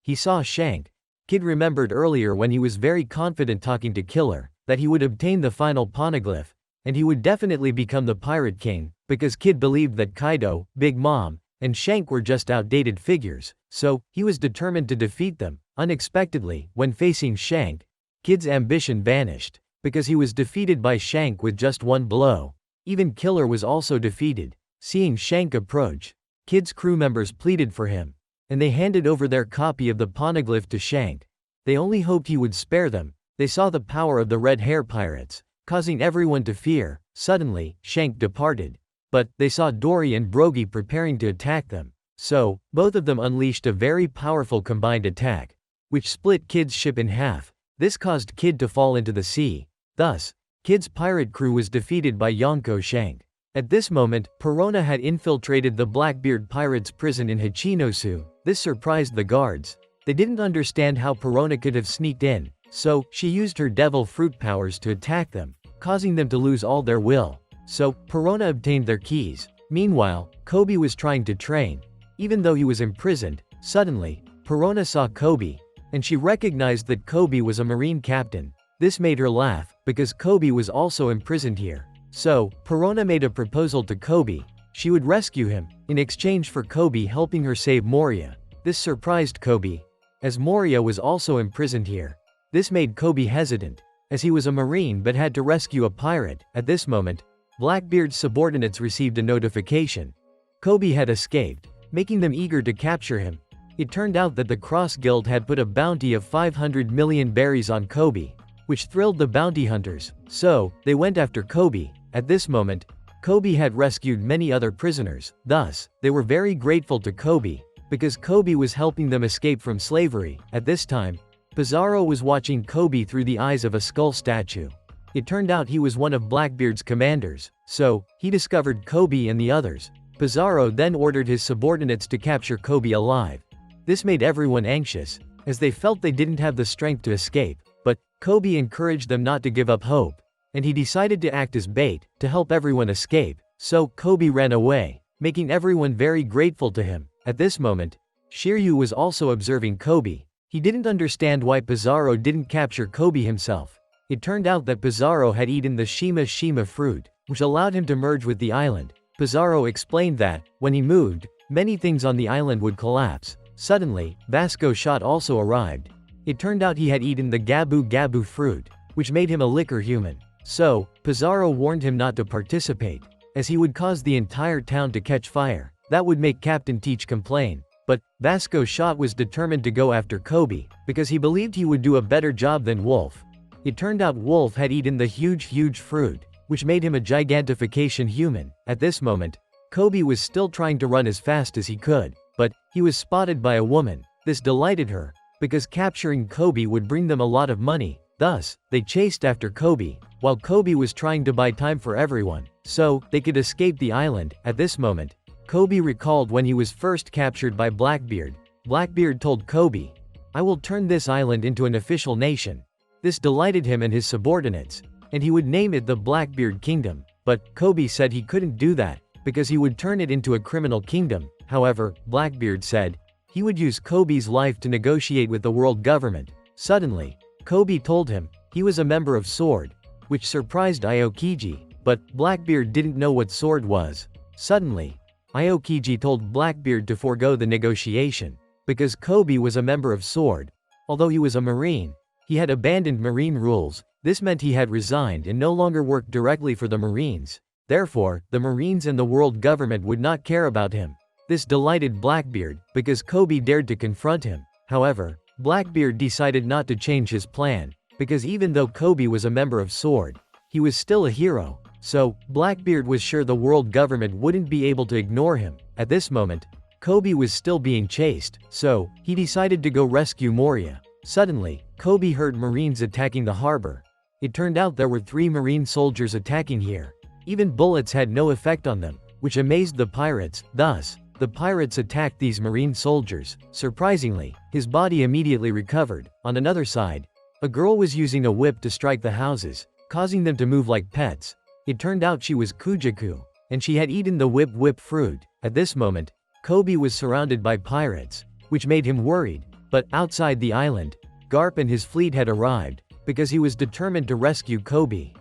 He saw Shank. Kid remembered earlier when he was very confident talking to Killer, that he would obtain the final poneglyph, and he would definitely become the Pirate King, because Kid believed that Kaido, Big Mom, and Shank were just outdated figures, so he was determined to defeat them. Unexpectedly, when facing Shank, Kid's ambition vanished, because he was defeated by Shank with just one blow. Even Killer was also defeated. Seeing Shank approach, Kid's crew members pleaded for him, and they handed over their copy of the poneglyph to Shank. They only hoped he would spare them. They saw the power of the red hair pirates, causing everyone to fear. Suddenly, Shank departed, but they saw Dory and Brogy preparing to attack them, so both of them unleashed a very powerful combined attack, which split Kid's ship in half. This caused Kid to fall into the sea. Thus, Kid's pirate crew was defeated by Yonko Shank. At this moment, Perona had infiltrated the Blackbeard pirates' prison in Hachinosu. This surprised the guards. They didn't understand how Perona could have sneaked in, so she used her devil fruit powers to attack them, causing them to lose all their will. So, Perona obtained their keys. Meanwhile, Kobe was trying to train. Even though he was imprisoned, suddenly, Perona saw Kobe, and she recognized that Kobe was a marine captain. This made her laugh, because Kobe was also imprisoned here. So, Perona made a proposal to Kobe. She would rescue him, in exchange for Kobe helping her save Moria. This surprised Kobe, as Moria was also imprisoned here. This made Kobe hesitant, as he was a marine but had to rescue a pirate. At this moment, Blackbeard's subordinates received a notification. Kobe had escaped, making them eager to capture him. It turned out that the Cross Guild had put a bounty of 500 million berries on Kobe, which thrilled the bounty hunters, so they went after Kobe. At this moment, Kobe had rescued many other prisoners, thus, they were very grateful to Kobe, because Kobe was helping them escape from slavery. At this time, Pizarro was watching Kobe through the eyes of a skull statue. It turned out he was one of Blackbeard's commanders, so he discovered Kobe and the others. Pizarro then ordered his subordinates to capture Kobe alive. This made everyone anxious, as they felt they didn't have the strength to escape, but Kobe encouraged them not to give up hope, and he decided to act as bait, to help everyone escape. So Kobe ran away, making everyone very grateful to him. At this moment, Shiryu was also observing Kobe. He didn't understand why Pizarro didn't capture Kobe himself. It turned out that Pizarro had eaten the Shima Shima fruit, which allowed him to merge with the island. Pizarro explained that, when he moved, many things on the island would collapse. Suddenly, Vasco Shot also arrived. It turned out he had eaten the Gabu Gabu fruit, which made him a liquor human. So, Pizarro warned him not to participate, as he would cause the entire town to catch fire. That would make Captain Teach complain. But, Vasco Shot was determined to go after Kobe, because he believed he would do a better job than Wolf. It turned out Wolf had eaten the huge fruit, which made him a gigantification human. At this moment, Kobe was still trying to run as fast as he could, but he was spotted by a woman. This delighted her, because capturing Kobe would bring them a lot of money. Thus, they chased after Kobe, while Kobe was trying to buy time for everyone, so they could escape the island. At this moment, Kobe recalled when he was first captured by Blackbeard. Blackbeard told Kobe, "I will turn this island into an official nation." This delighted him and his subordinates, and he would name it the Blackbeard Kingdom. But Kobe said he couldn't do that, because he would turn it into a criminal kingdom. However, Blackbeard said he would use Kobe's life to negotiate with the world government. Suddenly, Kobe told him he was a member of Sword, which surprised Aokiji, but Blackbeard didn't know what Sword was. Suddenly, Aokiji told Blackbeard to forego the negotiation, because Kobe was a member of Sword. Although he was a Marine, he had abandoned Marine rules. This meant he had resigned and no longer worked directly for the Marines. Therefore, the Marines and the world government would not care about him. This delighted Blackbeard, because Kobe dared to confront him. However, Blackbeard decided not to change his plan, because even though Kobe was a member of Sword, he was still a hero. So, Blackbeard was sure the world government wouldn't be able to ignore him. At this moment, Kobe was still being chased, so he decided to go rescue Moria. Suddenly, Kobe heard Marines attacking the harbor. It turned out there were 3 Marine soldiers attacking here. Even bullets had no effect on them, which amazed the pirates. Thus, the pirates attacked these Marine soldiers. Surprisingly, his body immediately recovered. On another side, a girl was using a whip to strike the houses, causing them to move like pets. It turned out she was Kujaku, and she had eaten the whip fruit. At this moment, Kobe was surrounded by pirates, which made him worried. But outside the island, Garp and his fleet had arrived, because he was determined to rescue Kobe.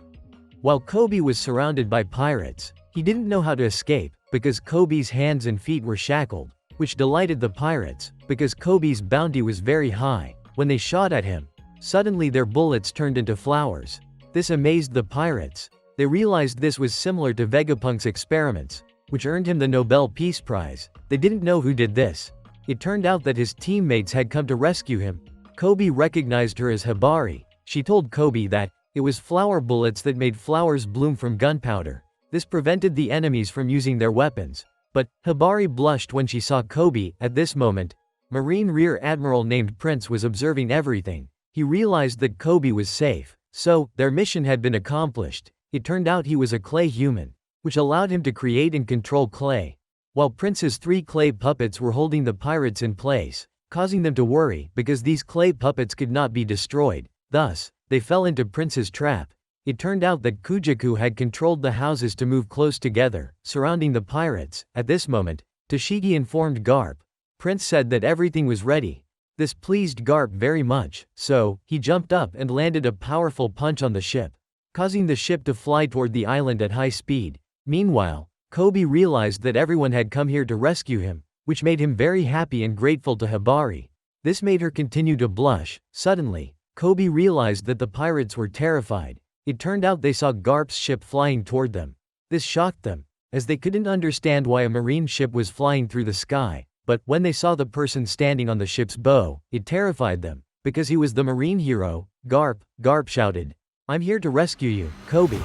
While Kobe was surrounded by pirates, he didn't know how to escape, because Kobe's hands and feet were shackled, which delighted the pirates, because Kobe's bounty was very high. When they shot at him, suddenly their bullets turned into flowers. This amazed the pirates. They realized this was similar to Vegapunk's experiments, which earned him the Nobel Peace Prize. They didn't know who did this. It turned out that his teammates had come to rescue him. Kobe recognized her as Hibari. She told Kobe that it was flower bullets that made flowers bloom from gunpowder. This prevented the enemies from using their weapons. But Hibari blushed when she saw Kobe. At this moment, Marine Rear Admiral named Prince was observing everything. He realized that Kobe was safe. So, their mission had been accomplished. It turned out he was a clay human, which allowed him to create and control clay. While Prince's 3 clay puppets were holding the pirates in place, causing them to worry because these clay puppets could not be destroyed. Thus, they fell into Prince's trap. It turned out that Kujaku had controlled the houses to move close together, surrounding the pirates. At this moment, Toshigi informed Garp. Prince said that everything was ready. This pleased Garp very much, so he jumped up and landed a powerful punch on the ship, causing the ship to fly toward the island at high speed. Meanwhile, Kobe realized that everyone had come here to rescue him, which made him very happy and grateful to Hibari. This made her continue to blush. Suddenly, Kobe realized that the pirates were terrified. It turned out they saw Garp's ship flying toward them. This shocked them, as they couldn't understand why a marine ship was flying through the sky. But when they saw the person standing on the ship's bow, it terrified them, because he was the marine hero. Garp shouted, "I'm here to rescue you, Kobe."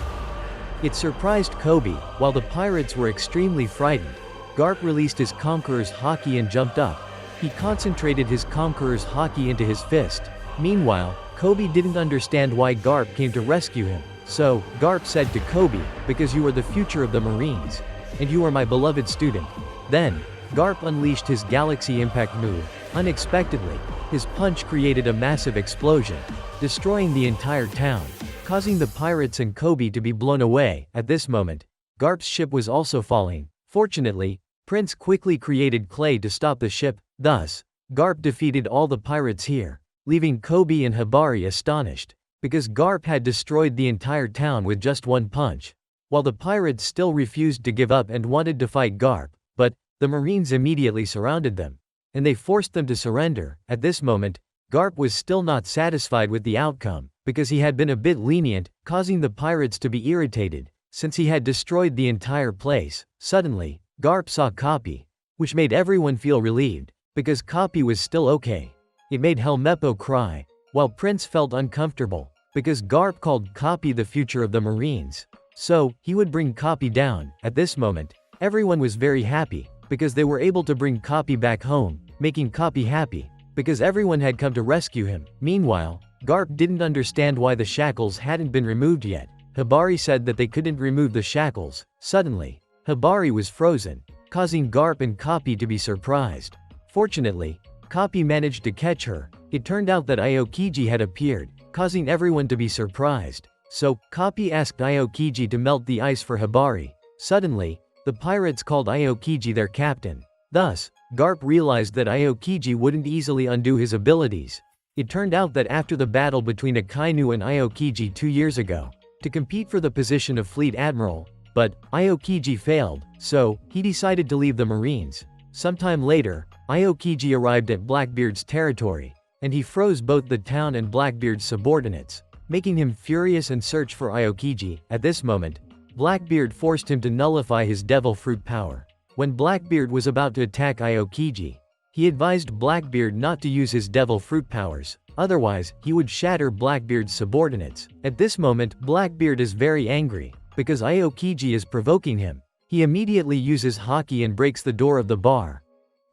It surprised Kobe. While the pirates were extremely frightened, Garp released his Conqueror's Haki and jumped up. He concentrated his Conqueror's Haki into his fist. Meanwhile, Kobe didn't understand why Garp came to rescue him. So, Garp said to Kobe, "Because you are the future of the Marines, and you are my beloved student." Then, Garp unleashed his Galaxy Impact move. Unexpectedly, his punch created a massive explosion, destroying the entire town, causing the pirates and Kobe to be blown away. At this moment, Garp's ship was also falling. Fortunately, Prince quickly created clay to stop the ship. Thus, Garp defeated all the pirates here, leaving Kobe and Hibari astonished, because Garp had destroyed the entire town with just one punch. While the pirates still refused to give up and wanted to fight Garp, but the Marines immediately surrounded them, and they forced them to surrender. At this moment, Garp was still not satisfied with the outcome, because he had been a bit lenient, causing the pirates to be irritated, since he had destroyed the entire place. Suddenly, Garp saw Kapi, which made everyone feel relieved, because Kapi was still okay. It made Helmeppo cry, while Prince felt uncomfortable, because Garp called Kapi the future of the Marines. So, he would bring Kapi down. At this moment, everyone was very happy, because they were able to bring Kapi back home, making Kapi happy, because everyone had come to rescue him. Meanwhile, Garp didn't understand why the shackles hadn't been removed yet. Hibari said that they couldn't remove the shackles. Suddenly, Hibari was frozen, causing Garp and Kapi to be surprised. Fortunately, Kapi managed to catch her. It turned out that Aokiji had appeared, causing everyone to be surprised. So, Kapi asked Aokiji to melt the ice for Hibari. Suddenly, the pirates called Aokiji their captain. Thus, Garp realized that Aokiji wouldn't easily undo his abilities. It turned out that after the battle between Akainu and Aokiji 2 years ago, to compete for the position of Fleet Admiral, but Aokiji failed, so he decided to leave the Marines. Sometime later, Aokiji arrived at Blackbeard's territory, and he froze both the town and Blackbeard's subordinates, making him furious and search for Aokiji. At this moment, Blackbeard forced him to nullify his devil fruit power. When Blackbeard was about to attack Aokiji, he advised Blackbeard not to use his devil fruit powers, otherwise, he would shatter Blackbeard's subordinates. At this moment, Blackbeard is very angry, because Aokiji is provoking him. He immediately uses Haki and breaks the door of the bar.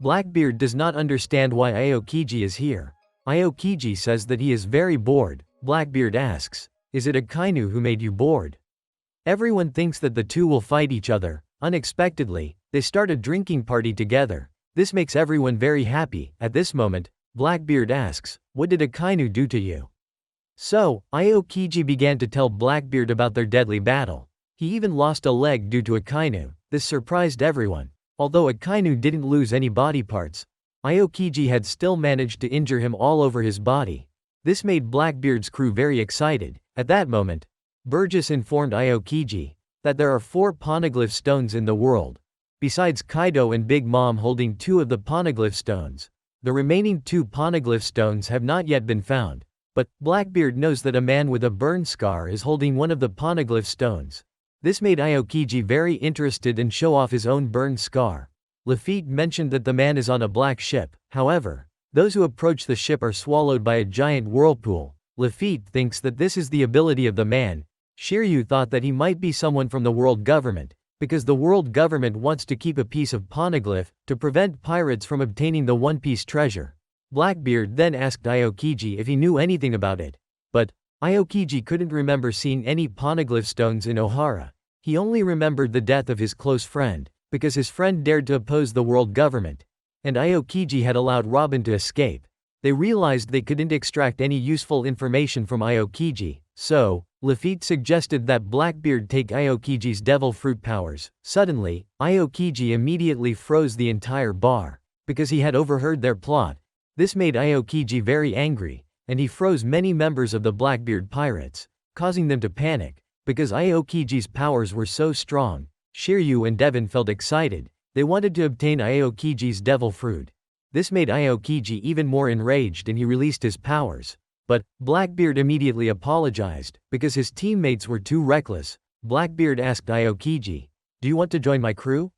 Blackbeard does not understand why Aokiji is here. Aokiji says that he is very bored. Blackbeard asks, "Is it Akainu who made you bored?" Everyone thinks that the two will fight each other. Unexpectedly, they start a drinking party together. This makes everyone very happy. At this moment, Blackbeard asks, "What did Akainu do to you?" So, Aokiji began to tell Blackbeard about their deadly battle. He even lost a leg due to Akainu. This surprised everyone. Although Akainu didn't lose any body parts, Aokiji had still managed to injure him all over his body. This made Blackbeard's crew very excited. At that moment, Burgess informed Aokiji that there are 4 poneglyph stones in the world, besides Kaido and Big Mom holding 2 of the poneglyph stones. The remaining 2 poneglyph stones have not yet been found, but Blackbeard knows that a man with a burn scar is holding one of the poneglyph stones. This made Aokiji very interested and show off his own burn scar. Luffy mentioned that the man is on a black ship. However, those who approach the ship are swallowed by a giant whirlpool. Luffy thinks that this is the ability of the man. Shiryu thought that he might be someone from the world government, because the world government wants to keep a piece of poneglyph to prevent pirates from obtaining the One Piece treasure. Blackbeard then asked Aokiji if he knew anything about it, but Aokiji couldn't remember seeing any poneglyph stones in Ohara. He only remembered the death of his close friend, because his friend dared to oppose the world government, and Aokiji had allowed Robin to escape. They realized they couldn't extract any useful information from Aokiji, so Luffy suggested that Blackbeard take Aokiji's devil fruit powers. Suddenly, Aokiji immediately froze the entire bar, because he had overheard their plot. This made Aokiji very angry, and he froze many members of the Blackbeard pirates, causing them to panic. Because Aokiji's powers were so strong, Shiryu and Devon felt excited. They wanted to obtain Aokiji's devil fruit. This made Aokiji even more enraged and he released his powers. But Blackbeard immediately apologized, because his teammates were too reckless. Blackbeard asked Aokiji, "Do you want to join my crew?"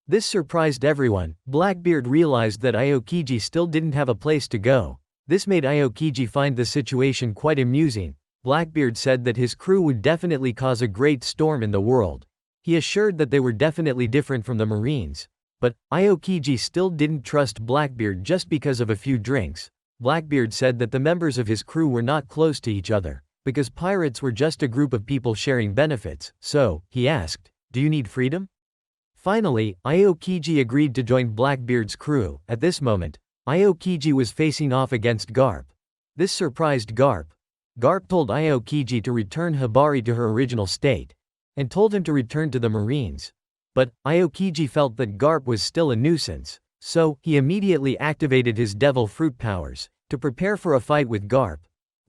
This surprised everyone. Blackbeard realized that Aokiji still didn't have a place to go. This made Aokiji find the situation quite amusing. Blackbeard said that his crew would definitely cause a great storm in the world. He assured that they were definitely different from the Marines. But Aokiji still didn't trust Blackbeard just because of a few drinks. Blackbeard said that the members of his crew were not close to each other, because pirates were just a group of people sharing benefits. So, he asked, "Do you need freedom?" Finally, Aokiji agreed to join Blackbeard's crew. At this moment, Aokiji was facing off against Garp. This surprised Garp. Garp told Aokiji to return Hibari to her original state, and told him to return to the Marines. But Aokiji felt that Garp was still a nuisance, so he immediately activated his devil fruit powers to prepare for a fight with Garp.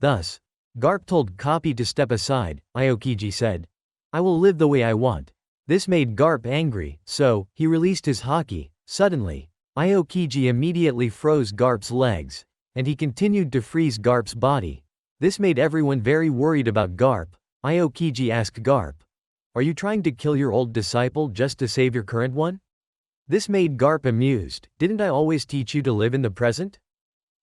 Thus, Garp told Kapi to step aside. Aokiji said, "I will live the way I want." This made Garp angry, so he released his haki. Suddenly, Aokiji immediately froze Garp's legs, and he continued to freeze Garp's body. This made everyone very worried about Garp. Aokiji asked Garp, "Are you trying to kill your old disciple just to save your current one?" This made Garp amused. "Didn't I always teach you to live in the present?"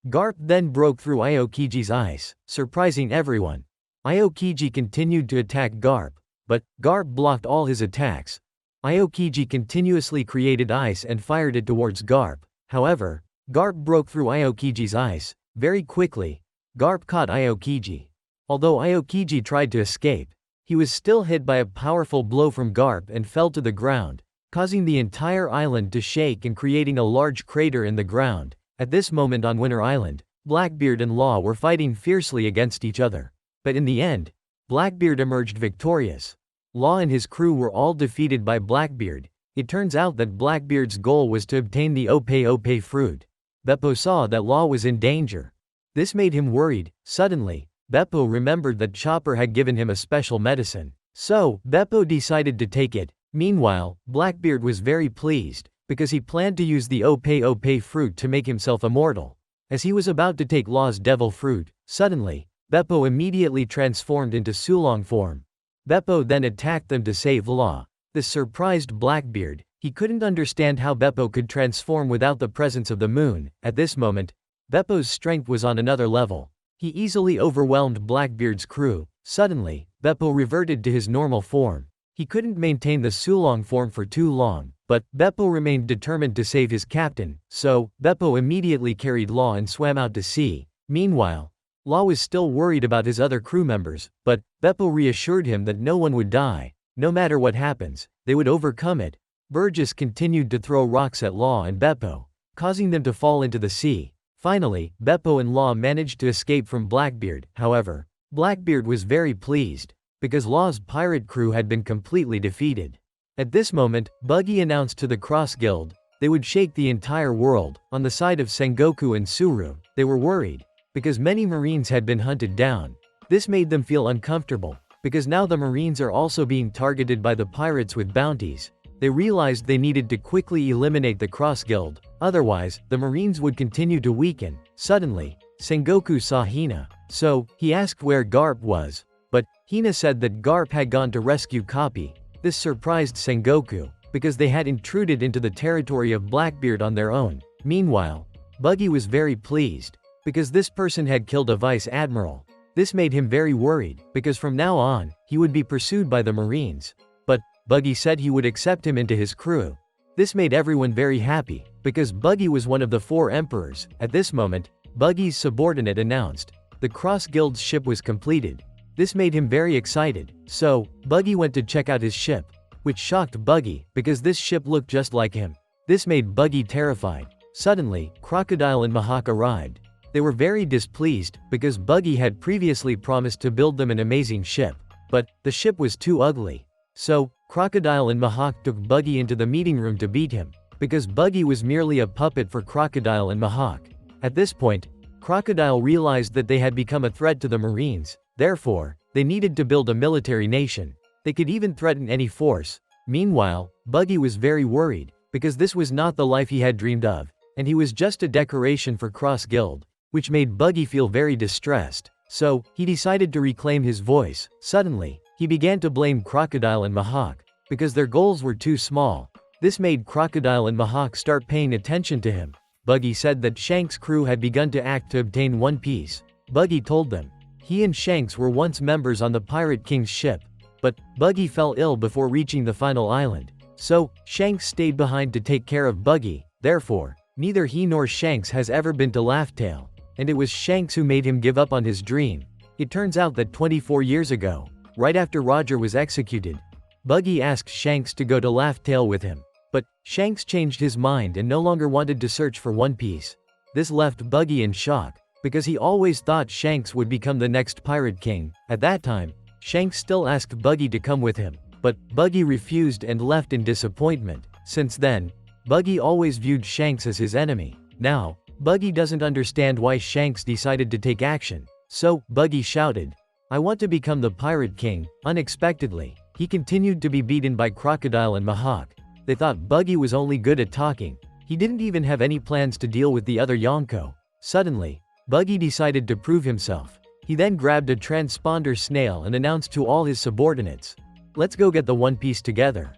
Garp then broke through Aokiji's ice, surprising everyone. Aokiji continued to attack Garp, but Garp blocked all his attacks. Aokiji continuously created ice and fired it towards Garp. However, Garp broke through Aokiji's ice very quickly. Garp caught Aokiji. Although Aokiji tried to escape, he was still hit by a powerful blow from Garp and fell to the ground, causing the entire island to shake and creating a large crater in the ground. At this moment on Winter Island, Blackbeard and Law were fighting fiercely against each other. But in the end, Blackbeard emerged victorious. Law and his crew were all defeated by Blackbeard. It turns out that Blackbeard's goal was to obtain the Ope fruit. Beppo saw that Law was in danger. This made him worried. Suddenly, Beppo remembered that Chopper had given him a special medicine. So, Beppo decided to take it. Meanwhile, Blackbeard was very pleased, because he planned to use the Ope fruit to make himself immortal. As he was about to take Law's devil fruit, suddenly, Beppo immediately transformed into Sulong form. Beppo then attacked them to save Law. This surprised Blackbeard. He couldn't understand how Beppo could transform without the presence of the moon. At this moment, Beppo's strength was on another level. He easily overwhelmed Blackbeard's crew. Suddenly, Beppo reverted to his normal form. He couldn't maintain the Sulong form for too long, but Beppo remained determined to save his captain, so Beppo immediately carried Law and swam out to sea. Meanwhile, Law was still worried about his other crew members, but Beppo reassured him that no one would die. No matter what happens, they would overcome it. Burgess continued to throw rocks at Law and Beppo, causing them to fall into the sea. Finally, Beppo and Law managed to escape from Blackbeard. However, Blackbeard was very pleased, because Law's pirate crew had been completely defeated. At this moment, Buggy announced to the Cross Guild they would shake the entire world. On the side of Sengoku and Suru, they were worried, because many Marines had been hunted down. This made them feel uncomfortable, because now the Marines are also being targeted by the pirates with bounties. They realized they needed to quickly eliminate the Cross Guild, otherwise, the Marines would continue to weaken. Suddenly, Sengoku saw Hina, so he asked where Garp was. But Hina said that Garp had gone to rescue Kapi. This surprised Sengoku, because they had intruded into the territory of Blackbeard on their own. Meanwhile, Buggy was very pleased, because this person had killed a vice admiral. This made him very worried, because from now on, he would be pursued by the Marines. But Buggy said he would accept him into his crew. This made everyone very happy, because Buggy was one of the 4 emperors. At this moment, Buggy's subordinate announced the Cross Guild's ship was completed. This made him very excited, so Buggy went to check out his ship, which shocked Buggy, because this ship looked just like him. This made Buggy terrified. Suddenly, Crocodile and Mahawk arrived. They were very displeased, because Buggy had previously promised to build them an amazing ship, but the ship was too ugly. So, Crocodile and Mahawk took Buggy into the meeting room to beat him, because Buggy was merely a puppet for Crocodile and Mahawk. At this point, Crocodile realized that they had become a threat to the Marines. Therefore, they needed to build a military nation. They could even threaten any force. Meanwhile, Buggy was very worried, because this was not the life he had dreamed of, and he was just a decoration for Cross Guild, which made Buggy feel very distressed. So, he decided to reclaim his voice. Suddenly, he began to blame Crocodile and Mahawk, because their goals were too small. This made Crocodile and Mahawk start paying attention to him. Buggy said that Shanks' crew had begun to act to obtain One Piece. Buggy told them he and Shanks were once members on the Pirate King's ship, but Buggy fell ill before reaching the final island. So, Shanks stayed behind to take care of Buggy. Therefore, neither he nor Shanks has ever been to Laugh-Tale, and it was Shanks who made him give up on his dream. It turns out that 24 years ago, right after Roger was executed, Buggy asked Shanks to go to Laugh-Tale with him. But Shanks changed his mind and no longer wanted to search for One Piece. This left Buggy in shock, because he always thought Shanks would become the next Pirate King. At that time, Shanks still asked Buggy to come with him, but Buggy refused and left in disappointment. Since then, Buggy always viewed Shanks as his enemy. Now, Buggy doesn't understand why Shanks decided to take action. So, Buggy shouted, "I want to become the Pirate King." Unexpectedly, he continued to be beaten by Crocodile and Mahawk. They thought Buggy was only good at talking. He didn't even have any plans to deal with the other Yonko. Suddenly, Buggy decided to prove himself. He then grabbed a transponder snail and announced to all his subordinates, "Let's go get the One Piece together."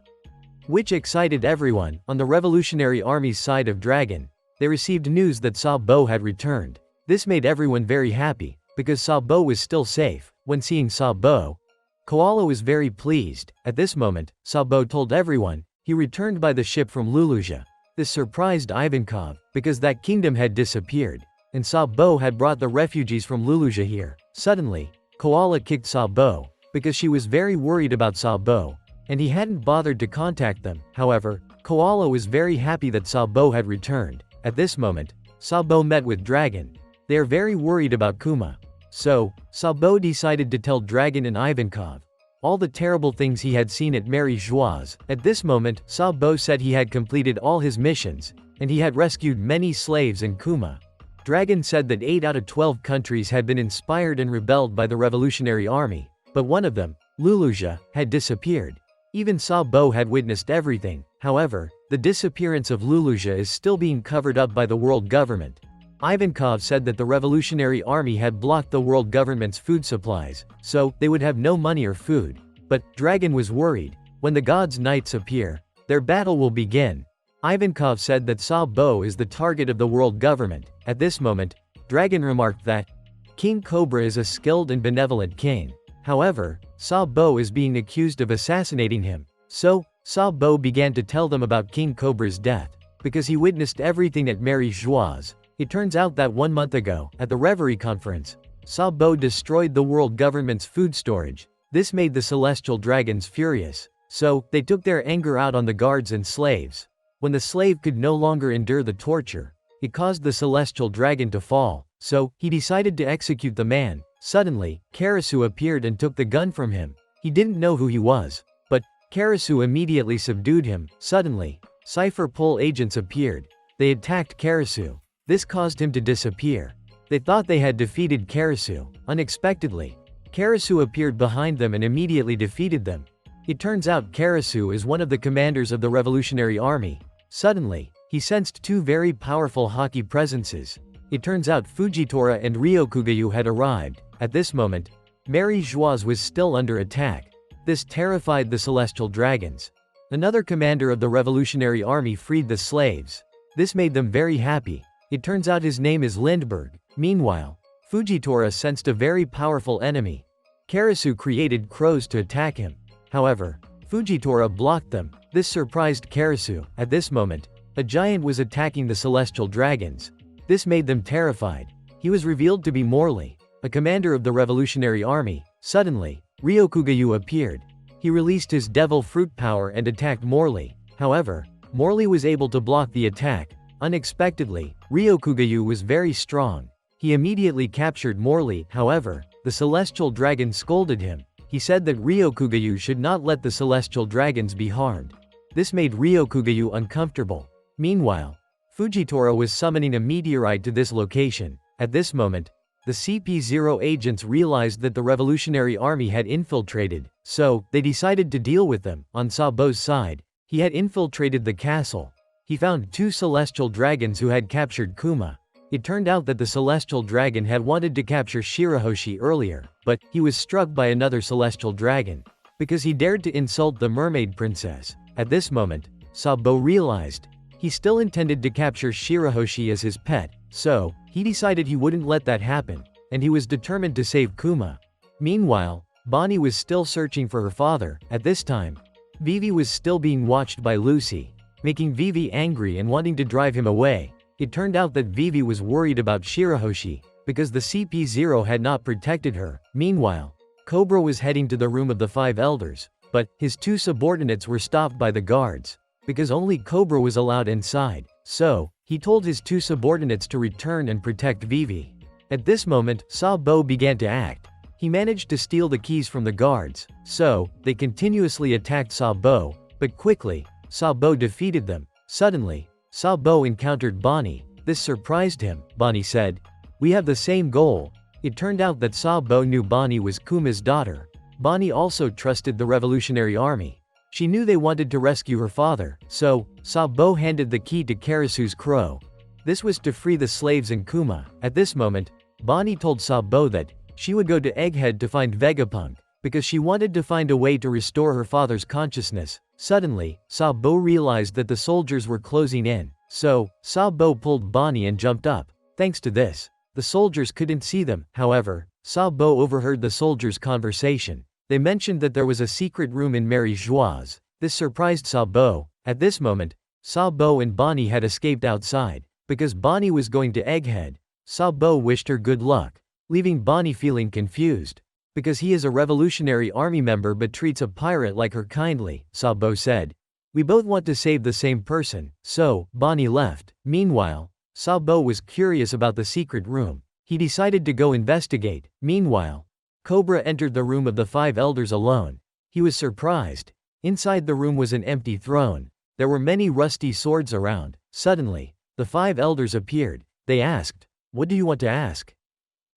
Which excited everyone. On the Revolutionary Army's side of Dragon, they received news that Sabo had returned. This made everyone very happy, because Sabo was still safe. When seeing Sabo, Koala was very pleased. At this moment, Sabo told everyone he returned by the ship from Lulusia. This surprised Ivankov, because that kingdom had disappeared. and Sabo had brought the refugees from Luluja here. Suddenly, Koala kicked Sabo, because she was very worried about Sabo, and he hadn't bothered to contact them. However, Koala was very happy that Sabo had returned. At this moment, Sabo met with Dragon. They are very worried about Kuma. So, Sabo decided to tell Dragon and Ivankov all the terrible things he had seen at Mary Joie's. At this moment, Sabo said he had completed all his missions, and he had rescued many slaves and Kuma. Dragon said that 8 out of 12 countries had been inspired and rebelled by the Revolutionary Army, but one of them, Luluja, had disappeared. Even Sabo had witnessed everything. However, the disappearance of Luluja is still being covered up by the world government. Ivankov said that the Revolutionary Army had blocked the world government's food supplies, so they would have no money or food. But Dragon was worried. When the gods' knights appear, their battle will begin. Ivankov said that Sabo is the target of the world government. At this moment, Dragon remarked that King Cobra is a skilled and benevolent king. However, Sabo is being accused of assassinating him. So, Sabo began to tell them about King Cobra's death, because he witnessed everything at Mary Joie's. It turns out that 1 month ago, at the Reverie Conference, Sabo destroyed the world government's food storage. This made the celestial dragons furious. So, they took their anger out on the guards and slaves. When the slave could no longer endure the torture, it caused the celestial dragon to fall. So, he decided to execute the man. Suddenly, Karasu appeared and took the gun from him. He didn't know who he was, but Karasu immediately subdued him. Suddenly, Cypher Pole agents appeared. They attacked Karasu. This caused him to disappear. They thought they had defeated Karasu. Unexpectedly, Karasu appeared behind them and immediately defeated them. It turns out Karasu is one of the commanders of the Revolutionary Army. Suddenly, he sensed 2 very powerful Haki presences. It turns out Fujitora and Ryokugayu had arrived. At this moment, Mary Joie's was still under attack. This terrified the celestial dragons. Another commander of the Revolutionary Army freed the slaves. This made them very happy. It turns out his name is Lindbergh. Meanwhile, Fujitora sensed a very powerful enemy. Karasu created crows to attack him. However, Fujitora blocked them. This surprised Karasu. At this moment, a giant was attacking the celestial dragons. This made them terrified. He was revealed to be Morley, a commander of the Revolutionary Army. Suddenly, Ryokugayu appeared. He released his devil fruit power and attacked Morley. However, Morley was able to block the attack. Unexpectedly, Ryokugayu was very strong. He immediately captured Morley. However, the celestial dragon scolded him. He said that Ryokugayu should not let the celestial dragons be harmed. This made Ryokugayu uncomfortable. Meanwhile, Fujitora was summoning a meteorite to this location. At this moment, the CP0 agents realized that the Revolutionary Army had infiltrated, so they decided to deal with them. On Sabo's side, he had infiltrated the castle. He found 2 celestial dragons who had captured Kuma. It turned out that the celestial dragon had wanted to capture Shirahoshi earlier, but he was struck by another celestial dragon because he dared to insult the mermaid princess. At this moment, Sabo realized he still intended to capture Shirahoshi as his pet, so he decided he wouldn't let that happen, and he was determined to save Kuma. Meanwhile, Bonnie was still searching for her father. At this time, Vivi was still being watched by Lucy, making Vivi angry and wanting to drive him away. It turned out that Vivi was worried about Shirahoshi, because the CP0 had not protected her. Meanwhile, Cobra was heading to the room of the 5 elders, but his 2 subordinates were stopped by the guards, because only Cobra was allowed inside. So, he told his 2 subordinates to return and protect Vivi. At this moment, Sabo began to act. He managed to steal the keys from the guards, so they continuously attacked Sabo, but quickly, Sabo defeated them. Suddenly, Sabo encountered Bonnie. This surprised him. Bonnie said, "We have the same goal." It turned out that Sabo knew Bonnie was Kuma's daughter. Bonnie also trusted the Revolutionary Army. She knew they wanted to rescue her father, so Sabo handed the key to Karasu's crow. This was to free the slaves and Kuma. At this moment, Bonnie told Sabo that she would go to Egghead to find Vegapunk, because she wanted to find a way to restore her father's consciousness. Suddenly, Sabo realized that the soldiers were closing in, so Sabo pulled Bonnie and jumped up. Thanks to this, the soldiers couldn't see them. However, Sabo overheard the soldiers' conversation. They mentioned that there was a secret room in Mary Joie's. This surprised Sabo. At this moment, Sabo and Bonnie had escaped outside, because Bonnie was going to Egghead. Sabo wished her good luck, leaving Bonnie feeling confused. Because he is a Revolutionary Army member but treats a pirate like her kindly, Sabo said. We both want to save the same person, so, Bonnie left. Meanwhile, Sabo was curious about the secret room. He decided to go investigate. Meanwhile, Cobra entered the room of the five elders alone. He was surprised. Inside the room was an empty throne. There were many rusty swords around. Suddenly, the five elders appeared. They asked, "What do you want to ask?"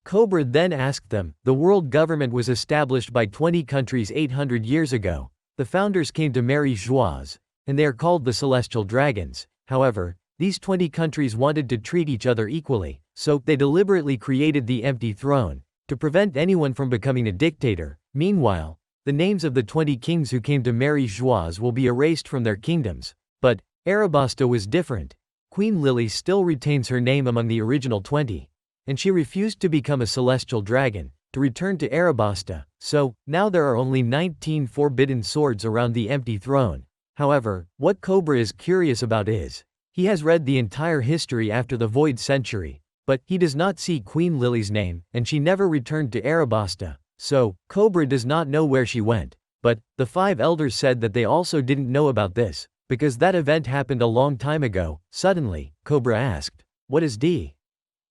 Cobra then asked them, "The world government was established by 20 countries 800 years ago. The founders came to marry Joies, and they are called the Celestial Dragons. However, these 20 countries wanted to treat each other equally, so they deliberately created the empty throne, to prevent anyone from becoming a dictator. Meanwhile, the names of the 20 kings who came to marry Joies will be erased from their kingdoms. But Arabasta was different. Queen Lily still retains her name among the original 20. And she refused to become a celestial dragon, to return to Arabasta, so, now there are only 19 forbidden swords around the empty throne. However, what Cobra is curious about is, he has read the entire history after the Void Century, but he does not see Queen Lily's name, and she never returned to Arabasta, so, Cobra does not know where she went. But, the five elders said that they also didn't know about this, because that event happened a long time ago. Suddenly, Cobra asked, "What is D?"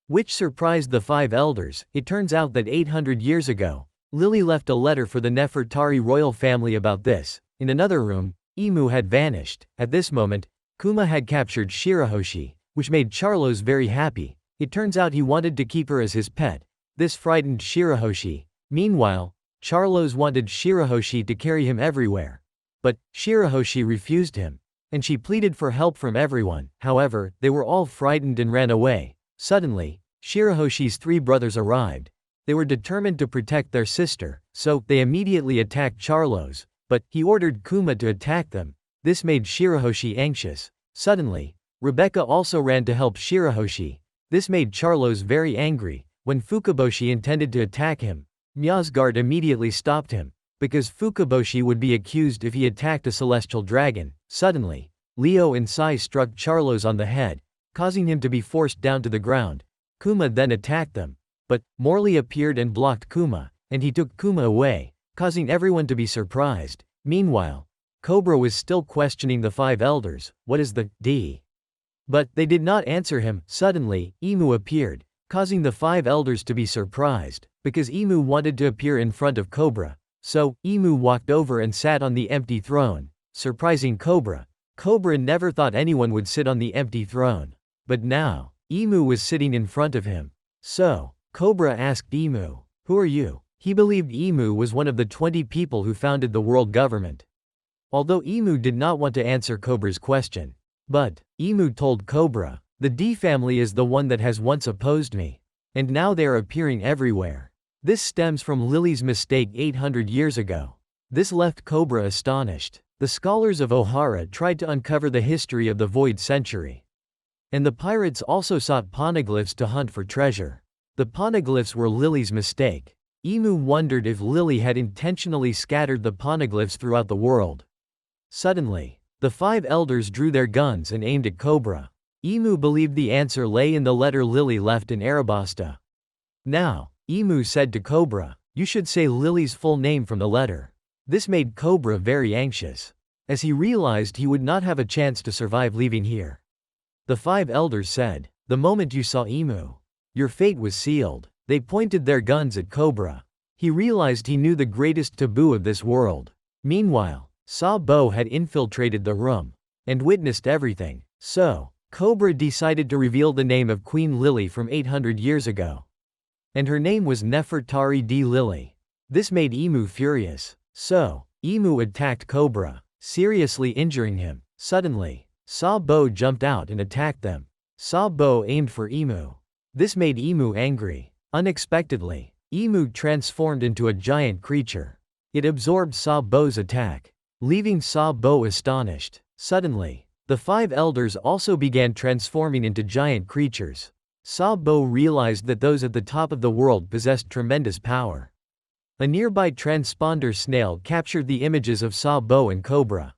Which surprised the five elders. It turns out that 800 years ago, Lily left a letter for the Nefertari royal family about this. In another room, Emu had vanished. At this moment, Kuma had captured Shirahoshi, which made Charlos very happy. It turns out he wanted to keep her as his pet. This frightened Shirahoshi. Meanwhile, Charlos wanted Shirahoshi to carry him everywhere. But Shirahoshi refused him, and she pleaded for help from everyone. However, they were all frightened and ran away. Suddenly, Shirahoshi's three brothers arrived. They were determined to protect their sister, so they immediately attacked Charlos, but he ordered Kuma to attack them. This made Shirahoshi anxious. Suddenly, Rebecca also ran to help Shirahoshi. This made Charlos very angry. When Fukaboshi intended to attack him, Myasgard immediately stopped him, because Fukaboshi would be accused if he attacked a celestial dragon. Suddenly, Leo and Sai struck Charlos on the head, causing him to be forced down to the ground. Kuma then attacked them. But Morley appeared and blocked Kuma, and he took Kuma away, causing everyone to be surprised. Meanwhile, Cobra was still questioning the five elders, "What is the D?" But they did not answer him. Suddenly, Emu appeared, causing the five elders to be surprised, because Emu wanted to appear in front of Cobra. So, Emu walked over and sat on the empty throne, surprising Cobra. Cobra never thought anyone would sit on the empty throne. But now, Emu was sitting in front of him. So, Cobra asked Emu, "Who are you?" He believed Emu was one of the 20 people who founded the world government. Although Emu did not want to answer Cobra's question. But, Emu told Cobra, "The D family is the one that has once opposed me. And now they are appearing everywhere. This stems from Lily's mistake 800 years ago." This left Cobra astonished. The scholars of Ohara tried to uncover the history of the Void Century. And the pirates also sought poneglyphs to hunt for treasure. The poneglyphs were Lily's mistake. Emu wondered if Lily had intentionally scattered the poneglyphs throughout the world. Suddenly, the five elders drew their guns and aimed at Cobra. Emu believed the answer lay in the letter Lily left in Arabasta. Now, Emu said to Cobra, "You should say Lily's full name from the letter." This made Cobra very anxious, as he realized he would not have a chance to survive leaving here. The five elders said, "The moment you saw Emu, your fate was sealed." They pointed their guns at Cobra. He realized he knew the greatest taboo of this world. Meanwhile, Sabo had infiltrated the room and witnessed everything. So, Cobra decided to reveal the name of Queen Lily from 800 years ago. And her name was Nefertari D. Lily. This made Emu furious. So, Emu attacked Cobra, seriously injuring him. Suddenly, Sabo jumped out and attacked them. Sabo aimed for Emu. This made Emu angry. Unexpectedly, Emu transformed into a giant creature. It absorbed Sabo's attack, leaving Sabo astonished. Suddenly, the five elders also began transforming into giant creatures. Sabo realized that those at the top of the world possessed tremendous power. A nearby transponder snail captured the images of Sabo and Cobra.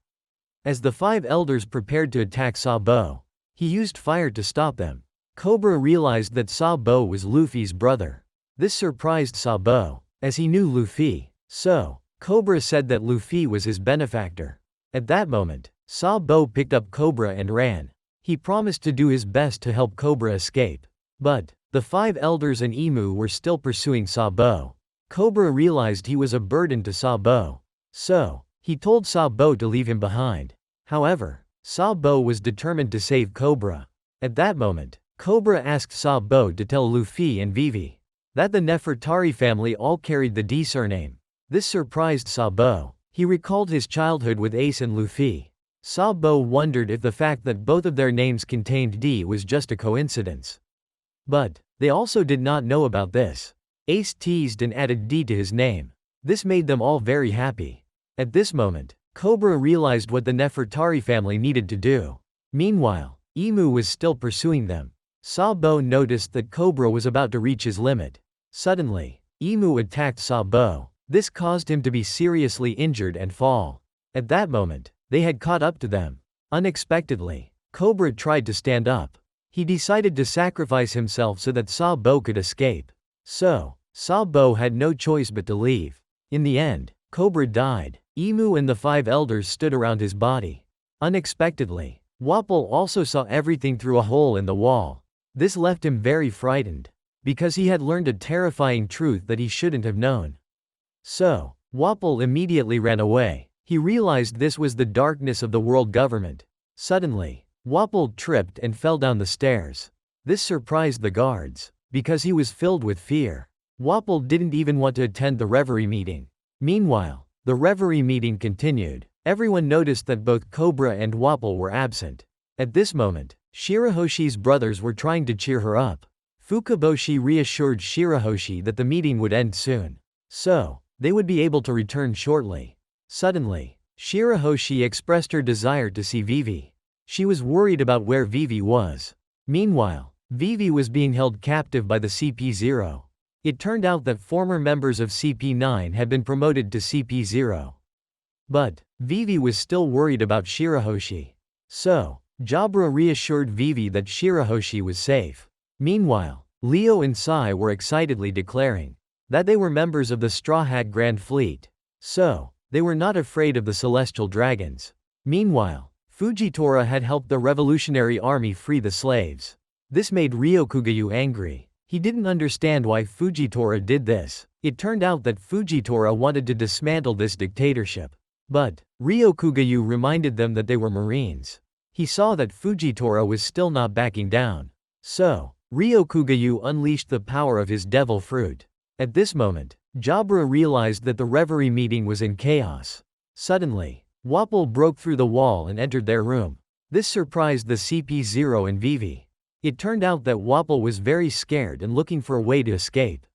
As the five elders prepared to attack Sabo, he used fire to stop them. Cobra realized that Sabo was Luffy's brother. This surprised Sabo, as he knew Luffy. So, Cobra said that Luffy was his benefactor. At that moment, Sabo picked up Cobra and ran. He promised to do his best to help Cobra escape. But, the 5 elders and Emu were still pursuing Sabo. Cobra realized he was a burden to Sabo. So, he told Sabo to leave him behind. However, Sabo was determined to save Cobra. At that moment, Cobra asked Sabo to tell Luffy and Vivi that the Nefertari family all carried the D surname. This surprised Sabo. He recalled his childhood with Ace and Luffy. Sabo wondered if the fact that both of their names contained D was just a coincidence. But, they also did not know about this. Ace teased and added D to his name. This made them all very happy. At this moment, Cobra realized what the Nefertari family needed to do. Meanwhile, Emu was still pursuing them. Sabo noticed that Cobra was about to reach his limit. Suddenly, Emu attacked Sabo. This caused him to be seriously injured and fall. At that moment, they had caught up to them. Unexpectedly, Cobra tried to stand up. He decided to sacrifice himself so that Sabo could escape. So, Sabo had no choice but to leave. In the end, Cobra died. Emu and the 5 elders stood around his body. Unexpectedly, Wapol also saw everything through a hole in the wall. This left him very frightened, because he had learned a terrifying truth that he shouldn't have known. So, Wapol immediately ran away. He realized this was the darkness of the world government. Suddenly, Wapol tripped and fell down the stairs. This surprised the guards, because he was filled with fear. Wapol didn't even want to attend the reverie meeting. Meanwhile, the reverie meeting continued. Everyone noticed that both Cobra and Wapol were absent. At this moment, Shirahoshi's brothers were trying to cheer her up. Fukaboshi reassured Shirahoshi that the meeting would end soon. So, they would be able to return shortly. Suddenly, Shirahoshi expressed her desire to see Vivi. She was worried about where Vivi was. Meanwhile, Vivi was being held captive by the CP0. It turned out that former members of CP9 had been promoted to CP0. But, Vivi was still worried about Shirahoshi. So, Jabra reassured Vivi that Shirahoshi was safe. Meanwhile, Leo and Sai were excitedly declaring that they were members of the Straw Hat Grand Fleet. So, they were not afraid of the Celestial Dragons. Meanwhile, Fujitora had helped the Revolutionary Army free the slaves. This made Ryokugayu angry. He didn't understand why Fujitora did this. It turned out that Fujitora wanted to dismantle this dictatorship. But, Ryokugayu reminded them that they were Marines. He saw that Fujitora was still not backing down. So, Ryokugayu unleashed the power of his devil fruit. At this moment, Jabra realized that the reverie meeting was in chaos. Suddenly, Wapol broke through the wall and entered their room. This surprised the CP0 and Vivi. It turned out that Wapol was very scared and looking for a way to escape.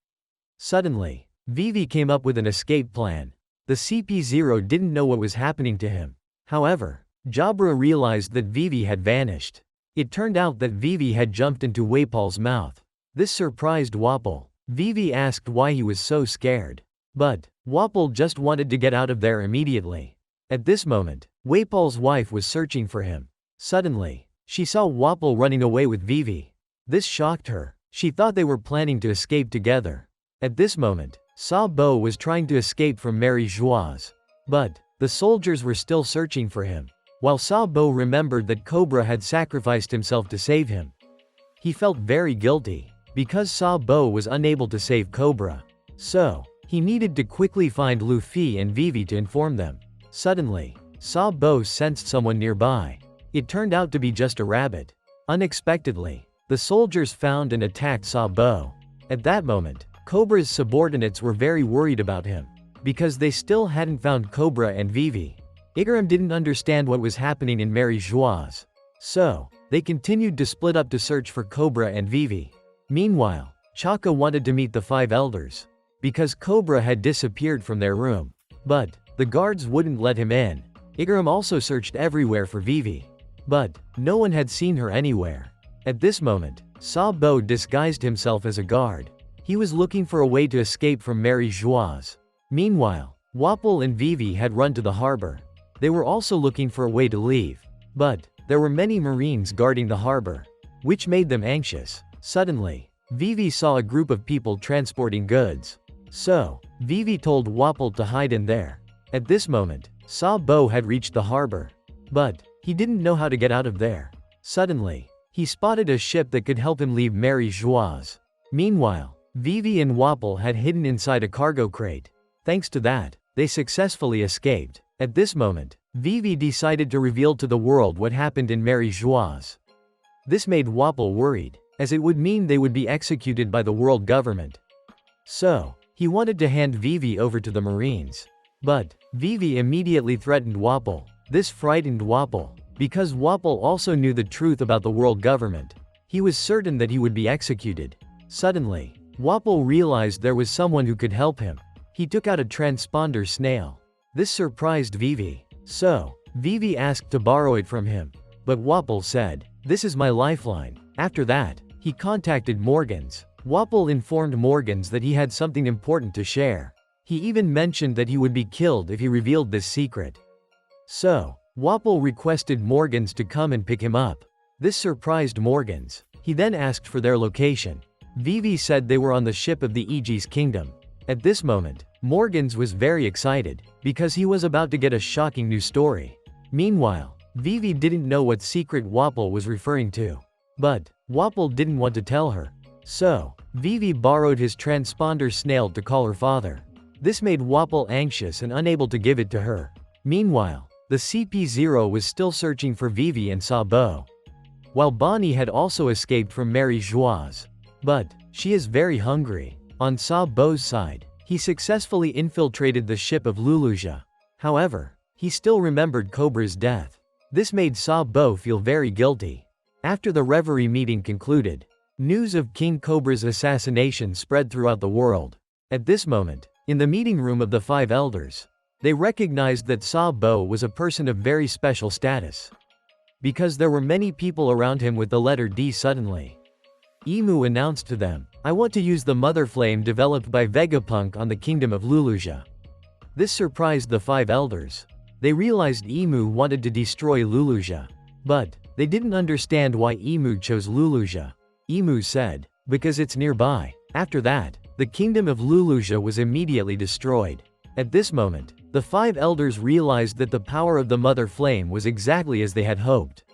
Suddenly, Vivi came up with an escape plan. The CP0 didn't know what was happening to him. However, Jabra realized that Vivi had vanished. It turned out that Vivi had jumped into Wapol's mouth. This surprised Wapol. Vivi asked why he was so scared. But, Wapol just wanted to get out of there immediately. At this moment, Wapol's wife was searching for him. Suddenly, she saw Wapol running away with Vivi. This shocked her. She thought they were planning to escape together. At this moment, Sabo was trying to escape from Mary Joieuse. But, the soldiers were still searching for him. While Sabo remembered that Cobra had sacrificed himself to save him. He felt very guilty, because Sabo was unable to save Cobra. So, he needed to quickly find Luffy and Vivi to inform them. Suddenly, Sabo sensed someone nearby. It turned out to be just a rabbit. Unexpectedly, the soldiers found and attacked Sabo. At that moment, Cobra's subordinates were very worried about him, because they still hadn't found Cobra and Vivi. Igaram didn't understand what was happening in Mary Joieuse. So, they continued to split up to search for Cobra and Vivi. Meanwhile, Chaka wanted to meet the 5 elders, because Cobra had disappeared from their room. But, the guards wouldn't let him in. Igaram also searched everywhere for Vivi. But, no one had seen her anywhere. At this moment, Sabo disguised himself as a guard. He was looking for a way to escape from Mary Joieuse. Meanwhile, Wapol and Vivi had run to the harbor. They were also looking for a way to leave. But, there were many Marines guarding the harbor. which made them anxious. Suddenly, Vivi saw a group of people transporting goods. So, Vivi told Wapol to hide in there. At this moment, Sabo had reached the harbor. But, he didn't know how to get out of there. Suddenly, he spotted a ship that could help him leave Mary Joieuse. Meanwhile, Vivi and Wapol had hidden inside a cargo crate. Thanks to that, they successfully escaped. At this moment, Vivi decided to reveal to the world what happened in Mary Joieuse. This made Wapol worried, as it would mean they would be executed by the world government. So, he wanted to hand Vivi over to the Marines. But, Vivi immediately threatened Wapol. This frightened Wapol, because Wapol also knew the truth about the world government. He was certain that he would be executed. Suddenly, Wapol realized there was someone who could help him. He took out a transponder snail. This surprised Vivi. So, Vivi asked to borrow it from him. But Wapol said, "This is my lifeline." After that, he contacted Morgans. Wapol informed Morgans that he had something important to share. He even mentioned that he would be killed if he revealed this secret. So, Wapol requested Morgans to come and pick him up. This surprised Morgans. He then asked for their location. Vivi said they were on the ship of the Aegis Kingdom. At this moment, Morgans was very excited, because he was about to get a shocking new story. Meanwhile, Vivi didn't know what secret Wapol was referring to. But, Wapol didn't want to tell her. So, Vivi borrowed his transponder snail to call her father. This made Wapol anxious and unable to give it to her. Meanwhile, the CP0 was still searching for Vivi and Sabo. While Bonnie had also escaped from Mary Joieuse. But, she is very hungry. On Sabo's side, he successfully infiltrated the ship of Luluja. However, he still remembered Cobra's death. This made Sabo feel very guilty. After the reverie meeting concluded, news of King Cobra's assassination spread throughout the world. At this moment, in the meeting room of the five elders, they recognized that Sabo was a person of very special status. Because there were many people around him with the letter D suddenly. Imu announced to them, "I want to use the mother flame developed by Vegapunk on the kingdom of Luluja." This surprised the five elders. They realized Imu wanted to destroy Luluja. But, they didn't understand why Imu chose Luluja. Imu said, "Because it's nearby." After that, the kingdom of Luluja was immediately destroyed. At this moment, the five elders realized that the power of the mother flame was exactly as they had hoped.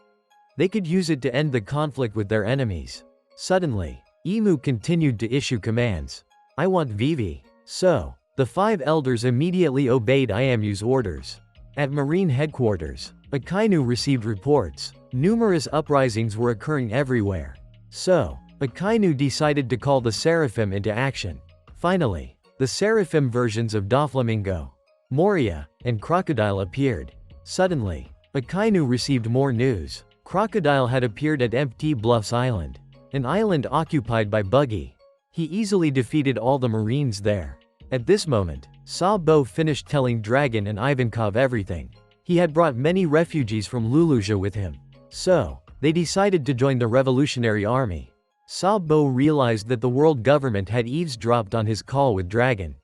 They could use it to end the conflict with their enemies. Suddenly, Imu continued to issue commands. "I want Vivi." So, the five elders immediately obeyed Imu's orders. At Marine headquarters, Akainu received reports. Numerous uprisings were occurring everywhere. So, Akainu decided to call the Seraphim into action. Finally, the Seraphim versions of Doflamingo, Moria, and Crocodile appeared. Suddenly, Akainu received more news. Crocodile had appeared at Empty Bluffs Island, an island occupied by Buggy. He easily defeated all the Marines there. At this moment, Sabo finished telling Dragon and Ivankov everything. He had brought many refugees from Luluja with him. So, they decided to join the Revolutionary Army. Sabo realized that the world government had eavesdropped on his call with Dragon.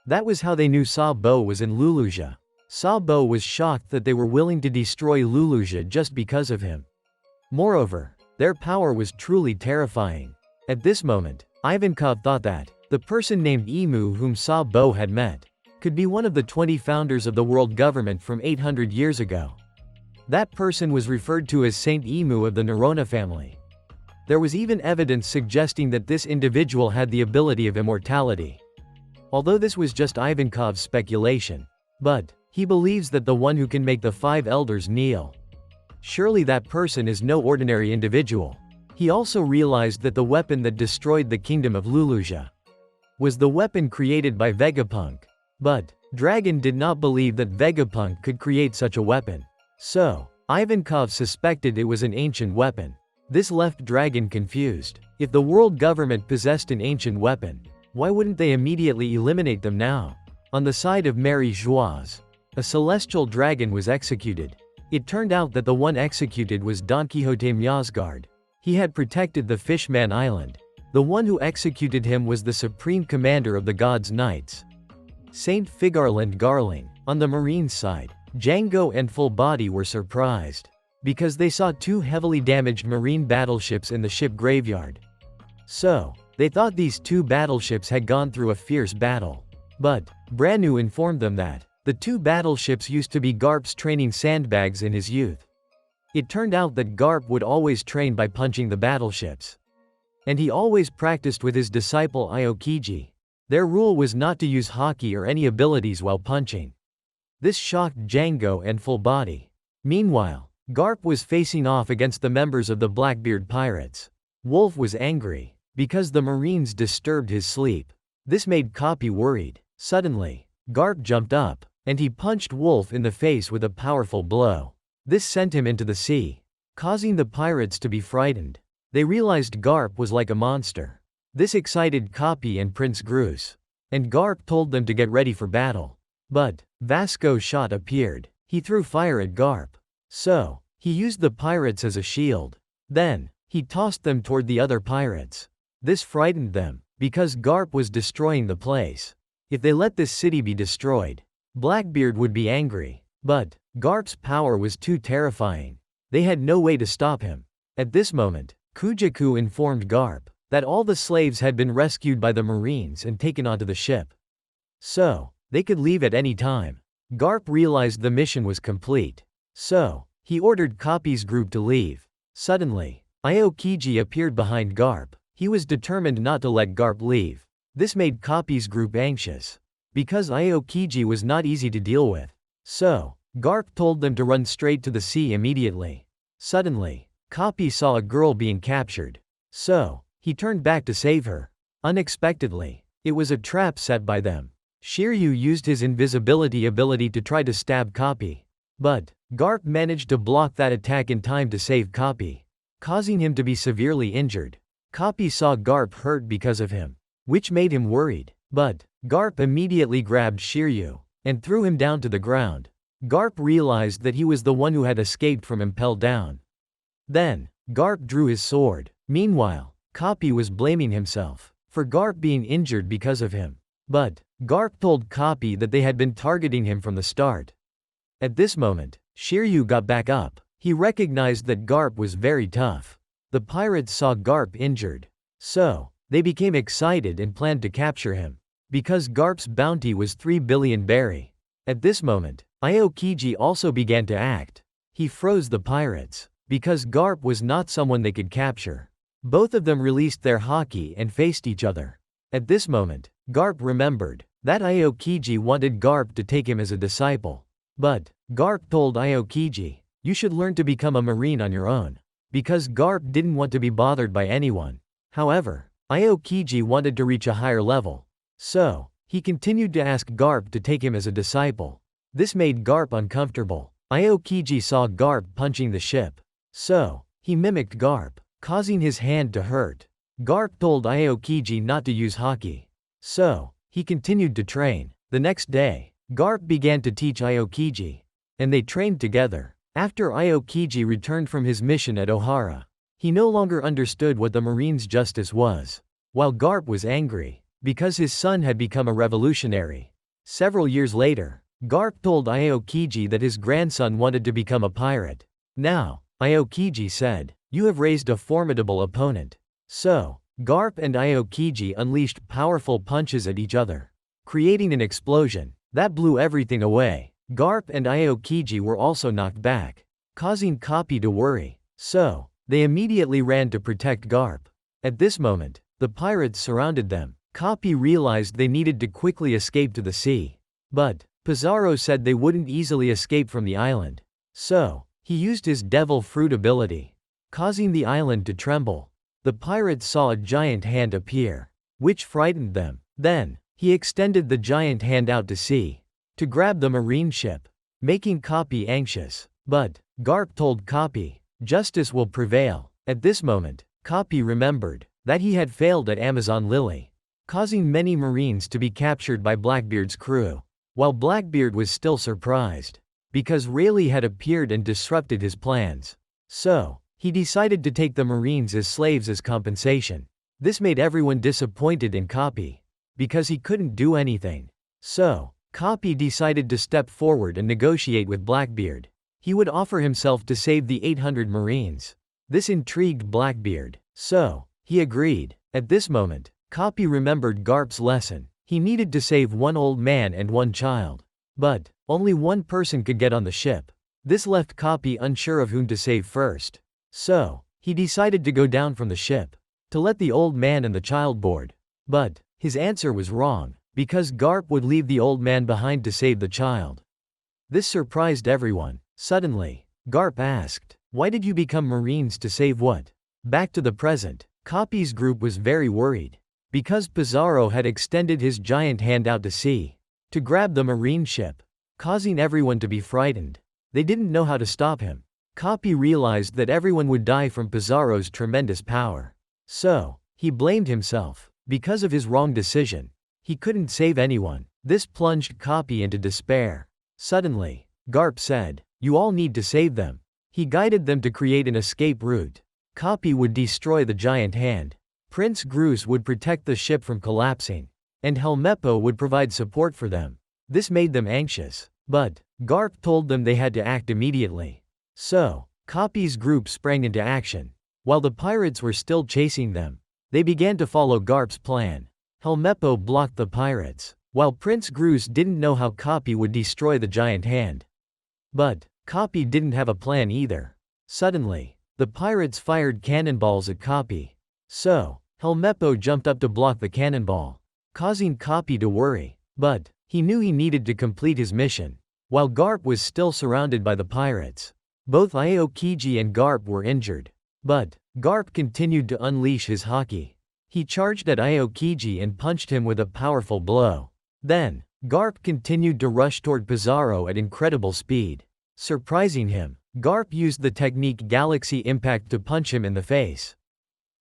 That was how they knew Sabo was in Luluja. Sabo was shocked that they were willing to destroy Luluja just because of him. Moreover, their power was truly terrifying. At this moment, Ivankov thought that the person named Imu whom Sabo had met could be one of the 20 founders of the world government from 800 years ago. That person was referred to as Saint Imu of the Nerona family. There was even evidence suggesting that this individual had the ability of immortality. Although this was just Ivankov's speculation. But, he believes that the one who can make the five elders kneel. Surely that person is no ordinary individual. He also realized that the weapon that destroyed the kingdom of Luluja was the weapon created by Vegapunk. But, Dragon did not believe that Vegapunk could create such a weapon. So, Ivankov suspected it was an ancient weapon. This left Dragon confused. If the world government possessed an ancient weapon, why wouldn't they immediately eliminate them now? On the side of Mary Joieuse, a celestial dragon was executed. It turned out that the one executed was Don Quixote Miasgard. He had protected the Fishman Island. The one who executed him was the supreme commander of the gods' knights, Saint Figarland Garling. On the Marines' side, Django and Full Body were surprised. because they saw two heavily damaged marine battleships in the ship graveyard. So, they thought these two battleships had gone through a fierce battle. But, Branu informed them that the two battleships used to be Garp's training sandbags in his youth. It turned out that Garp would always train by punching the battleships. And he always practiced with his disciple Aokiji. Their rule was not to use haki or any abilities while punching. This shocked Django and Full Body. Meanwhile, Garp was facing off against the members of the Blackbeard pirates. Wolf was angry because the Marines disturbed his sleep. This made Copy worried. Suddenly, Garp jumped up, and he punched Wolf in the face with a powerful blow. This sent him into the sea, causing the pirates to be frightened. They realized Garp was like a monster. This excited Copy and Prince Grus. And Garp told them to get ready for battle. But, Vasco shot appeared. He threw fire at Garp. So, he used the pirates as a shield. Then, he tossed them toward the other pirates. This frightened them, because Garp was destroying the place. If they let this city be destroyed, Blackbeard would be angry. But, Garp's power was too terrifying. They had no way to stop him. At this moment, Kujaku informed Garp that all the slaves had been rescued by the Marines and taken onto the ship. So, they could leave at any time. Garp realized the mission was complete. So, he ordered Copy's group to leave. Suddenly, Aokiji appeared behind Garp. He was determined not to let Garp leave. This made Copy's group anxious, because Aokiji was not easy to deal with. So, Garp told them to run straight to the sea immediately. Suddenly, Copy saw a girl being captured. So, he turned back to save her. Unexpectedly, it was a trap set by them. Shiryu used his invisibility ability to try to stab Copy. But, Garp managed to block that attack in time to save Copy, causing him to be severely injured. Copy saw Garp hurt because of him, which made him worried. But, Garp immediately grabbed Shiryu and threw him down to the ground. Garp realized that he was the one who had escaped from impelled down. Then, Garp drew his sword. Meanwhile, Copy was blaming himself for Garp being injured because of him. But, Garp told Copy that they had been targeting him from the start. At this moment, Shiryu got back up. He recognized that Garp was very tough. The pirates saw Garp injured. So, they became excited and planned to capture him, because Garp's bounty was 3 billion berry. At this moment, Aokiji also began to act. He froze the pirates, because Garp was not someone they could capture. Both of them released their haki and faced each other. At this moment, Garp remembered that Aokiji wanted Garp to take him as a disciple. But, Garp told Aokiji, "You should learn to become a marine on your own." Because Garp didn't want to be bothered by anyone. However, Aokiji wanted to reach a higher level. So, he continued to ask Garp to take him as a disciple. This made Garp uncomfortable. Aokiji saw Garp punching the ship. So, he mimicked Garp, causing his hand to hurt. Garp told Aokiji not to use haki. So, he continued to train. The next day, Garp began to teach Aokiji. And they trained together. After Aokiji returned from his mission at Ohara, he no longer understood what the Marines' justice was. While Garp was angry, because his son had become a revolutionary. Several years later, Garp told Aokiji that his grandson wanted to become a pirate. Now, Aokiji said, "You have raised a formidable opponent." So, Garp and Aokiji unleashed powerful punches at each other, creating an explosion that blew everything away. Garp and Aokiji were also knocked back, causing Copy to worry. So, they immediately ran to protect Garp. At this moment, the pirates surrounded them. Copy realized they needed to quickly escape to the sea. But, Pizarro said they wouldn't easily escape from the island. So, he used his devil fruit ability, causing the island to tremble. The pirates saw a giant hand appear, which frightened them. Then, he extended the giant hand out to sea, to grab the marine ship, making Copy anxious. But, Garp told Copy, "Justice will prevail." At this moment, Copy remembered that he had failed at Amazon Lily, causing many Marines to be captured by Blackbeard's crew. While Blackbeard was still surprised, because Rayleigh had appeared and disrupted his plans. So, he decided to take the Marines as slaves as compensation. This made everyone disappointed in Copy, because he couldn't do anything. So, Copy decided to step forward and negotiate with Blackbeard. He would offer himself to save the 800 Marines. This intrigued Blackbeard, so he agreed. At this moment, Copy remembered Garp's lesson. He needed to save one old man and one child. But only one person could get on the ship. This left Copy unsure of whom to save first. So he decided to go down from the ship, to let the old man and the child board. But his answer was wrong, because Garp would leave the old man behind to save the child. This surprised everyone. Suddenly, Garp asked, "Why did you become Marines to save what?" Back to the present, Copy's group was very worried, because Pizarro had extended his giant hand out to sea, to grab the Marine ship, causing everyone to be frightened. They didn't know how to stop him. Copy realized that everyone would die from Pizarro's tremendous power. So he blamed himself. Because of his wrong decision, he couldn't save anyone. This plunged Copy into despair. Suddenly, Garp said, "You all need to save them." He guided them to create an escape route. Copy would destroy the giant hand. Prince Groose would protect the ship from collapsing, and Helmeppo would provide support for them. This made them anxious, but Garp told them they had to act immediately. So, Copy's group sprang into action. While the pirates were still chasing them, they began to follow Garp's plan. Helmeppo blocked the pirates, while Prince Groose didn't know how Copy would destroy the giant hand. But Copy didn't have a plan either. Suddenly, the pirates fired cannonballs at Copy. So, Helmeppo jumped up to block the cannonball, causing Copy to worry. But he knew he needed to complete his mission. While Garp was still surrounded by the pirates, both Aokiji and Garp were injured. But Garp continued to unleash his haki. He charged at Aokiji and punched him with a powerful blow. Then, Garp continued to rush toward Pizarro at incredible speed. Surprising him, Garp used the technique Galaxy Impact to punch him in the face,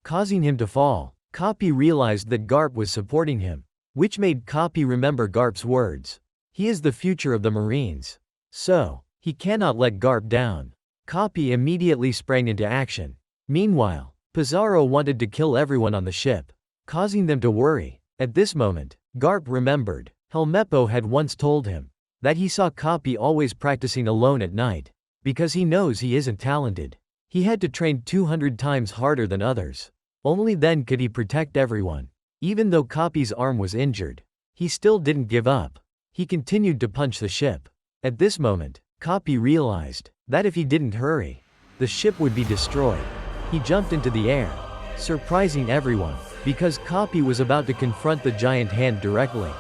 causing him to fall. Copy realized that Garp was supporting him, which made Copy remember Garp's words. He is the future of the Marines. So, he cannot let Garp down. Copy immediately sprang into action. Meanwhile, Pizarro wanted to kill everyone on the ship, causing them to worry. At this moment, Garp remembered. Helmeppo had once told him that he saw Copy always practicing alone at night. Because he knows he isn't talented, he had to train 200 times harder than others. Only then could he protect everyone. Even though Copy's arm was injured, he still didn't give up. He continued to punch the ship. At this moment, Copy realized that if he didn't hurry, the ship would be destroyed. He jumped into the air, surprising everyone, because Copy was about to confront the giant hand directly,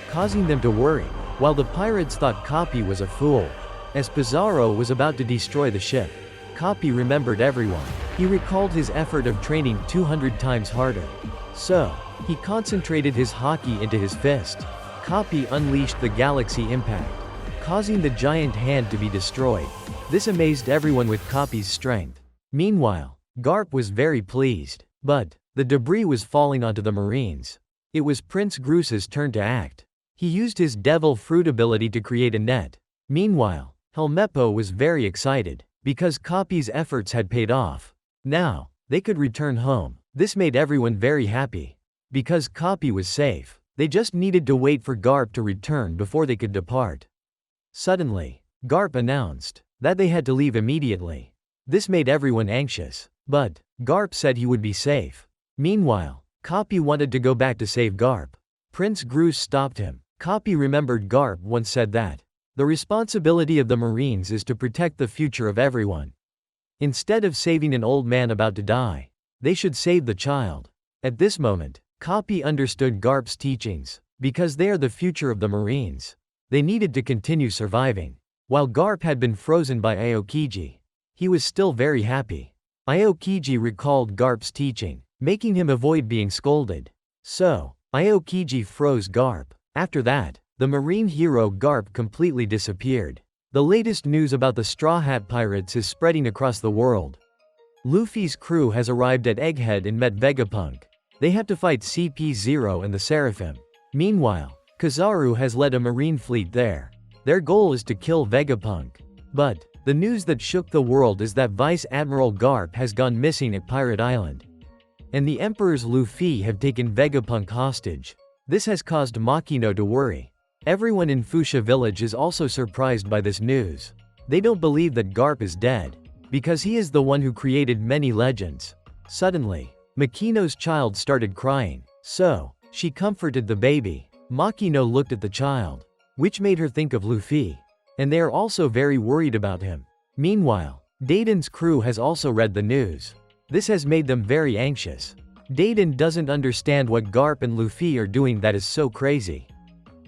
causing them to worry, while the pirates thought Copy was a fool. As Pizarro was about to destroy the ship, Copy remembered everyone. He recalled his effort of training 200 times harder. So, he concentrated his haki into his fist. Copy unleashed the Galaxy Impact, causing the giant hand to be destroyed. This amazed everyone with Copy's strength. Meanwhile, Garp was very pleased. But the debris was falling onto the Marines. It was Prince Groose's turn to act. He used his Devil Fruit ability to create a net. Meanwhile, Helmeppo was very excited, because Copy's efforts had paid off. Now, they could return home. This made everyone very happy. Because Copy was safe, they just needed to wait for Garp to return before they could depart. Suddenly, Garp announced that they had to leave immediately. This made everyone anxious. But Garp said he would be safe. Meanwhile, Copy wanted to go back to save Garp. Prince Groose stopped him. Copy remembered Garp once said that the responsibility of the Marines is to protect the future of everyone. Instead of saving an old man about to die, they should save the child. At this moment, Copy understood Garp's teachings. Because they are the future of the Marines, they needed to continue surviving. While Garp had been frozen by Aokiji, he was still very happy. Aokiji recalled Garp's teaching, making him avoid being scolded. So, Aokiji froze Garp. After that, the marine hero Garp completely disappeared. The latest news about the Straw Hat Pirates is spreading across the world. Luffy's crew has arrived at Egghead and met Vegapunk. They have to fight CP0 and the Seraphim. Meanwhile, Kizaru has led a marine fleet there. Their goal is to kill Vegapunk. But the news that shook the world is that Vice Admiral Garp has gone missing at Pirate Island, and the Emperor's Luffy have taken Vegapunk hostage. This has caused Makino to worry. Everyone in Fuchsia Village is also surprised by this news. They don't believe that Garp is dead, because he is the one who created many legends. Suddenly, Makino's child started crying, so she comforted the baby. Makino looked at the child, which made her think of Luffy, and they are also very worried about him. Meanwhile, Dayton's crew has also read the news. This has made them very anxious. Dayton doesn't understand what Garp and Luffy are doing that is so crazy.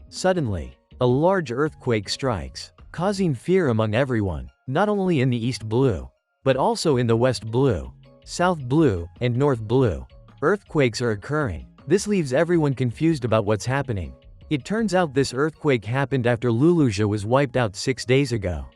Suddenly, a large earthquake strikes, causing fear among everyone, not only in the East Blue, but also in the West Blue, South Blue, and North Blue. Earthquakes are occurring. This leaves everyone confused about what's happening. It turns out this earthquake happened after Lulusia was wiped out 6 days ago.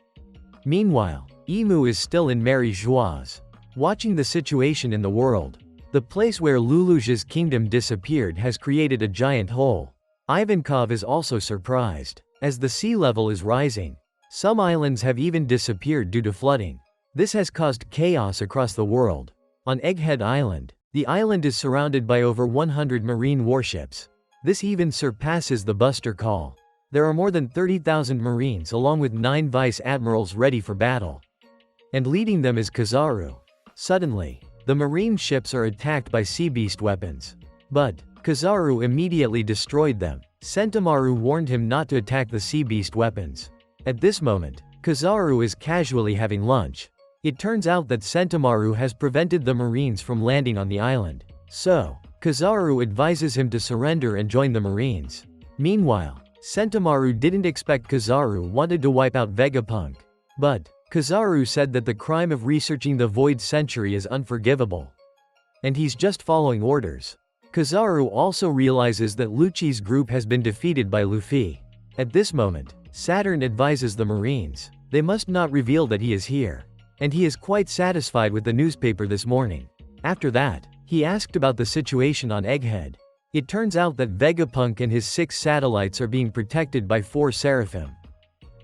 Meanwhile, Emu is still in Mary Joie's, watching the situation in the world. The place where Lulusia's kingdom disappeared has created a giant hole. Ivankov is also surprised, as the sea level is rising. Some islands have even disappeared due to flooding. This has caused chaos across the world. On Egghead Island, the island is surrounded by over 100 marine warships. This even surpasses the Buster Call. There are more than 30,000 marines along with 9 vice admirals ready for battle. And leading them is Kizaru. Suddenly, the marine ships are attacked by sea beast weapons. But Kizaru immediately destroyed them. Sentomaru warned him not to attack the sea beast weapons. At this moment, Kizaru is casually having lunch. It turns out that Sentomaru has prevented the marines from landing on the island. So, Kizaru advises him to surrender and join the marines. Meanwhile, Sentomaru didn't expect Kizaru wanted to wipe out Vegapunk. But Kizaru said that the crime of researching the Void Century is unforgivable. And he's just following orders. Kizaru also realizes that Lucci's group has been defeated by Luffy. At this moment, Saturn advises the marines, they must not reveal that he is here. And he is quite satisfied with the newspaper this morning. After that, he asked about the situation on Egghead. It turns out that Vegapunk and his 6 satellites are being protected by 4 Seraphim.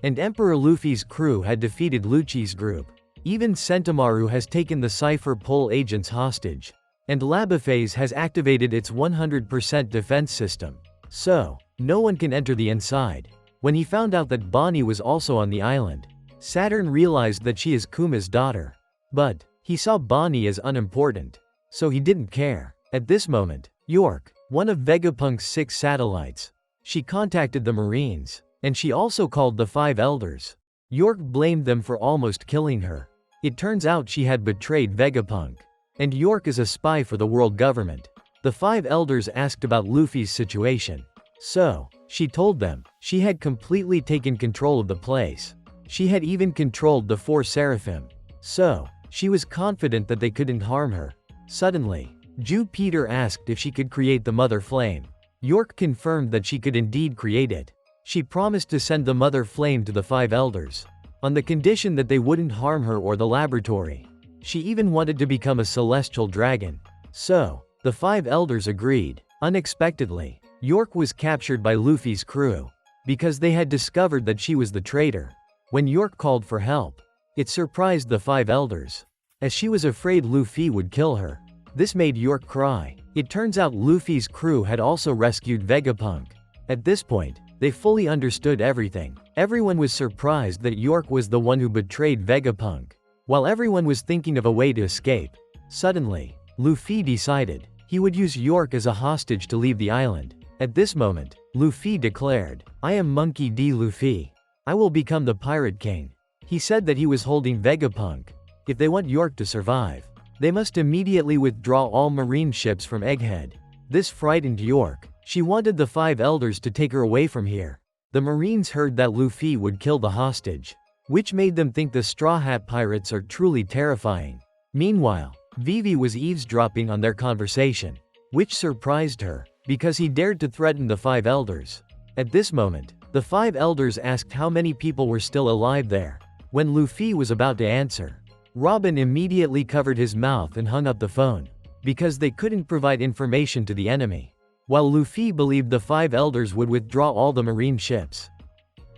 And Emperor Luffy's crew had defeated Lucci's group. Even Sentomaru has taken the Cypher Pole agents hostage. And Labaphase has activated its 100% defense system. So, no one can enter the inside. When he found out that Bonnie was also on the island, Saturn realized that she is Kuma's daughter. But he saw Bonnie as unimportant. So he didn't care. At this moment, York, one of Vegapunk's 6 satellites, she contacted the Marines, and she also called the 5 elders. York blamed them for almost killing her. It turns out she had betrayed Vegapunk. And York is a spy for the world government. The 5 elders asked about Luffy's situation. So, she told them, she had completely taken control of the place. She had even controlled the 4 Seraphim. So, she was confident that they couldn't harm her. Suddenly, Jupiter asked if she could create the Mother Flame. York confirmed that she could indeed create it. She promised to send the Mother Flame to the 5 elders, on the condition that they wouldn't harm her or the laboratory. She even wanted to become a celestial dragon. So, the 5 elders agreed. Unexpectedly, York was captured by Luffy's crew, because they had discovered that she was the traitor. When York called for help, it surprised the 5 elders, as she was afraid Luffy would kill her. This made York cry. It turns out Luffy's crew had also rescued Vegapunk. At this point, they fully understood everything. Everyone was surprised that York was the one who betrayed Vegapunk. While everyone was thinking of a way to escape, suddenly, Luffy decided he would use York as a hostage to leave the island. At this moment, Luffy declared, "I am Monkey D. Luffy. I will become the Pirate King." He said that he was holding Vegapunk. If they want York to survive, they must immediately withdraw all marine ships from Egghead. This frightened York. She wanted the 5 elders to take her away from here. The Marines heard that Luffy would kill the hostage, which made them think the Straw Hat Pirates are truly terrifying. Meanwhile, Vivi was eavesdropping on their conversation, which surprised her, because he dared to threaten the 5 elders. At this moment, the 5 elders asked how many people were still alive there. When Luffy was about to answer, Robin immediately covered his mouth and hung up the phone, because they couldn't provide information to the enemy. While Luffy believed the 5 elders would withdraw all the marine ships,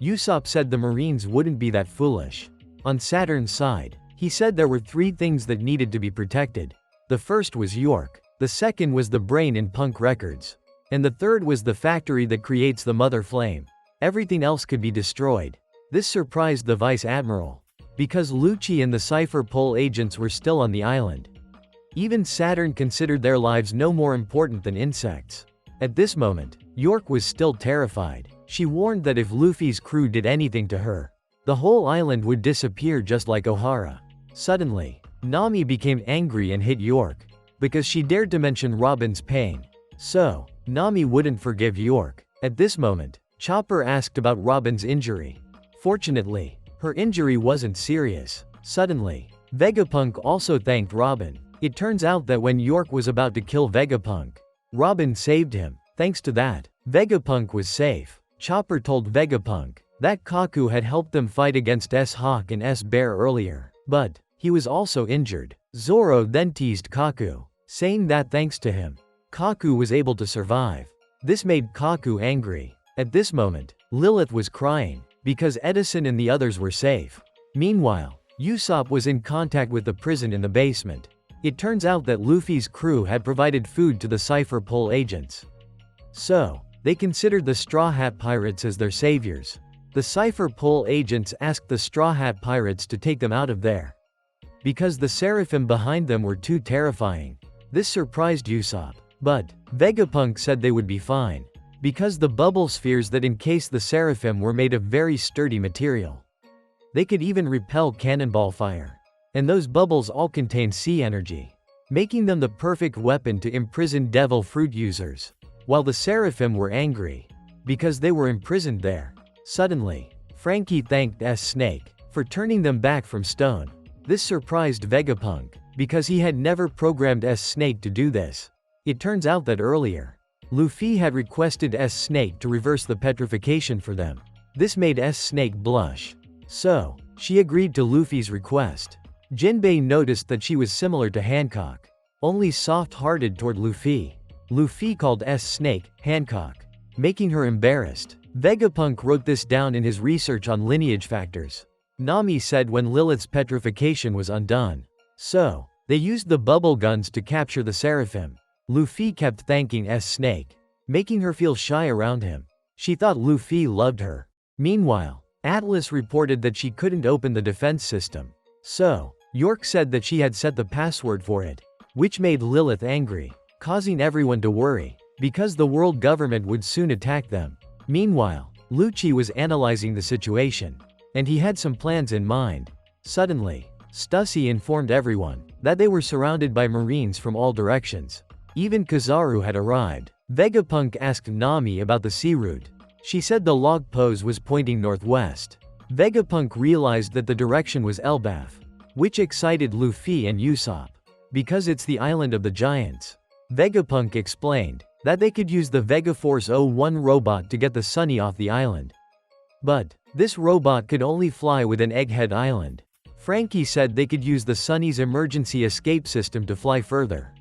Usopp said the Marines wouldn't be that foolish. On Saturn's side, he said there were 3 things that needed to be protected. The first was York, the second was the brain in Punk Records, and the third was the factory that creates the Mother Flame. Everything else could be destroyed. This surprised the Vice Admiral. because Lucci and the Cipher Pol agents were still on the island. Even Saturn considered their lives no more important than insects. At this moment, York was still terrified. She warned that if Luffy's crew did anything to her, the whole island would disappear just like Ohara. Suddenly, Nami became angry and hit York, because she dared to mention Robin's pain. So, Nami wouldn't forgive York. At this moment, Chopper asked about Robin's injury. Fortunately, her injury wasn't serious. Suddenly, Vegapunk also thanked Robin. It turns out that when York was about to kill Vegapunk, Robin saved him. Thanks to that, Vegapunk was safe. Chopper told Vegapunk that Kaku had helped them fight against S-Hawk and S-Bear earlier, but he was also injured. Zoro then teased Kaku, saying that thanks to him, Kaku was able to survive. This made Kaku angry. At this moment, Lilith was crying, because Edison and the others were safe. Meanwhile, Usopp was in contact with the prison in the basement. It turns out that Luffy's crew had provided food to the Cipher Pol agents. So, they considered the Straw Hat Pirates as their saviors. The Cipher Pol agents asked the Straw Hat Pirates to take them out of there, because the Seraphim behind them were too terrifying. This surprised Usopp, but Vegapunk said they would be fine, because the bubble spheres that encased the Seraphim were made of very sturdy material. They could even repel cannonball fire. And those bubbles all contain sea energy, making them the perfect weapon to imprison devil fruit users. While the Seraphim were angry, because they were imprisoned there. Suddenly, Frankie thanked S-Snake for turning them back from stone. This surprised Vegapunk, because he had never programmed S-Snake to do this. It turns out that earlier, Luffy had requested S-Snake to reverse the petrification for them. This made S-Snake blush. So, she agreed to Luffy's request. Jinbei noticed that she was similar to Hancock, only soft-hearted toward Luffy. Luffy called S-Snake Hancock, making her embarrassed. Vegapunk wrote this down in his research on lineage factors. Nami said when Lilith's petrification was undone. So, they used the bubble guns to capture the Seraphim. Luffy kept thanking S-Snake, making her feel shy around him. She thought Luffy loved her. Meanwhile, Atlas reported that she couldn't open the defense system. So, York said that she had set the password for it, which made Lilith angry, causing everyone to worry, because the world government would soon attack them. Meanwhile, Lucci was analyzing the situation, and he had some plans in mind. Suddenly, Stussy informed everyone that they were surrounded by Marines from all directions. Even Kizaru had arrived. Vegapunk asked Nami about the sea route. She said the log pose was pointing northwest. Vegapunk realized that the direction was Elbaf, which excited Luffy and Usopp, because it's the island of the giants. Vegapunk explained that they could use the Vegaforce 01 robot to get the Sunny off the island. But this robot could only fly within Egghead Island. Frankie said they could use the Sunny's emergency escape system to fly further,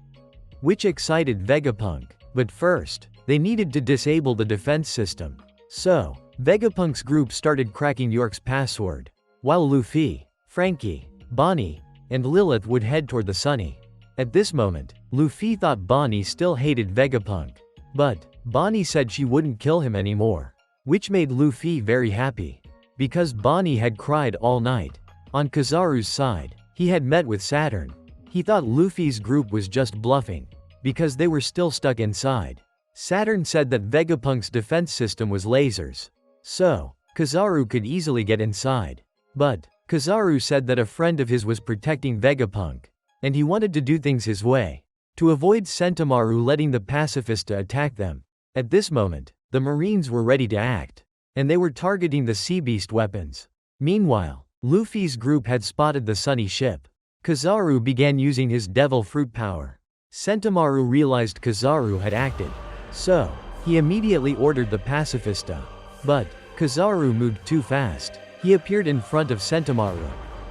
which excited Vegapunk. But first, they needed to disable the defense system. So, Vegapunk's group started cracking York's password, while Luffy, Frankie, Bonnie, and Lilith would head toward the Sunny. At this moment, Luffy thought Bonnie still hated Vegapunk, but Bonnie said she wouldn't kill him anymore, which made Luffy very happy, because Bonnie had cried all night. On Kizaru's side, he had met with Saturn. He thought Luffy's group was just bluffing, because they were still stuck inside. Saturn said that Vegapunk's defense system was lasers, so Kizaru could easily get inside. But Kizaru said that a friend of his was protecting Vegapunk, and he wanted to do things his way, to avoid Sentomaru letting the Pacifista attack them. At this moment, the Marines were ready to act, and they were targeting the Sea Beast weapons. Meanwhile, Luffy's group had spotted the Sunny ship. Kizaru began using his devil fruit power. Sentomaru realized Kizaru had acted, so he immediately ordered the Pacifista. But Kizaru moved too fast. He appeared in front of Sentomaru,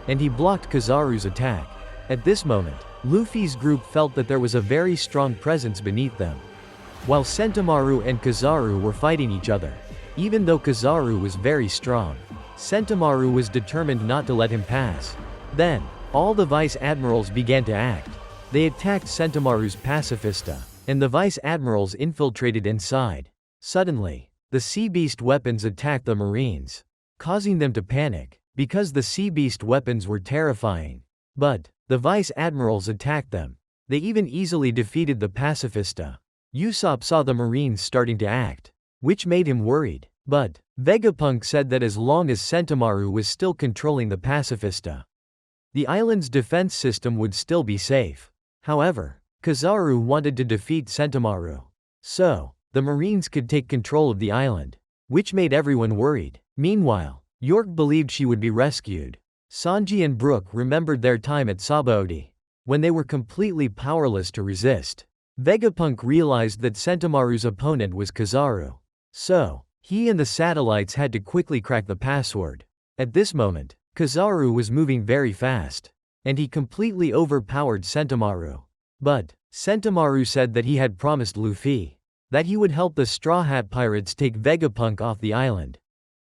and he blocked Kizaru's attack. At this moment, Luffy's group felt that there was a very strong presence beneath them. While Sentomaru and Kizaru were fighting each other, even though Kizaru was very strong, Sentomaru was determined not to let him pass. Then, all the Vice Admirals began to act. They attacked Sentomaru's Pacifista, and the Vice Admirals infiltrated inside. Suddenly, the Sea Beast weapons attacked the Marines, causing them to panic. because the sea beast weapons were terrifying. But the vice admirals attacked them. They even easily defeated the pacifista. Usopp saw the Marines starting to act, which made him worried. But Vegapunk said that as long as Sentomaru was still controlling the pacifista, the island's defense system would still be safe. However, Kizaru wanted to defeat Sentomaru, so the Marines could take control of the island, which made everyone worried. Meanwhile, York believed she would be rescued. Sanji and Brook remembered their time at Sabaody, when they were completely powerless to resist. Vegapunk realized that Sentomaru's opponent was Kizaru, so he and the satellites had to quickly crack the password. At this moment, Kizaru was moving very fast, and he completely overpowered Sentomaru. But Sentomaru said that he had promised Luffy that he would help the Straw Hat Pirates take Vegapunk off the island.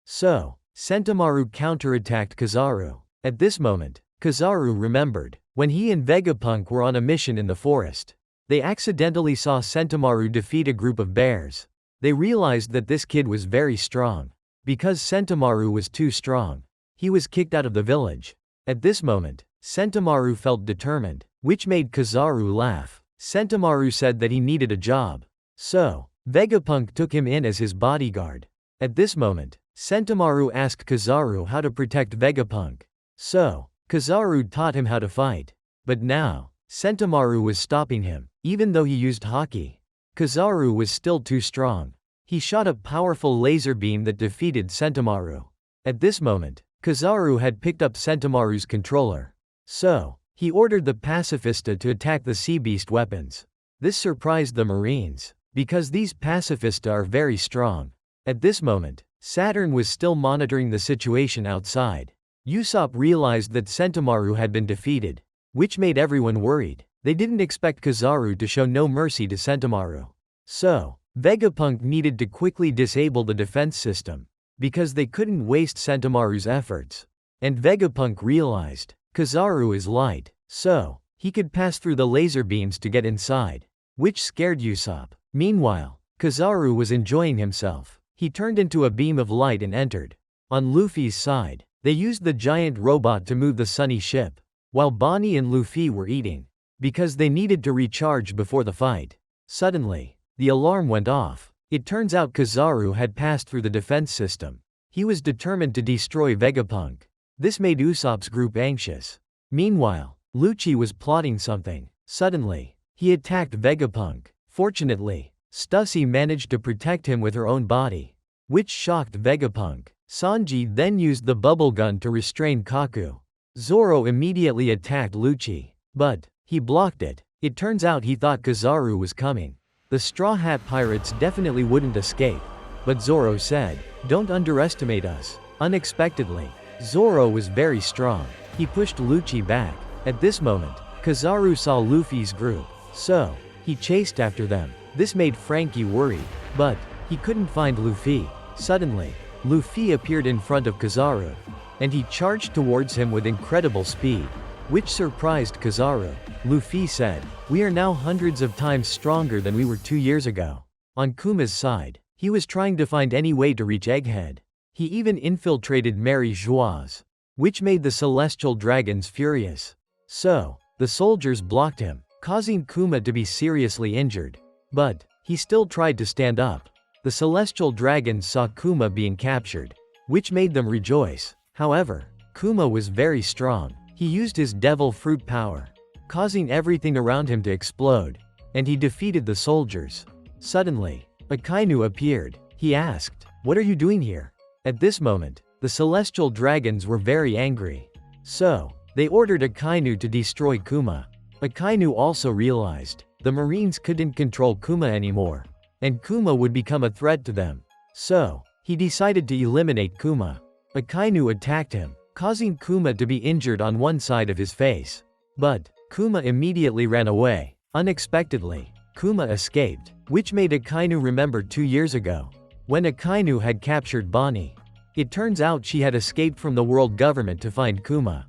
So, Sentomaru counterattacked Kizaru. At this moment, Kizaru remembered when he and Vegapunk were on a mission in the forest. They accidentally saw Sentomaru defeat a group of bears. They realized that this kid was very strong. Because Sentomaru was too strong, he was kicked out of the village. At this moment, Sentomaru felt determined, which made Kizaru laugh. Sentomaru said that he needed a job, so Vegapunk took him in as his bodyguard. At this moment, Sentomaru asked Kizaru how to protect Vegapunk. So, Kizaru taught him how to fight. But now, Sentomaru was stopping him. Even though he used haki, Kizaru was still too strong. He shot a powerful laser beam that defeated Sentomaru. At this moment, Kizaru had picked up Sentomaru's controller. So, he ordered the pacifista to attack the sea beast weapons. This surprised the Marines, because these pacifista are very strong. At this moment, Saturn was still monitoring the situation outside. Usopp realized that Sentomaru had been defeated, which made everyone worried. They didn't expect Kizaru to show no mercy to Sentomaru. So, Vegapunk needed to quickly disable the defense system, because they couldn't waste Sentomaru's efforts. And Vegapunk realized Kizaru is light, so he could pass through the laser beams to get inside, which scared Usopp. Meanwhile, Kizaru was enjoying himself. He turned into a beam of light and entered. On Luffy's side, they used the giant robot to move the sunny ship, while Bonnie and Luffy were eating, because they needed to recharge before the fight. Suddenly, the alarm went off. It turns out Kizaru had passed through the defense system. He was determined to destroy Vegapunk. This made Usopp's group anxious. Meanwhile, Lucci was plotting something. Suddenly, he attacked Vegapunk. Fortunately, Stussy managed to protect him with her own body, which shocked Vegapunk. Sanji then used the bubble gun to restrain Kaku. Zoro immediately attacked Lucci, but he blocked it. It turns out he thought Kizaru was coming. The Straw Hat Pirates definitely wouldn't escape, but Zoro said, "Don't underestimate us." Unexpectedly, Zoro was very strong. He pushed Lucci back. At this moment, Kizaru saw Luffy's group, so he chased after them. This made Frankie worried, but he couldn't find Luffy. Suddenly, Luffy appeared in front of Kizaru, and he charged towards him with incredible speed, which surprised Kizaru. Luffy said, "We are now hundreds of times stronger than we were 2 years ago." On Kuma's side, he was trying to find any way to reach Egghead. He even infiltrated Mary Joieuse, which made the celestial dragons furious. So, the soldiers blocked him, causing Kuma to be seriously injured. But he still tried to stand up. The celestial dragons saw Kuma being captured, which made them rejoice. However, Kuma was very strong. He used his devil fruit power, causing everything around him to explode, and he defeated the soldiers. Suddenly, Akainu appeared. He asked, "What are you doing here?" At this moment, the celestial dragons were very angry. So, they ordered Akainu to destroy Kuma. Akainu also realized the Marines couldn't control Kuma anymore, and Kuma would become a threat to them. So, he decided to eliminate Kuma. Akainu attacked him, causing Kuma to be injured on one side of his face. But Kuma immediately ran away. Unexpectedly, Kuma escaped, which made Akainu remember 2 years ago, when Akainu had captured Bonnie. It turns out she had escaped from the world government to find Kuma.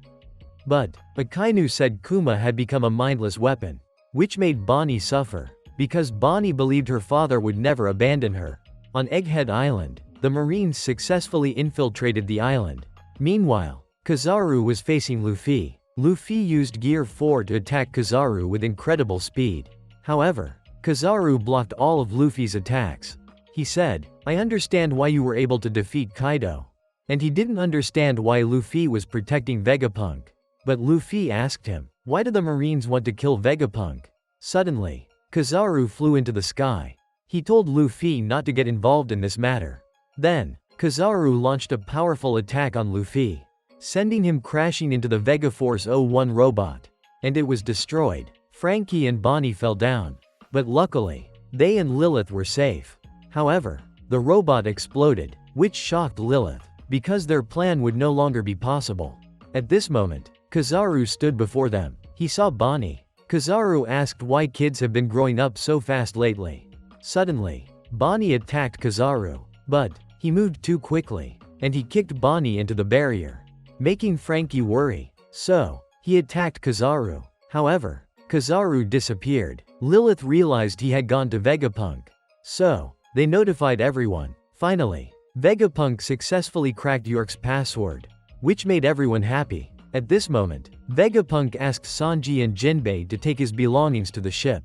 But Akainu said Kuma had become a mindless weapon, which made Bonnie suffer, because Bonnie believed her father would never abandon her. On Egghead Island, the Marines successfully infiltrated the island, Meanwhile, Kizaru was facing Luffy. Luffy used Gear 4 to attack Kizaru with incredible speed. However, Kizaru blocked all of Luffy's attacks. He said, "I understand why you were able to defeat Kaido." And he didn't understand why Luffy was protecting Vegapunk. But Luffy asked him, "Why do the Marines want to kill Vegapunk?" Suddenly, Kizaru flew into the sky. He told Luffy not to get involved in this matter. Then, Kizaru launched a powerful attack on Luffy, sending him crashing into the Vegaforce 01 robot. And it was destroyed. Franky and Bonnie fell down. But luckily, they and Lilith were safe. However, the robot exploded, which shocked Lilith, because their plan would no longer be possible. At this moment, Kizaru stood before them. He saw Bonnie. Kizaru asked why kids have been growing up so fast lately. Suddenly, Bonnie attacked Kizaru, but he moved too quickly, and he kicked Bonnie into the barrier, making Franky worry. So, he attacked Kizaru. However, Kizaru disappeared. Lilith realized he had gone to Vegapunk. So, they notified everyone. Finally, Vegapunk successfully cracked York's password, which made everyone happy. At this moment, Vegapunk asked Sanji and Jinbei to take his belongings to the ship.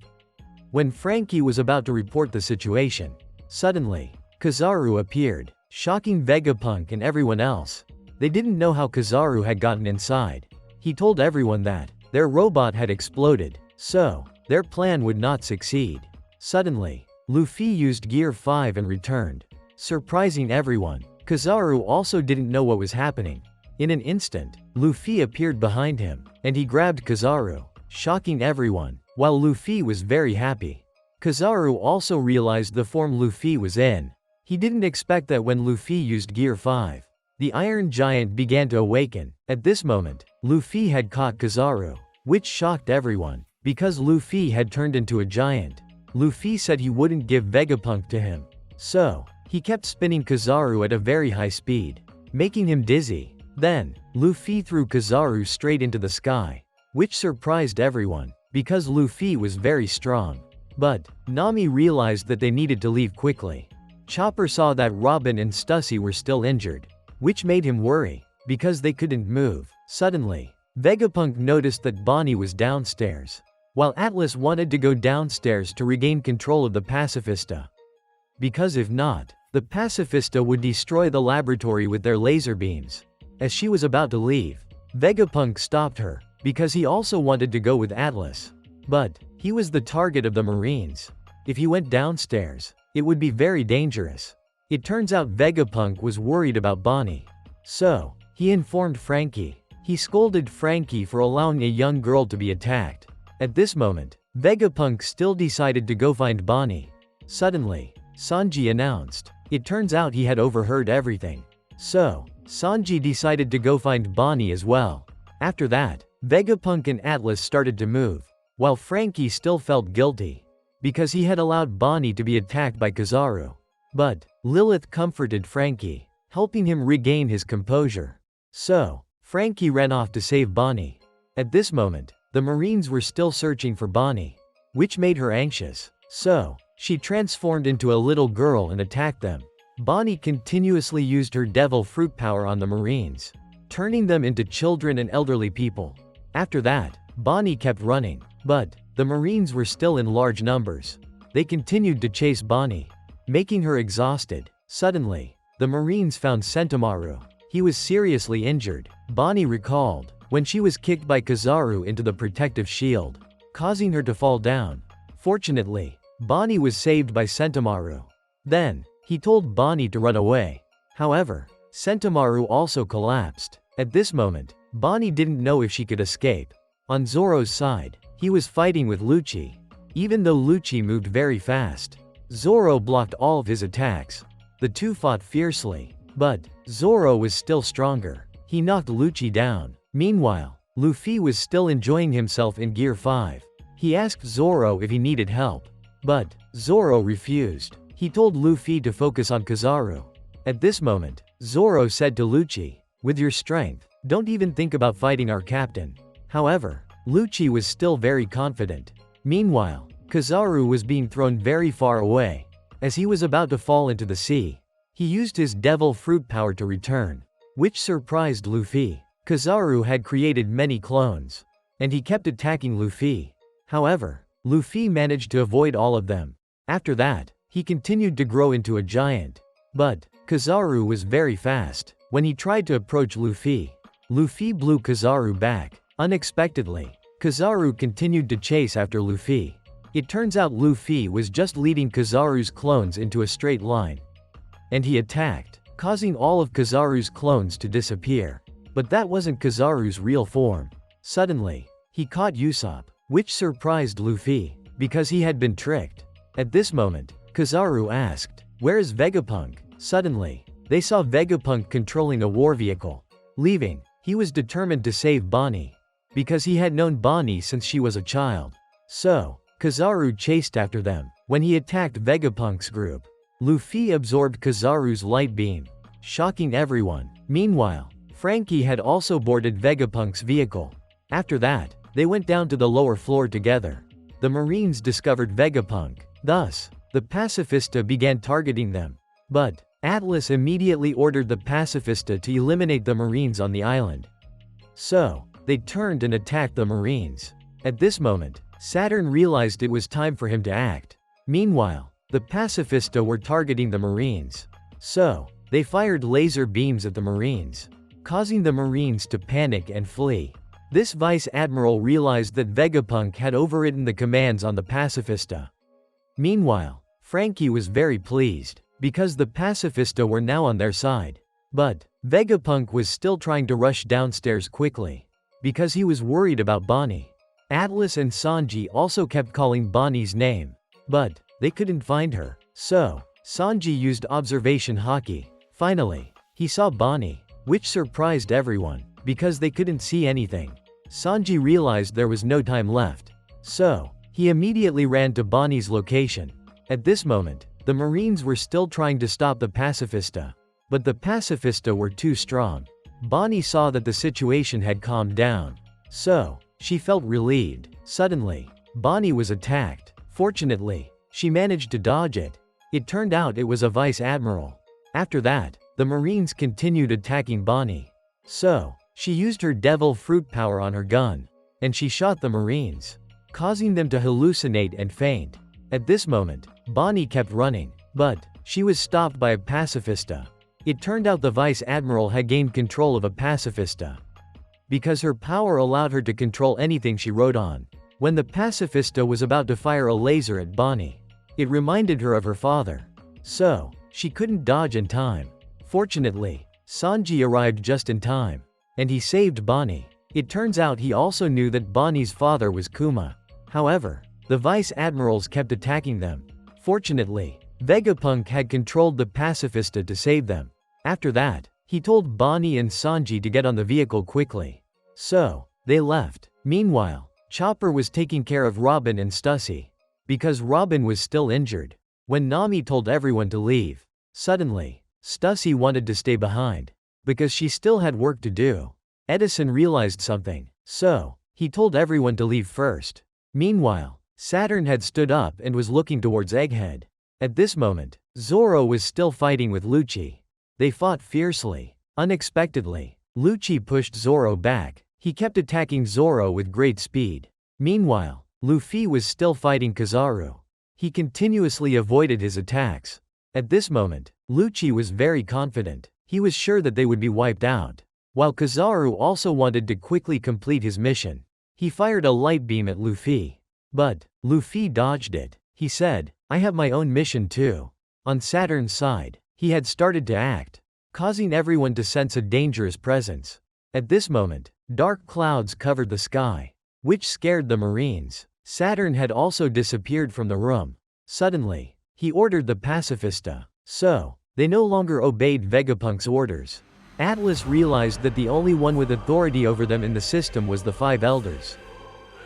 When Franky was about to report the situation, suddenly, Kizaru appeared, shocking Vegapunk and everyone else. They didn't know how Kizaru had gotten inside. He told everyone that their robot had exploded, so their plan would not succeed. Suddenly, Luffy used Gear 5 and returned, surprising everyone. Kizaru also didn't know what was happening. In an instant, Luffy appeared behind him, and he grabbed Kizaru, shocking everyone. While Luffy was very happy, Kizaru also realized the form Luffy was in. He didn't expect that when Luffy used Gear 5, the Iron Giant began to awaken. At this moment, Luffy had caught Kizaru, which shocked everyone, because Luffy had turned into a giant. Luffy said he wouldn't give Vegapunk to him. So, he kept spinning Kizaru at a very high speed, making him dizzy. Then, Luffy threw Kizaru straight into the sky, which surprised everyone, because Luffy was very strong. But, Nami realized that they needed to leave quickly. Chopper saw that Robin and Stussy were still injured, which made him worry, because they couldn't move. Suddenly, Vegapunk noticed that Bonnie was downstairs, while Atlas wanted to go downstairs to regain control of the Pacifista. Because if not, the Pacifista would destroy the laboratory with their laser beams. As she was about to leave, Vegapunk stopped her, because he also wanted to go with Atlas. But, he was the target of the Marines. If he went downstairs, it would be very dangerous. It turns out Vegapunk was worried about Bonnie. So, he informed Franky. He scolded Franky for allowing a young girl to be attacked. At this moment, Vegapunk still decided to go find Bonnie. Suddenly, Sanji announced. It turns out he had overheard everything. So, Sanji decided to go find Bonnie as well. After that, Vegapunk and Atlas started to move, while Franky still felt guilty, because he had allowed Bonnie to be attacked by Kizaru. But, Lilith comforted Franky, helping him regain his composure. So, Franky ran off to save Bonnie. At this moment, the Marines were still searching for Bonnie, which made her anxious. So, she transformed into a little girl and attacked them. Bonnie continuously used her devil fruit power on the Marines, turning them into children and elderly people. After that, Bonnie kept running, but the Marines were still in large numbers. They continued to chase Bonnie, making her exhausted. Suddenly, the Marines found Sentomaru. He was seriously injured. Bonnie recalled when she was kicked by Kizaru into the protective shield, causing her to fall down. Fortunately, Bonnie was saved by Sentomaru. Then, he told Bonnie to run away. However, Sentomaru also collapsed. At this moment, Bonnie didn't know if she could escape. On Zoro's side, he was fighting with Lucci. Even though Lucci moved very fast, Zoro blocked all of his attacks. The two fought fiercely, but Zoro was still stronger. He knocked Lucci down. Meanwhile, Luffy was still enjoying himself in Gear 5. He asked Zoro if he needed help, but Zoro refused. He told Luffy to focus on Kizaru. At this moment, Zoro said to Lucci, "With your strength, don't even think about fighting our captain." However, Lucci was still very confident. Meanwhile, Kizaru was being thrown very far away. As he was about to fall into the sea, he used his devil fruit power to return. which surprised Luffy. Kizaru had created many clones, and he kept attacking Luffy. However, Luffy managed to avoid all of them. After that, he continued to grow into a giant. But Kizaru was very fast. When he tried to approach Luffy, Luffy blew Kizaru back. Unexpectedly, Kizaru continued to chase after Luffy. It turns out Luffy was just leading Kizaru's clones into a straight line, and he attacked, causing all of Kizaru's clones to disappear. But that wasn't Kizaru's real form. Suddenly, he caught Usopp, which surprised Luffy, because he had been tricked. At this moment, Kizaru asked, "Where is Vegapunk?" Suddenly, they saw Vegapunk controlling a war vehicle. Leaving, he was determined to save Bonnie, because he had known Bonnie since she was a child. So, Kizaru chased after them. When he attacked Vegapunk's group, Luffy absorbed Kizaru's light beam, shocking everyone. Meanwhile, Franky had also boarded Vegapunk's vehicle. After that, they went down to the lower floor together. The Marines discovered Vegapunk. Thus, the Pacifista began targeting them. But Atlas immediately ordered the Pacifista to eliminate the Marines on the island. So, they turned and attacked the Marines. At this moment, Saturn realized it was time for him to act. Meanwhile, the Pacifista were targeting the Marines. So, they fired laser beams at the Marines, causing the Marines to panic and flee. This Vice Admiral realized that Vegapunk had overridden the commands on the Pacifista. Meanwhile, Franky was very pleased, because the Pacifista were now on their side. But Vegapunk was still trying to rush downstairs quickly, because he was worried about Bonnie. Atlas and Sanji also kept calling Bonnie's name, but they couldn't find her. So, Sanji used observation haki. Finally, he saw Bonnie, which surprised everyone, because they couldn't see anything. Sanji realized there was no time left. So, he immediately ran to Bonnie's location. At this moment, the Marines were still trying to stop the Pacifista, but the Pacifista were too strong. Bonnie saw that the situation had calmed down, so she felt relieved. Suddenly, Bonnie was attacked. Fortunately, she managed to dodge it. It turned out it was a Vice Admiral. After that, the Marines continued attacking Bonnie. So, she used her devil fruit power on her gun, and she shot the Marines, causing them to hallucinate and faint. At this moment, Bonnie kept running, but she was stopped by a Pacifista. It turned out the Vice Admiral had gained control of a Pacifista, because her power allowed her to control anything she rode on. When the Pacifista was about to fire a laser at Bonnie, it reminded her of her father. So, she couldn't dodge in time. Fortunately, Sanji arrived just in time, and he saved Bonnie. It turns out he also knew that Bonnie's father was Kuma. However, the Vice Admirals kept attacking them. Fortunately, Vegapunk had controlled the Pacifista to save them. After that, he told Bonnie and Sanji to get on the vehicle quickly. So, they left. Meanwhile, Chopper was taking care of Robin and Stussy, because Robin was still injured. When Nami told everyone to leave, suddenly, Stussy wanted to stay behind, because she still had work to do. Edison realized something, so he told everyone to leave first. Meanwhile, Saturn had stood up and was looking towards Egghead. At this moment, Zoro was still fighting with Lucci. They fought fiercely. Unexpectedly, Lucci pushed Zoro back. He kept attacking Zoro with great speed. Meanwhile, Luffy was still fighting Kizaru. He continuously avoided his attacks. At this moment, Lucci was very confident. He was sure that they would be wiped out. While Kizaru also wanted to quickly complete his mission, he fired a light beam at Luffy. But Luffy dodged it. He said, "I have my own mission too." On Saturn's side, he had started to act, causing everyone to sense a dangerous presence. At this moment, dark clouds covered the sky, which scared the Marines. Saturn had also disappeared from the room. Suddenly, he ordered the Pacifista. So, they no longer obeyed Vegapunk's orders. Atlas realized that the only one with authority over them in the system was the Five Elders.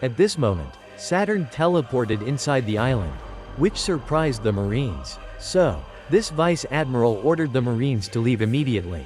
At this moment, Saturn teleported inside the island, which surprised the Marines. So, this Vice Admiral ordered the Marines to leave immediately.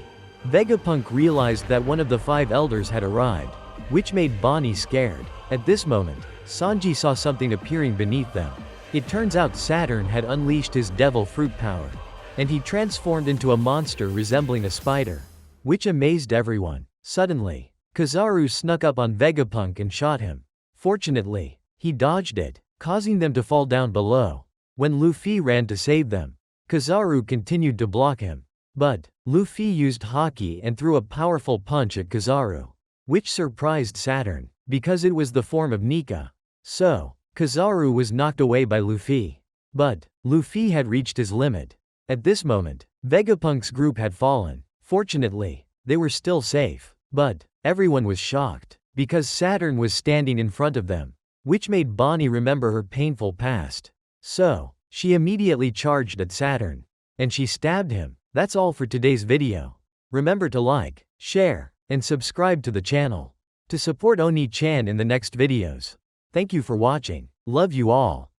Vegapunk realized that one of the Five Elders had arrived, which made Bonnie scared. At this moment, Sanji saw something appearing beneath them. It turns out Saturn had unleashed his devil fruit power, and he transformed into a monster resembling a spider. which amazed everyone. Suddenly, Kizaru snuck up on Vegapunk and shot him. Fortunately, he dodged it, causing them to fall down below. When Luffy ran to save them, Kizaru continued to block him. But Luffy used Haki and threw a powerful punch at Kizaru, which surprised Saturn, because it was the form of Nika. So, Kizaru was knocked away by Luffy. But Luffy had reached his limit. At this moment, Vegapunk's group had fallen. Fortunately, they were still safe. But everyone was shocked, because Saturn was standing in front of them, which made Bonnie remember her painful past. So, she immediately charged at Saturn, and she stabbed him. That's all for today's video. Remember to like, share, and subscribe to the channel to support Oni-chan in the next videos. Thank you for watching. Love you all.